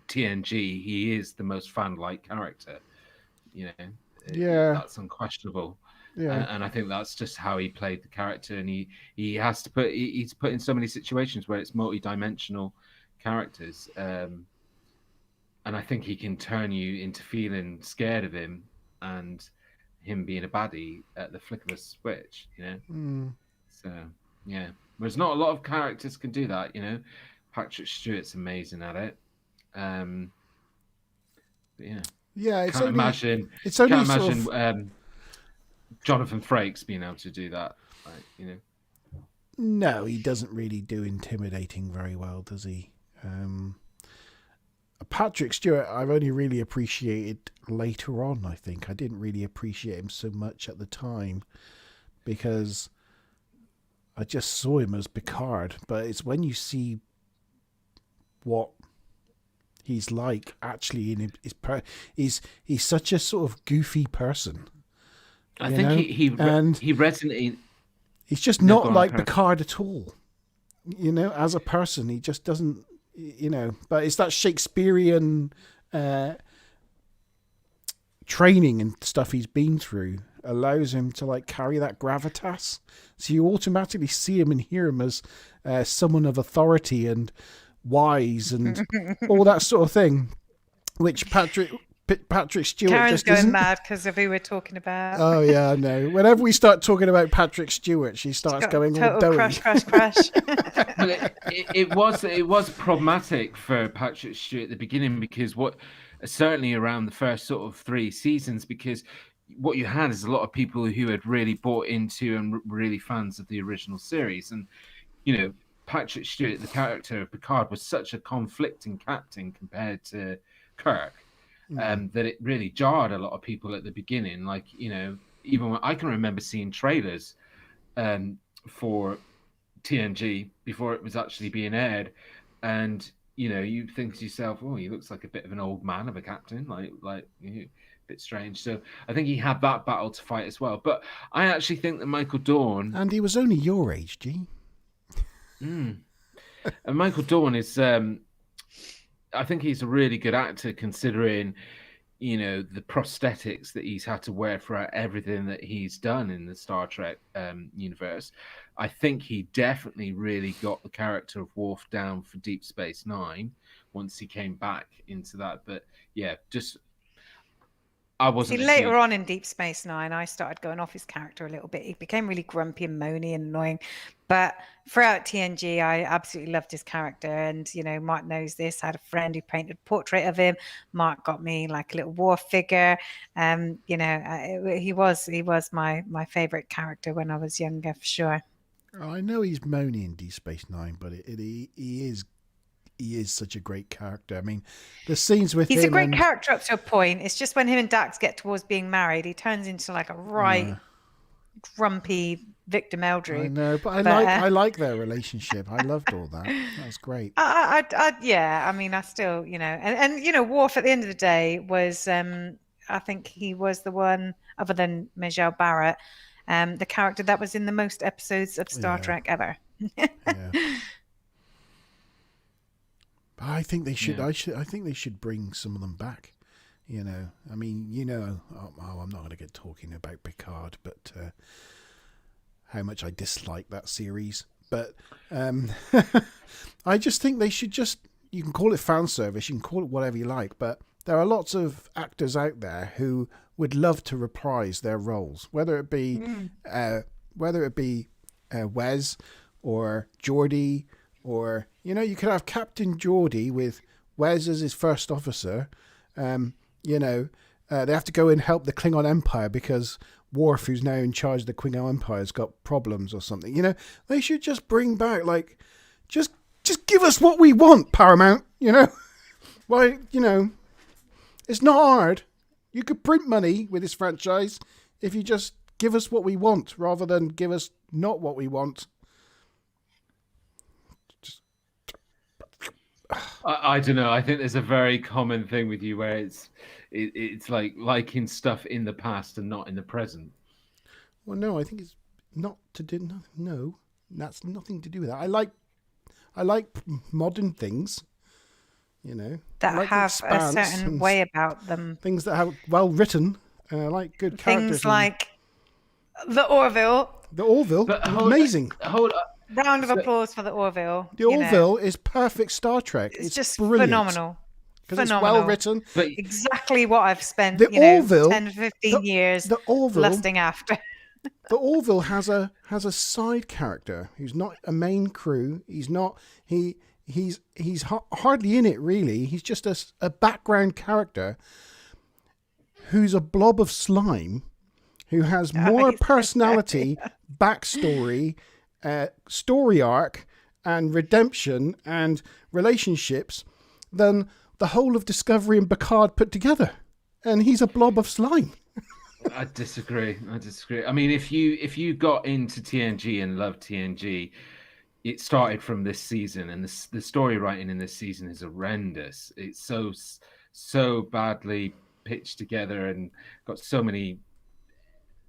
TNG, he is the most fan-like character. That's unquestionable. Yeah, and I think that's just how he played the character, and he's put in so many situations where it's multi-dimensional characters, and I think he can turn you into feeling scared of him and him being a baddie at the flick of a switch. So yeah, whereas not a lot of characters can do that. Patrick Stewart's amazing at it. But yeah, can't imagine Jonathan Frakes being able to do that. No, he doesn't really do intimidating very well, does he? Patrick Stewart, I've only really appreciated later on. I think I didn't really appreciate him so much at the time because I just saw him as Picard. But it's when you see what he's like actually in his he's such a sort of goofy person. I think he resonated. He's just not like Picard at all. As a person, he just doesn't. But it's that Shakespearean training and stuff he's been through allows him to like carry that gravitas. So you automatically see him and hear him as someone of authority and wise and all that sort of thing, which Patrick Stewart Karen's just going isn't. mad because of who we're talking about. Oh yeah, I know. Whenever we start talking about Patrick Stewart, she starts going all doughy. Crush. Well, it was problematic for Patrick Stewart at the beginning because certainly around the first sort of 3 seasons, because what you had is a lot of people who had really bought into and really fans of the original series, and Patrick Stewart, the character of Picard, was such a conflicting captain compared to Kirk. That it really jarred a lot of people at the beginning. Like, even when I can remember seeing trailers for TNG before it was actually being aired. And, you think to yourself, oh, he looks like a bit of an old man of a captain, like a bit strange. So I think he had that battle to fight as well. But I actually think that Michael Dorn... And he was only your age, G. And Michael Dorn is... I think he's a really good actor considering, the prosthetics that he's had to wear for everything that he's done in the Star Trek universe. I think he definitely really got the character of Worf down for Deep Space Nine once he came back into that. But yeah, just I wasn't. See, later on in Deep Space Nine, I started going off his character a little bit. He became really grumpy and moany and annoying. But throughout TNG, I absolutely loved his character. And, you know, Mark knows this. I had a friend who painted a portrait of him. Mark got me like a little war figure. You know, he was my favorite character when I was younger, for sure. I know he's moany in Deep Space Nine, but he is such a great character. I mean, the scenes with him. He's a great character up to a point. It's just when him and Dax get towards being married, he turns into like a grumpy Victor Meldrew. I know, but I like their relationship. I loved all that. That was great. Yeah. I mean, I still, you know, and you know, Worf at the end of the day was, I think he was the one, other than Majel Barrett, the character that was in the most episodes of Star Trek ever. Yeah. I think they should. I think they should bring some of them back. You know, I mean, you know, I'm not going to get talking about Picard, but how much I dislike that series. But I just think they should just. You can call it fan service. You can call it whatever you like, but there are lots of actors out there who would love to reprise their roles, whether it be Wes or Geordi. Or, you know, you could have Captain Geordi with Wes as his first officer. You know, they have to go and help the Klingon Empire because Worf, who's now in charge of the Klingon Empire, has got problems or something. You know, they should just bring back, like, just give us what we want, Paramount, you know. Why, you know, it's not hard. You could print money with this franchise if you just give us what we want rather than give us not what we want. I don't know. I think there's a very common thing with you where it's like liking stuff in the past and not in the present. Well, no, I think it's not to do. No, that's nothing to do with that. I like modern things, you know, that like have a certain way about them. Things that have well written, like good characters. Things like the Orville. The Orville, amazing. Hold up. Round of applause for the Orville. The Orville is perfect Star Trek. It's just brilliant. Phenomenal. Because it's well written. But exactly what I've spent, Orville, 10, 15 years lusting after. The Orville has a side character who's not a main crew. He's not he's hardly in it really. He's just a background character who's a blob of slime who has more personality, backstory, story arc and redemption and relationships than the whole of Discovery and Picard put together, and he's a blob of slime. I disagree. I mean, if you got into TNG and loved TNG, it started from this season, and the story writing in this season is horrendous. It's so badly pitched together and got so many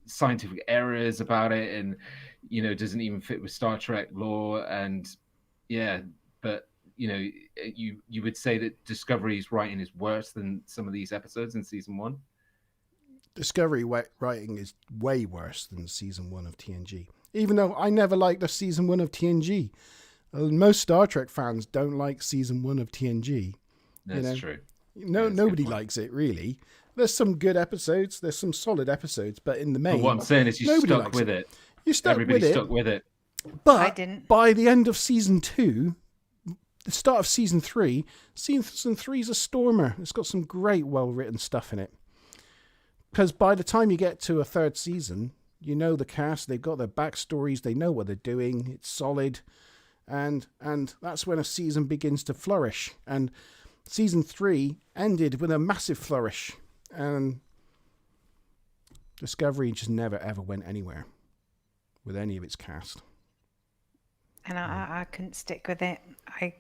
scientific errors about it, and you know, doesn't even fit with Star Trek lore. And yeah, but you know, you would say that Discovery's writing is worse than some of these episodes in season 1. Discovery writing is way worse than season 1 of TNG. Even though I never liked the season 1 of TNG, most Star Trek fans don't like season 1 of TNG. That's true. Nobody likes it really. There's some good episodes. There's some solid episodes, but in the main, but what I'm saying is you stuck with it. You stuck Everybody with it. stuck with it. But I didn't. By the end of season 2, the start of season 3 is a stormer. It's got some great, well-written stuff in it. Because by the time you get to a third season, you know the cast, they've got their backstories, they know what they're doing, it's solid, and that's when a season begins to flourish. And season 3 ended with a massive flourish, and Discovery just never ever went anywhere with any of its cast. And I couldn't stick with it. I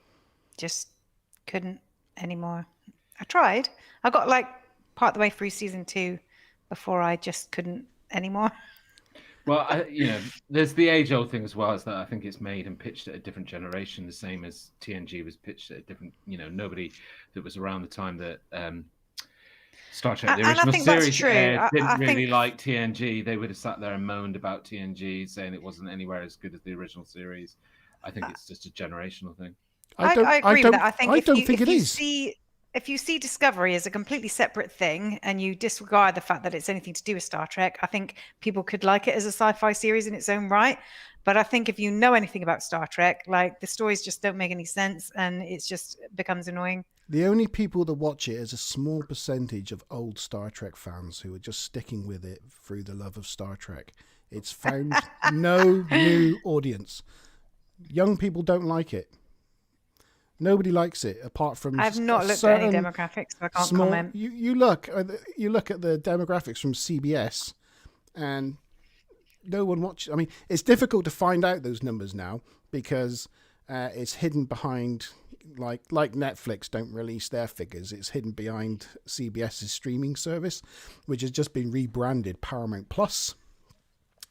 just couldn't anymore. I tried. I got like part of the way through season 2 before I just couldn't anymore. Well, there's the age-old thing as well, is that I think it's made and pitched at a different generation, the same as TNG was pitched at a different, nobody that was around the time that Star Trek, the original series, didn't really like TNG. They would have sat there and moaned about TNG, saying it wasn't anywhere as good as the original series. I think it's just a generational thing. I agree with that. I think if you see if you see Discovery as a completely separate thing and you disregard the fact that it's anything to do with Star Trek, I think people could like it as a sci-fi series in its own right. But I think if you know anything about Star Trek, like the stories just don't make any sense and it just becomes annoying. The only people that watch it is a small percentage of old Star Trek fans who are just sticking with it through the love of Star Trek. It's found no new audience. Young people don't like it. Nobody likes it apart from. I've not looked at any demographics, so I can't comment. You look at the demographics from CBS, and no one watches. I mean, it's difficult to find out those numbers now because it's hidden behind, like Netflix don't release their figures. It's hidden behind CBS's streaming service, which has just been rebranded Paramount Plus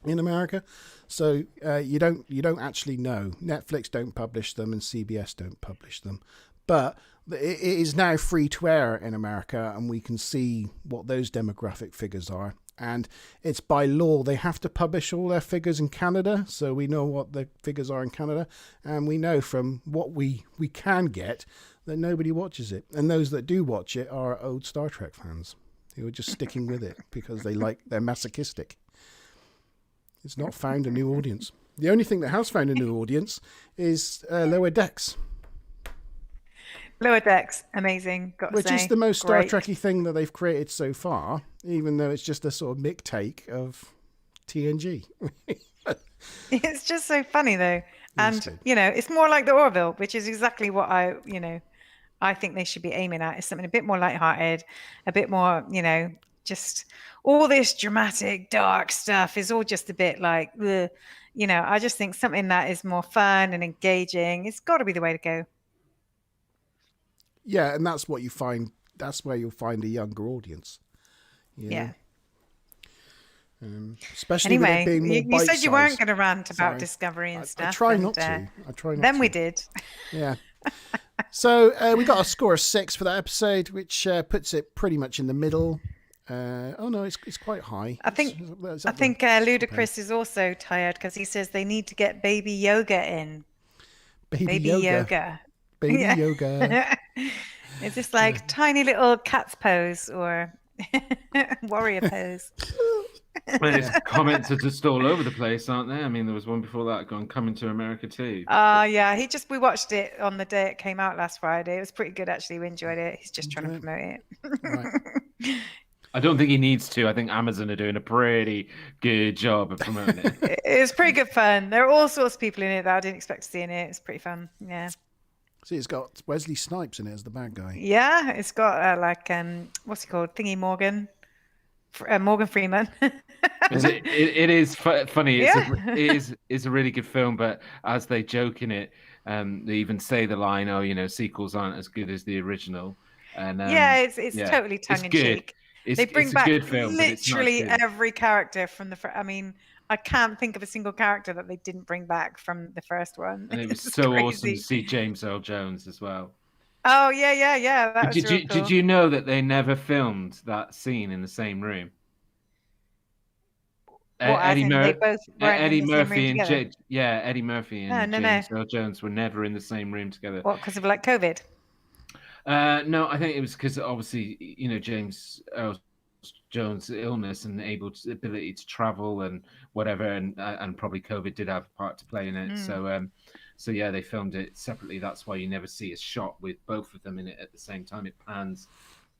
in America. So you don't actually know. Netflix don't publish them and CBS don't publish them, but it is now free to air in America, and we can see what those demographic figures are. And it's by law they have to publish all their figures in Canada, so we know what the figures are in Canada, and we know from what we can get that nobody watches it, and those that do watch it are old Star Trek fans who are just sticking with it because they're masochistic. It's not found a new audience. The only thing that has found a new audience is Lower Decks. Lower Decks, amazing. Which is the most Star Trek-y thing that they've created so far, even though it's just a sort of Mick take of TNG. It's just so funny though. And, it's more like the Orville, which is exactly what I think they should be aiming at. It's something a bit more lighthearted, a bit more, just all this dramatic, dark stuff is all just a bit like, ugh. I just think something that is more fun and engaging, it's got to be the way to go. Yeah, and that's what you find. That's where you'll find a younger audience. Yeah. Especially anyway, with it being more you said you weren't going to rant about Discovery and stuff. I try not to. Then we did. Yeah. So we got a score of 6 for that episode, which puts it pretty much in the middle. It's quite high. I think Ludacris is also tired because he says they need to get baby yoga in. Baby yoga. Baby yoga. Is this like tiny little cat's pose or warrior pose? His comments are just all over the place, aren't they? I mean, there was one before that going Coming to America too. Yeah. We watched it on the day it came out last Friday. It was pretty good, actually. We enjoyed it. He's just trying to promote it. Right. I don't think he needs to. I think Amazon are doing a pretty good job of promoting it. It was pretty good fun. There are all sorts of people in it that I didn't expect to see in it. It's pretty fun. Yeah. See, it's got Wesley Snipes in it as the bad guy. Yeah, it's got what's he called? Thingy Morgan. Morgan Freeman. It is funny. It is a really good film, but as they joke in it, they even say the line, sequels aren't as good as the original. And it's totally tongue in cheek. They bring back literally every character from the I can't think of a single character that they didn't bring back from the first one. And it was so crazy. Awesome to see James Earl Jones as well. Oh, yeah. That was cool. Did you know that they never filmed that scene in the same room? Eddie Murphy and James Earl Jones were never in the same room together. What, because of COVID? No, I think it was because obviously, James Earl Jones' illness and ability to travel and whatever, and probably COVID did have a part to play in it. So yeah, they filmed it separately. That's why you never see a shot with both of them in it at the same time. It pans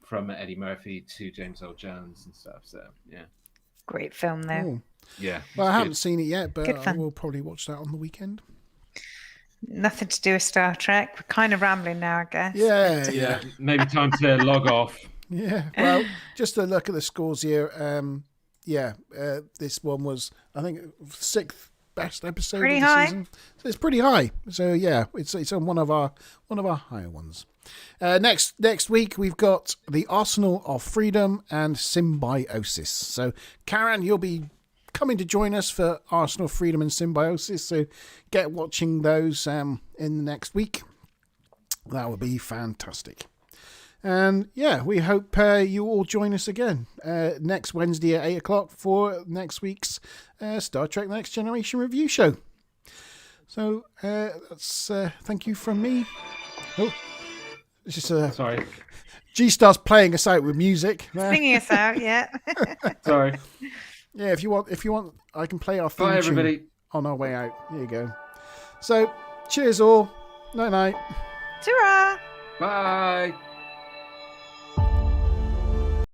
from Eddie Murphy to James Earl Jones and stuff. So yeah, great film though. Oh. Yeah. Well, I haven't seen it yet, but I will probably watch that on the weekend. Nothing to do with Star Trek. We're kind of rambling now, I guess. Yeah. Maybe time to log off. Yeah. Well, just to look at the scores here. This one was, I think, 6th best episode pretty of the high. Season. So it's pretty high. So yeah, it's on one of our higher ones. Next week we've got the Arsenal of Freedom and Symbiosis. So Karen, you'll be coming to join us for Arsenal, Freedom and Symbiosis. So get watching those in the next week. That would be fantastic. And yeah, we hope you all join us again next Wednesday at 8 o'clock for next week's Star Trek Next Generation review show. So that's thank you from me. Oh, it's just sorry. G starts playing us out with music. Singing us out, yeah. Sorry. Yeah, if you want, I can play our theme Bye, tune everybody. on our way out. Here you go. So, cheers all. Night night. Ta-ra! Bye.